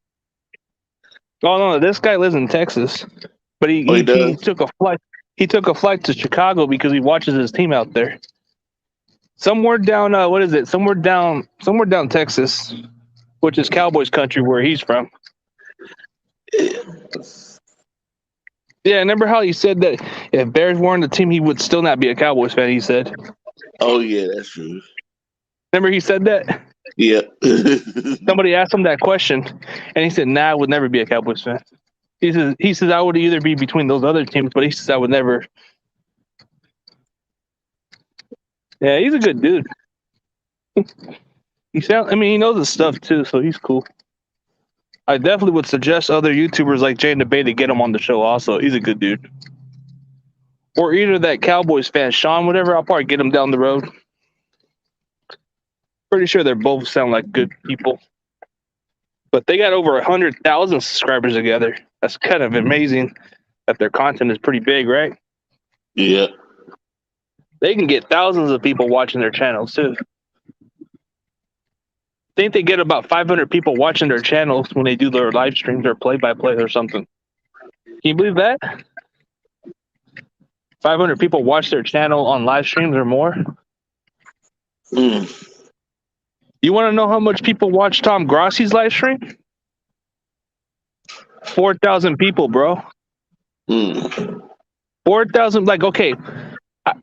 Oh no, this guy lives in Texas, but he took a flight. He took a flight to Chicago because he watches his team out there. Somewhere down, what is it? Somewhere down Texas, which is Cowboys country, where he's from. Yeah, remember how he said that if Bears weren't the team, he would still not be a Cowboys fan. He said. Oh yeah, that's true. Remember he said that? Yeah. Somebody asked him that question, and he said, "Nah, I would never be a Cowboys fan." He says I would either be between those other teams, but he says I would never. Yeah, he's a good dude. He knows his stuff too, so he's cool. I definitely would suggest other YouTubers like Jay and the Bay to get him on the show also. He's a good dude. Or either that Cowboys fan, Sean, whatever, I'll probably get him down the road. Pretty sure they both sound like good people. But they got over 100,000 subscribers together. That's kind of amazing that their content is pretty big, right? Yeah. They can get thousands of people watching their channels too. I think they get about 500 people watching their channels when they do their live streams or play-by-play or something. Can you believe that? 500 people watch their channel on live streams or more. You want to know how much people watch Tom Grossi's live stream? 4,000 people, bro. 4,000. Like, okay,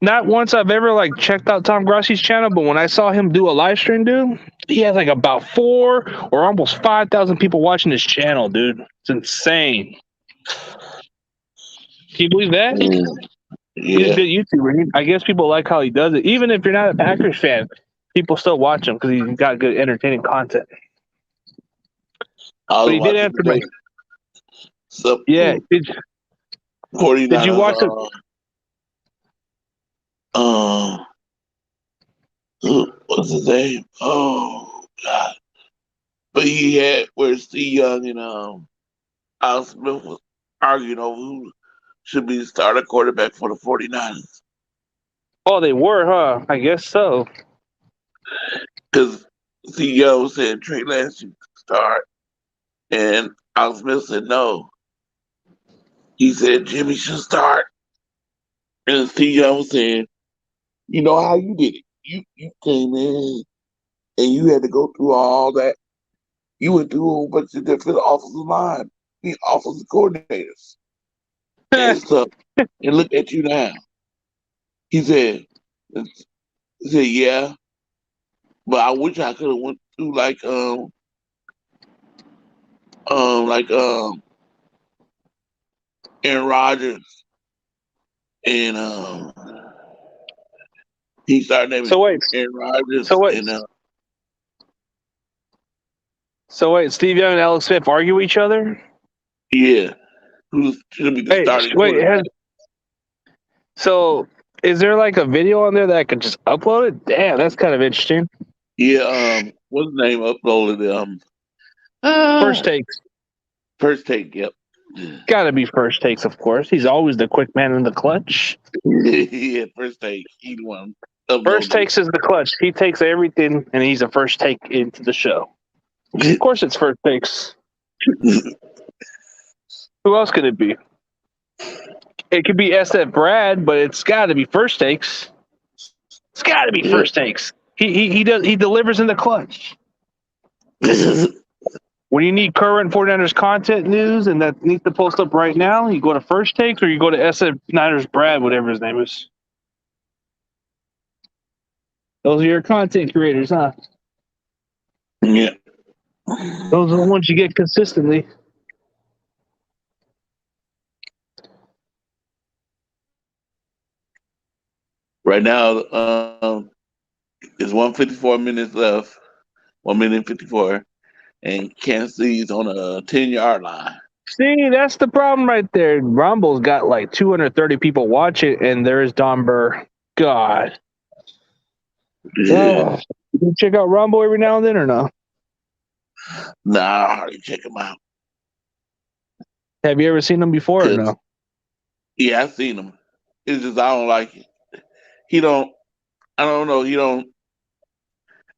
not once I've ever like checked out Tom Grossi's channel, but when I saw him do a live stream, dude, he has like about 4 or almost 5,000 people watching his channel, dude. It's insane. Can you believe that? Yeah. He's a good YouTuber. I guess people like how he does it. Even if you're not a Packers fan, people still watch him because he's got good, entertaining content. But he did answer me. Yeah. Did you watch it? What's his name? Oh God! But he had where Steve Young and Al Smith was arguing over who should be the starter quarterback for the 49ers. Oh, they were, huh? I guess so. Because Steve Young said Trey Lance should start, and Al Smith said no. He said Jimmy should start, and Steve Young was saying, "You know how you did it? You came in and you had to go through all that. You went through a whole bunch of different offensive line, offensive coordinators, and stuff. And look at you now." He said, "Yeah, but I wish I could have went through like Aaron Rodgers and he started naming Aaron Rodgers So wait, Steve Young and Alex Smith argue each other? Yeah. Who's should be the starting quarterback? So is there like a video on there that I could just upload it? Damn, that's kind of interesting. Yeah, what's the name uploaded? First Takes. First Take, yep. Gotta be First Takes, of course. He's always the quick man in the clutch. Yeah, First Take. He's one. First Takes is the clutch. He takes everything and he's a first take into the show. Of course it's First Takes. Who else could it be? It could be SF Brad, but it's got to be First Takes. It's got to be First Takes. He delivers in the clutch. When you need current 49ers content news and that needs to post up right now, you go to First Takes or you go to SF Niners Brad, whatever his name is. Those are your content creators, huh? Yeah. Those are the ones you get consistently. Right now, it's 154 minutes left. 1 minute and 54, and Kansas City's on a 10-yard line. See, that's the problem right there. Rumble's got like 230 people watching, and there's Don Burr. God. Yeah. You check out Rumble every now and then or no? Nah, I hardly check him out. Have you ever seen him before or no? Yeah, I've seen him. It's just I don't like it. I don't know, he don't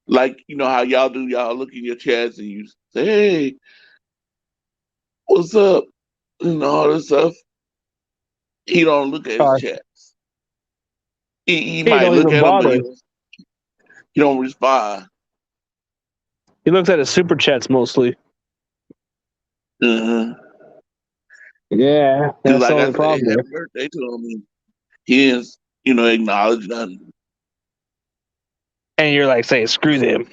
like, how y'all do, y'all look in your chats and you say, hey, what's up? And all this stuff. He don't look at his chats. He might don't look even at them, but bother. he don't respond. He looks at his super chats mostly. Uh-huh. Yeah, that's Like all I the said, problem. happy birthday to him. He didn't, acknowledge nothing. And you're like saying, screw them.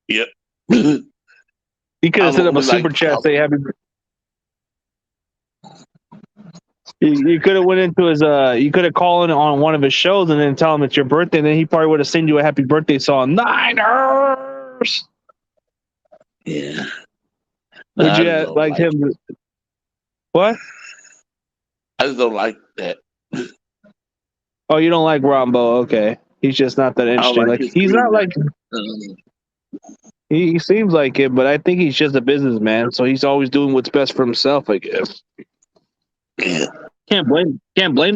Yep. He could have set up a super chat say happy. You could have went into his you could have called in on one of his shows and then tell him it's your birthday, and then he probably would have sent you a happy birthday song. Niners. Yeah. Would you have liked him? What? I just don't like that. Oh, you don't like Rombo? Okay, he's just not that interesting. Like he's not like he seems like it, but I think he's just a businessman, so he's always doing what's best for himself, I guess. Yeah. Can't blame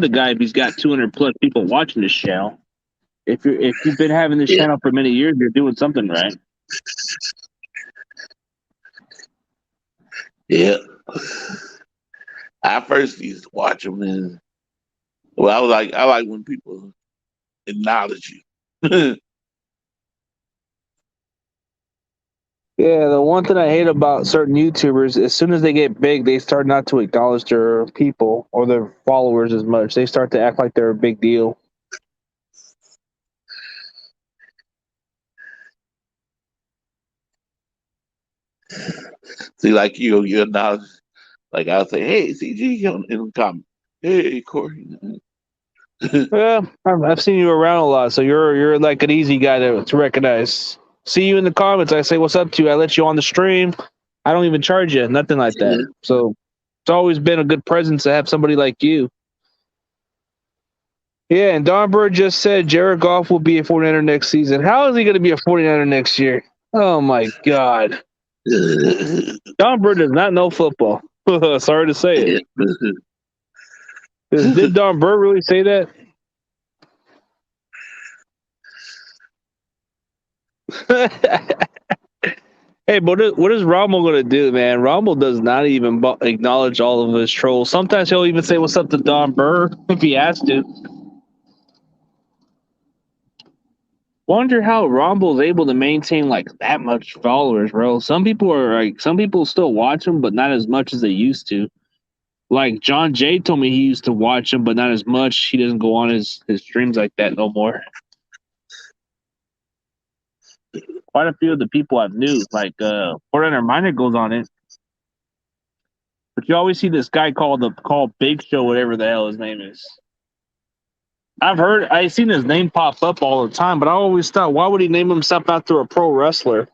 the guy if he's got 200 plus people watching this channel. If you've been having this channel for many years, you're doing something right. Yeah. I first used to watch him, and I like when people acknowledge you. Yeah, the one thing I hate about certain YouTubers, as soon as they get big, they start not to acknowledge their people or their followers as much. They start to act like they're a big deal. See, like you acknowledge, like I'll say, "Hey, CG," in the comment. Hey, Corey. Yeah, I've seen you around a lot, so you're like an easy guy to recognize. See you in the comments. I say, "What's up to you?" I let you on the stream. I don't even charge you, nothing like that. So it's always been a good presence to have somebody like you. Yeah, and Don Bird just said Jared Goff will be a 49er next season. How is he going to be a 49er next year? Oh, my God. Don Bird does not know football. Sorry to say it. Did Don Bird really say that? Hey, but what is Rommel going to do, man? Rommel does not even acknowledge all of his trolls. Sometimes he'll even say what's up to Don Burr if he has to. Wonder how Romble's able to maintain like that much followers, bro. Some people still watch him, but not as much as they used to. Like John Jay told me he used to watch him, but not as much. He doesn't go on his streams like that no more. Quite a few of the people I've knew, like Forerunner Miner goes on it. But you always see this guy called Big Show, whatever the hell his name is. I've seen his name pop up all the time, but I always thought, why would he name himself after a pro wrestler?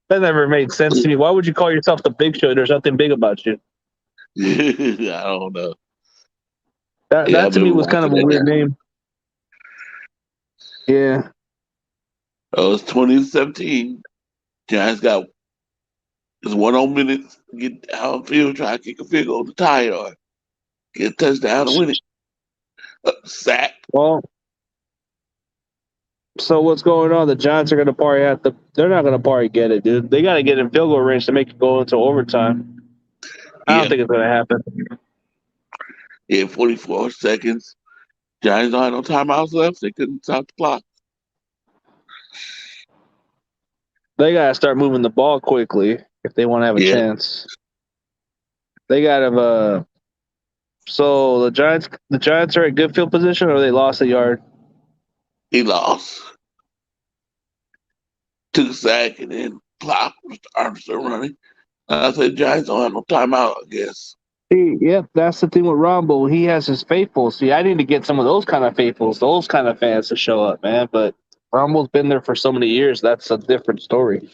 That never made sense to me. Why would you call yourself the Big Show? There's nothing big about you. I don't know. That to me was kind of a weird name. Yeah. Oh, it's 2017. Giants got just 1 minutes to get downfield, try to kick a field goal to tie it or get a touchdown to win it. Sack. Well, so what's going on? The Giants are going to party they're not going to party get it, dude. They got to get in field goal range to make it go into overtime. I don't think it's going to happen. Yeah, 44 seconds. Giants don't have no timeouts left. They couldn't stop the clock. They gotta start moving the ball quickly if they want to have a Yeah. chance. They gotta. So the Giants are at good field position, or they lost a yard. He lost. Took a sack and then plop, arms still running. I said Giants don't have no timeout, I guess. See, yep, that's the thing with Rumble. He has his faithfuls. See, I need to get some of those kind of faithfuls, those kind of fans to show up, man. But Rumble's been there for so many years. That's a different story.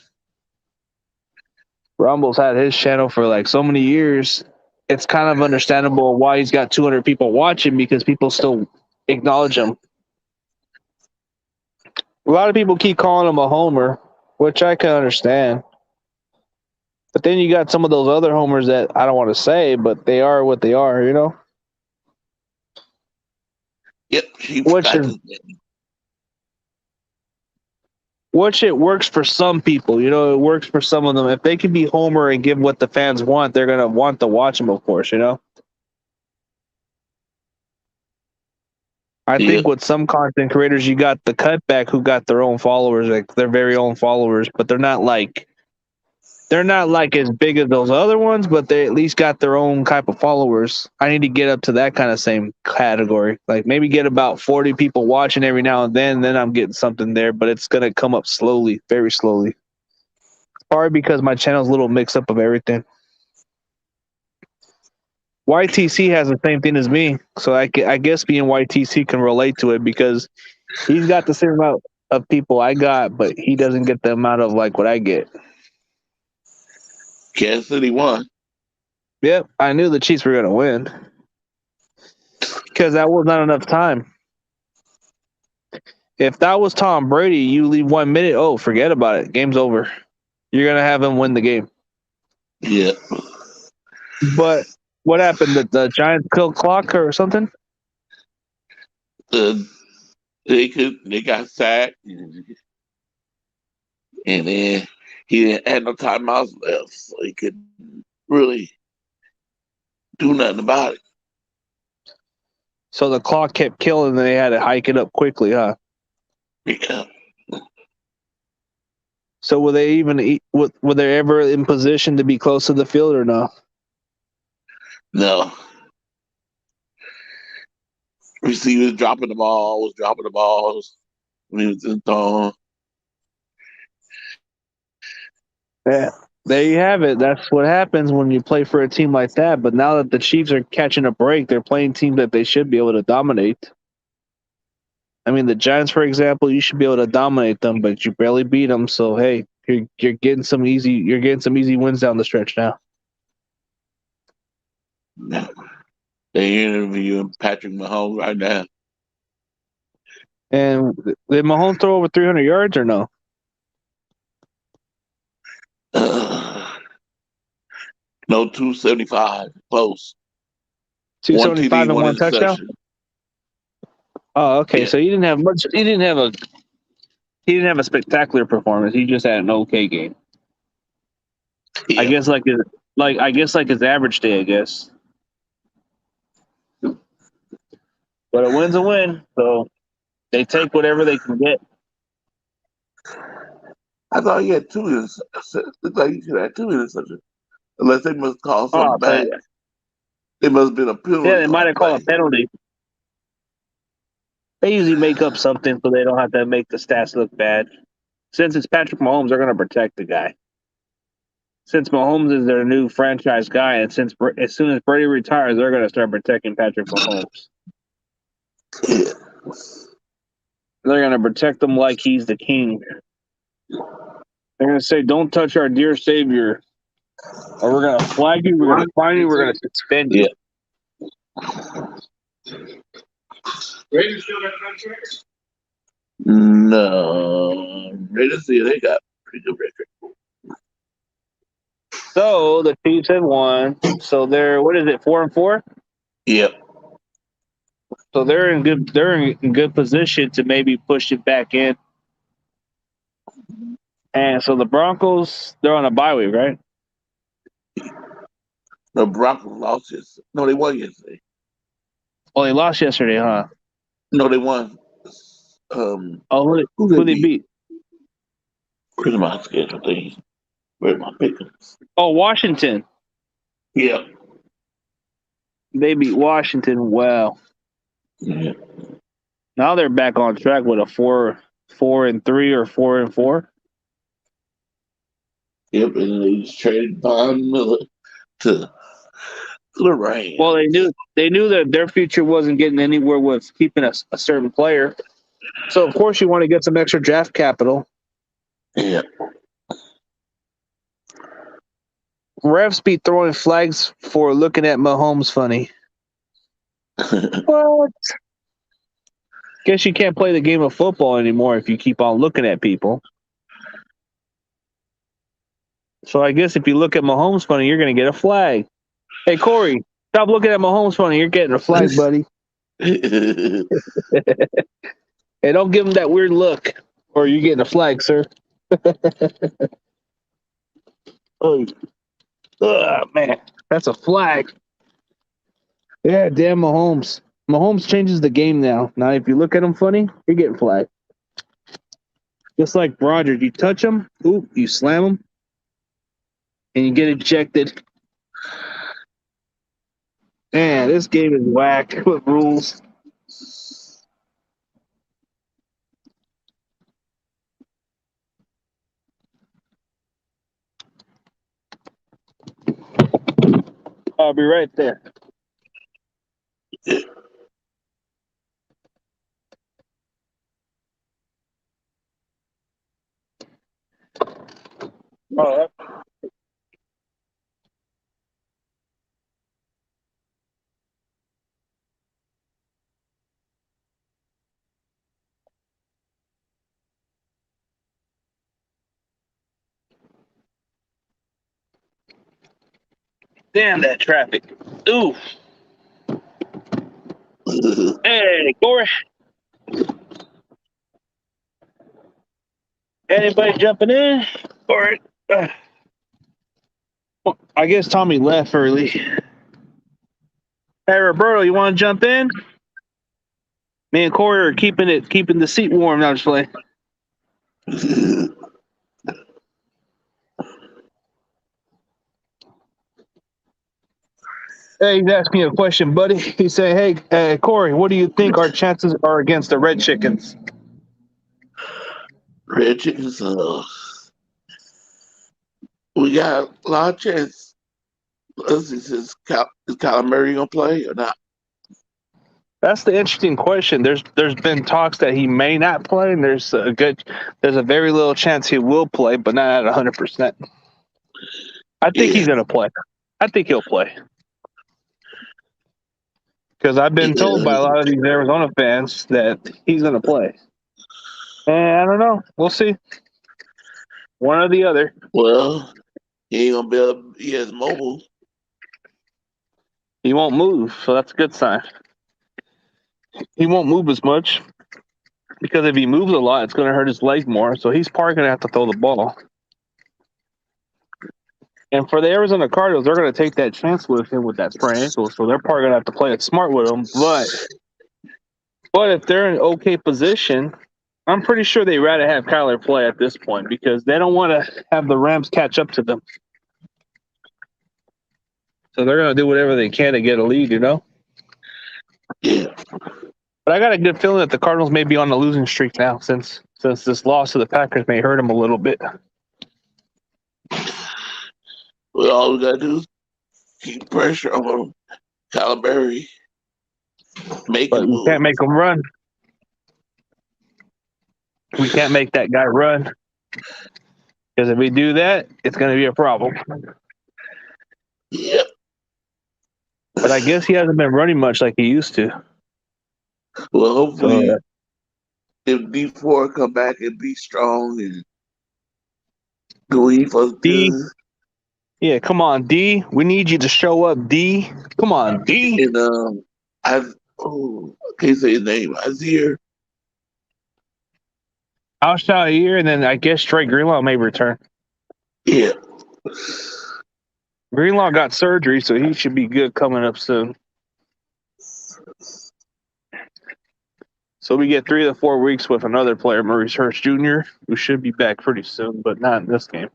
Rumble's had his channel for like so many years. It's kind of understandable why he's got 200 people watching because people still acknowledge him. A lot of people keep calling him a homer, which I can understand. But then you got some of those other homers that I don't want to say, but they are what they are, you know? Yep. Which it works for some people, you know, it works for some of them. If they can be homer and give what the fans want, they're going to want to watch them, of course, you know? I think with some content creators, you got the cutback who got their own followers, like their very own followers, but they're not like as big as those other ones, but they at least got their own type of followers. I need to get up to that kind of same category. Like maybe get about 40 people watching every now and then I'm getting something there, but it's going to come up slowly, very slowly. Probably because my channel's a little mix up of everything. YTC has the same thing as me, so I guess being YTC can relate to it because he's got the same amount of people I got, but he doesn't get the amount of like what I get. Kansas City won. Yep, I knew the Chiefs were going to win because that was not enough time. If that was Tom Brady, you leave 1 minute, oh, forget about it. Game's over. You're going to have him win the game. Yeah. But what happened? The Giants killed clock or something? They got sacked, and then he didn't have no timeouts left, so he couldn't really do nothing about it. So the clock kept killing, and they had to hike it up quickly, huh? Yeah. So were they ever in position to be close to the field or no? No. Receivers dropping the balls when he was in zone. Yeah, there you have it. That's what happens when you play for a team like that. But now that the Chiefs are catching a break, they're playing teams that they should be able to dominate. I mean, the Giants, for example, you should be able to dominate them, but you barely beat them. So hey, you're getting some easy wins down the stretch now. They interviewing Patrick Mahomes right now. And did Mahomes throw over 300 yards or no? No, 275. Close. 275 and one touchdown? Oh, okay. Yeah. So he didn't have much. He didn't have a spectacular performance. He just had an okay game. Yeah. I guess like his average day, I guess. But a win's a win, so they take whatever they can get. I thought he had 2 interceptions. Looks like he should have 2 interceptions. Unless they must call something back. It must have been a penalty. Yeah, they might have called a penalty. They usually make up something so they don't have to make the stats look bad. Since it's Patrick Mahomes, they're going to protect the guy. Since Mahomes is their new franchise guy, and since as soon as Brady retires, they're going to start protecting Patrick Mahomes. Yeah. They're going to protect him like he's the king. They're going to say, don't touch our dear savior, or we're going to flag you, we're going to fine you, we're going to suspend you. Raiders still got contracts? No. Raiders, they got pretty good record. So the Chiefs have won. So they're 4-4? Yep. So they're in good position to maybe push it back in. And so the Broncos, they're on a bye week, right? The Broncos lost yesterday. No, they won yesterday. Oh, they lost yesterday, huh? No, they won. Who they beat? Where's my schedule thing? Where's my pickups? Oh, Washington. Yeah. They beat Washington well. Yeah. Now they're back on track with a 4-3 or 4-4. Yep, and they just traded Von Miller to the Rams. Well, they knew that their future wasn't getting anywhere with keeping a certain player. So of course you want to get some extra draft capital. Yeah. Refs be throwing flags for looking at Mahomes funny. What? Guess you can't play the game of football anymore if you keep on looking at people. So I guess if you look at Mahomes funny, you're going to get a flag. Hey, Corey, stop looking at Mahomes funny. You're getting a flag, buddy. Hey, don't give him that weird look, or you're getting a flag, sir. Oh, man, that's a flag. Yeah, damn Mahomes. Mahomes changes the game now. Now, if you look at him funny, you're getting flagged. Just like Roger, you touch him, ooh, you slam him, and you get ejected. Man, this game is whack with rules. I'll be right there. All right. Damn that traffic. Ooh. Hey, Corey. Anybody jumping in? Or I guess Tommy left early. Hey, Roberto, you want to jump in? Me and Corey are keeping the seat warm. Now, just play. Hey, he's asking me a question, buddy. He said, "Hey, Corey, what do you think our chances are against the Red Chickens?" Red Chickens, we got a lot of chance. Let's see, is Kyler Murray gonna play or not? That's the interesting question. There's been talks that he may not play, and there's a very little chance he will play, but not at 100%. I think he's gonna play. I think he'll play because I've been told by a lot of these Arizona fans that he's gonna play. And I don't know. We'll see. One or the other. Well, he ain't gonna be able. He is mobile. He won't move, so that's a good sign. He won't move as much because if he moves a lot, it's going to hurt his leg more. So he's probably going to have to throw the ball. And for the Arizona Cardinals, they're going to take that chance with him with that sprained ankle. So they're probably going to have to play it smart with him. But if they're in okay position, I'm pretty sure they'd rather have Kyler play at this point because they don't want to have the Rams catch up to them. So they're going to do whatever they can to get a lead, you know? Yeah. But I got a good feeling that the Cardinals may be on a losing streak now since this loss to the Packers may hurt them a little bit. Well, all we gotta do is keep pressure on Kyler Murray. But we can't make them run. We can't make that guy run. Because if we do that, it's going to be a problem. Yep. But I guess he hasn't been running much like he used to. Well, hopefully, if D4 come back and be strong and do what he supposed to do. Yeah, come on, D. We need you to show up, D. Come on, D. And I can't say his name. Azir. Al-Sha'ir, and then I guess Trey Greenlaw may return. Yeah. Greenlaw got surgery, so he should be good coming up soon. So we get 3 to 4 weeks with another player, Maurice Hurst Jr., who should be back pretty soon, but not in this game.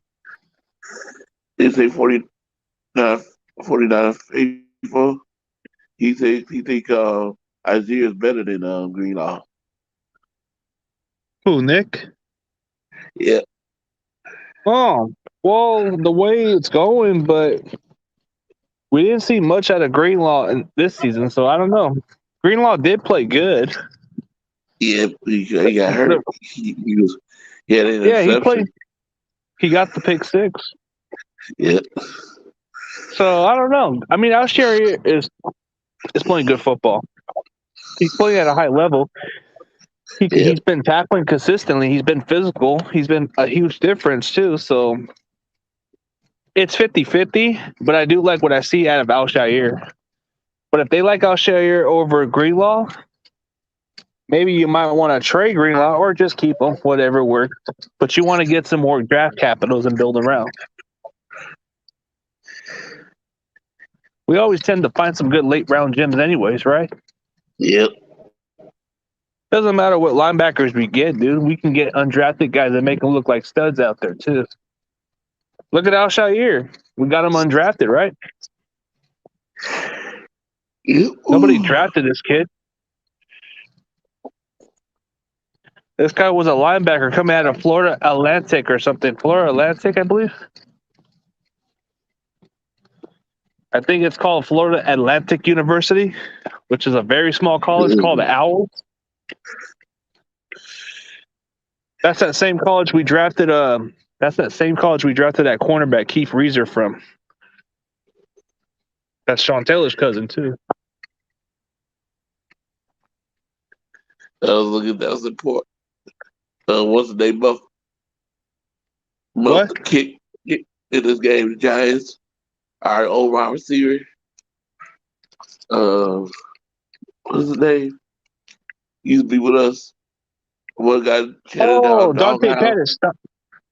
They say 49 faithful. He think Isaiah is better than Greenlaw. Who, Nick? Yeah. Oh, well, the way it's going, but we didn't see much out of Greenlaw in this season, so I don't know. Greenlaw did play good. Yeah, he got hurt. He had an Yeah, he interception. played. He got the pick 6. Yeah. So I don't know. I mean, Alshire is playing good football. He's playing at a high level. He's been tackling consistently. He's been physical. He's been a huge difference too. So it's 50-50, but I do like what I see out of Alshire. But if they like Alshire over Greenlaw, maybe you might want to trade Greenlaw or just keep him, whatever works. But you want to get some more draft capitals and build around. We always tend to find some good late round gems anyways, right? Yep. Doesn't matter what linebackers we get, dude. We can get undrafted guys that make them look like studs out there, too. Look at Alshire. We got him undrafted, right? Nobody drafted this kid. This guy was a linebacker coming out of Florida Atlantic or something. Florida Atlantic, I believe. I think it's called Florida Atlantic University, which is a very small college called the Owls. That's that same college we drafted. That's that same college we drafted that cornerback Keith Reeser from. That's Sean Taylor's cousin too. That was important. What's the name of the kick in this game? The Giants, our old wide receiver. What's his name? He used to be with us. One guy. Dante Pettis.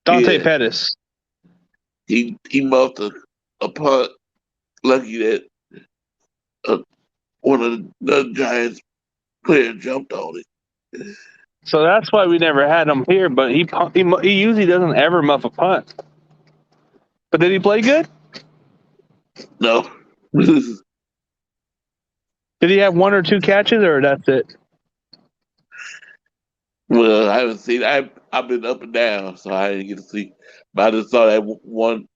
Dante Pettis. He muffed a punt. Lucky that one of the Giants players jumped on it. So that's why we never had him here. But he usually doesn't ever muff a punt. But did he play good? No. Did he have 1 or 2 catches, or that's it? Well, I haven't seen. I've been up and down, so I didn't get to see. But I just saw that one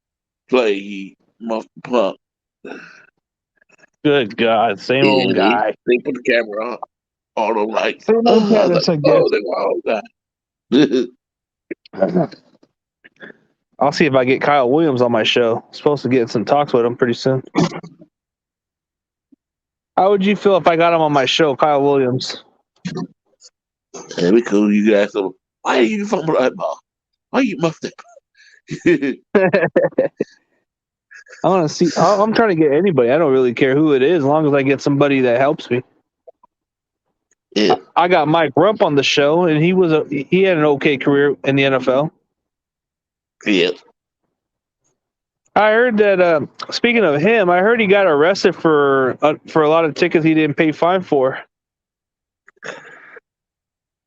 play. He muffed the punt. Good God, same old guy. They put the camera on him like, same old guy. That's I guess. I'll see if I get Kyle Williams on my show. I'm supposed to get some talks with him pretty soon. How would you feel if I got him on my show, Kyle Williams? That'd be cool. You guys, so why are you fumble that ball? Why you muffed it? I want to see. I'm trying to get anybody. I don't really care who it is, as long as I get somebody that helps me. Yeah. I got Mike Rump on the show, and he had an okay career in the NFL. Yeah. I heard that. Speaking of him, I heard he got arrested for a lot of tickets he didn't pay fine for.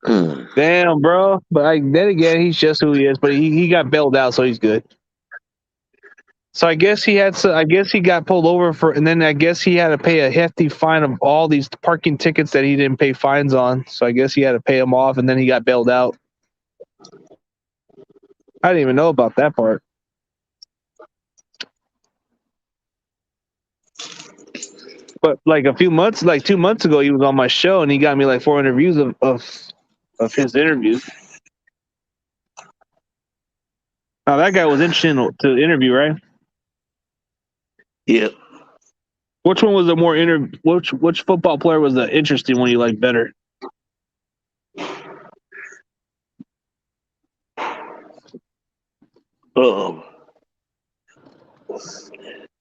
Damn, bro. But then again, he's just who he is. But he got bailed out, so he's good. So I guess he got pulled over for, and then I guess he had to pay a hefty fine of all these parking tickets that he didn't pay fines on. So I guess he had to pay them off, and then he got bailed out. I didn't even know about that part. But like 2 months ago, he was on my show, and he got me like 400 views of his interviews. Now that guy was interesting to interview, right? Yeah. Which one was the more which football player was the interesting one you liked better?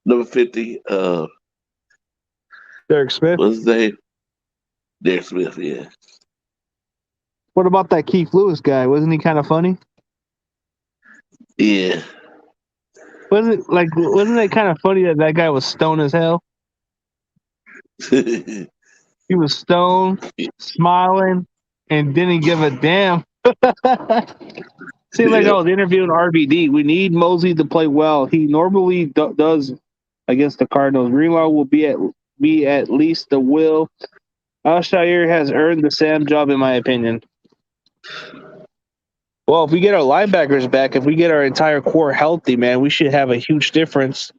Number 50. Derek Smith. What's his name? Derek Smith. Yeah. What about that Keith Lewis guy? Wasn't he kind of funny? Yeah. Wasn't it kind of funny that guy was stoned as hell? He was stoned, smiling, and didn't give a damn. Seems like I was interviewing RVD. We need Mosley to play well. He normally does against the Cardinals. Greenlaw will be at least the will. Alshire has earned the Sam job, in my opinion. Well, if we get our linebackers back, if we get our entire core healthy, man, we should have a huge difference.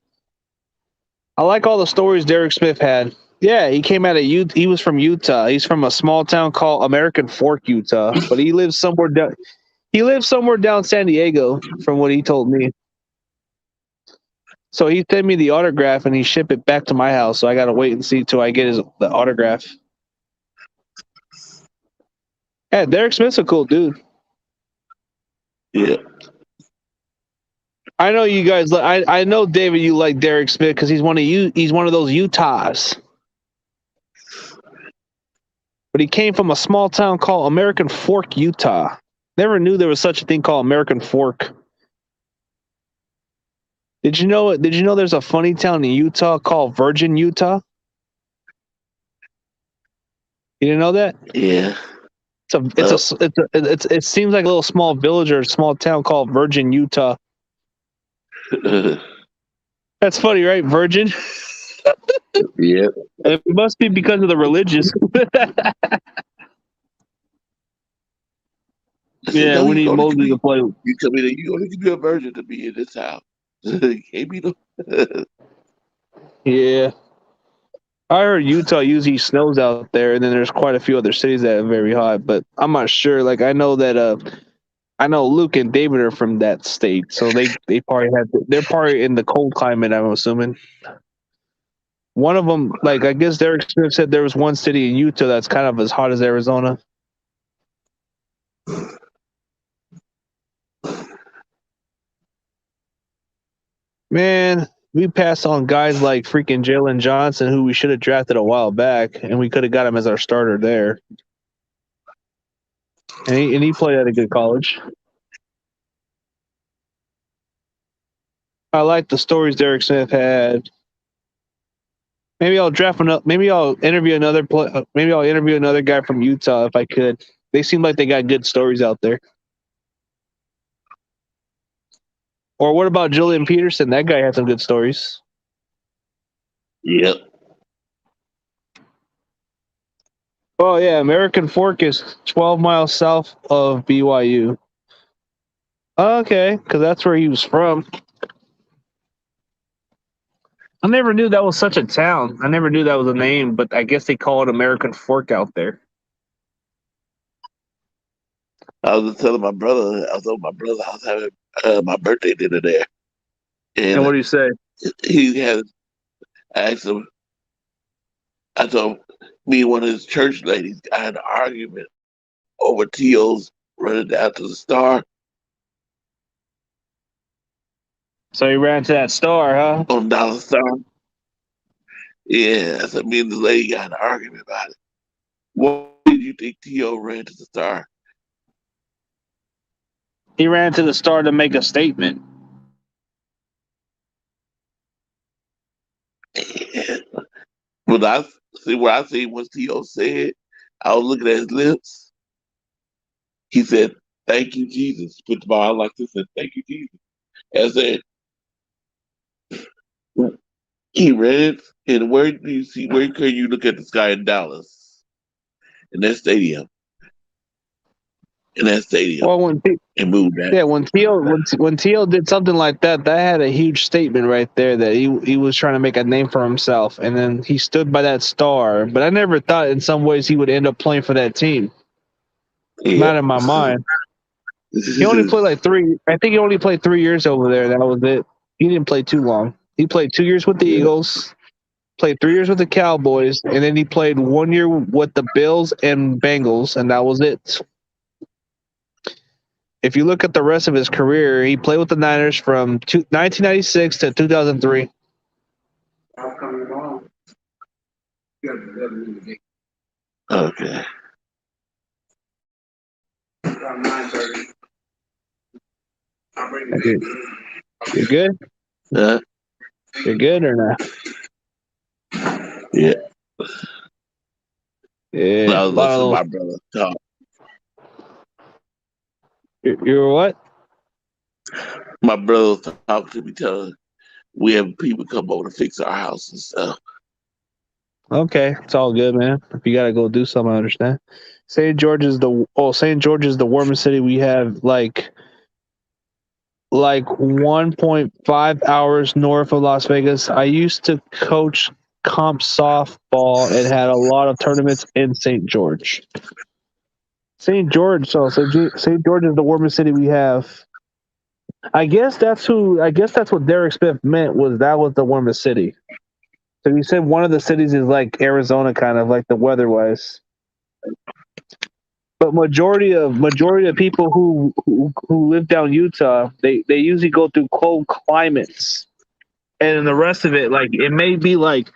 I like all the stories Derek Smith had. Yeah, he came out of Utah. He was from Utah. He's from a small town called American Fork, Utah, but he lives somewhere down. He lives somewhere down San Diego, from what he told me. So he sent me the autograph and he shipped it back to my house. So I got to wait and see till I get the autograph. Yeah, Derek Smith's a cool dude. Yeah. I know you guys. I know David. You like Derek Smith because he's one of you. He's one of those Utahs. But he came from a small town called American Fork, Utah. Never knew there was such a thing called American Fork. Did you know? Did you know there's a funny town in Utah called Virgin, Utah? You didn't know that? Yeah. It seems like a little small village or a small town called Virgin, Utah. That's funny, right? Virgin. Yeah. It must be because of the religious. Yeah, we need Mosley to play. You tell me that you only can be a virgin to be in this house. Can't be no. Yeah. I heard Utah usually snows out there, and then there's quite a few other cities that are very hot, but I'm not sure. Like I know that I know Luke and David are from that state, so they're probably in the cold climate, I'm assuming. One of them, like I guess Derek Smith said there was one city in Utah that's kind of as hot as Arizona. Man, we passed on guys like freaking Jalen Johnson, who we should have drafted a while back, and we could have got him as our starter there. And he played at a good college. I like the stories Derek Smith had. Maybe I'll draft another. Maybe I'll interview another. Maybe I'll interview another guy from Utah if I could. They seem like they got good stories out there. Or what about Julian Peterson? That guy had some good stories. Yep. Oh yeah, American Fork is 12 miles south of BYU. Okay, because that's where he was from. I never knew that was such a town. I never knew that was a name, but I guess they call it American Fork out there. I was just telling my brother, I was having my birthday dinner there. And what do you say? I asked him, I told me and one of his church ladies got in an argument over T.O.'s running down to the Star. So he ran to that Star, huh? On Dollar Star. Yeah, so me and the lady got in an argument about it. Why did you think T.O. ran to the Star? He ran to the Star to make a statement. Yeah. When I see what T.O. said, I was looking at his lips. He said, "Thank you, Jesus." Put the ball out like this and "Thank you, Jesus." And I said, he ran it. And where do you see? Where can you look at the sky in Dallas? In that stadium. Well, and moved that. Yeah, when T.O. did something like that, that had a huge statement right there that he was trying to make a name for himself, and then he stood by that Star. But I never thought in some ways he would end up playing for that team. Yeah. Not in my mind. He only played like 3. I think he only played 3 years over there. That was it. He didn't play too long. He played 2 years with the Eagles, played 3 years with the Cowboys, and then he played 1 year with the Bills and Bengals, and that was it. If you look at the rest of his career, he played with the Niners from 1996 to 2003. Okay. You're good? Yeah. You're good or not? Yeah. Yeah. I was listening to my brother talk. You're what? My brother was talking to me, telling we have people come over to fix our house and stuff. Okay, it's all good, man. If you gotta go do something, I understand. St. George is the warmest city. We have like 1.5 hours north of Las Vegas. I used to coach comp softball and had a lot of tournaments in St. George. St. George is the warmest city we have. I guess that's what Derek Smith meant was the warmest city. So he said one of the cities is like Arizona, kind of like the weather-wise. But majority of people who live down Utah, they usually go through cold climates, and the rest of it, like it may be like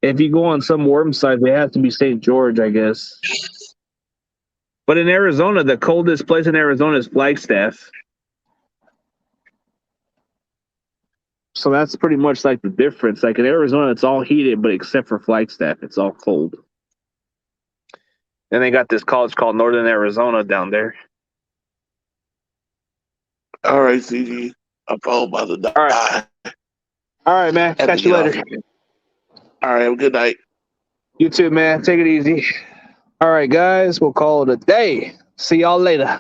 if you go on some warm side, they have to be St. George, I guess. But in Arizona, the coldest place in Arizona is Flagstaff. So that's pretty much like the difference. Like in Arizona, it's all heated, but except for Flagstaff, it's all cold. And they got this college called Northern Arizona down there. All right, CG. My phone about to die. All right, man. Catch you later. All right, have a good night. You too, man. Take it easy. All right, guys. We'll call it a day. See y'all later.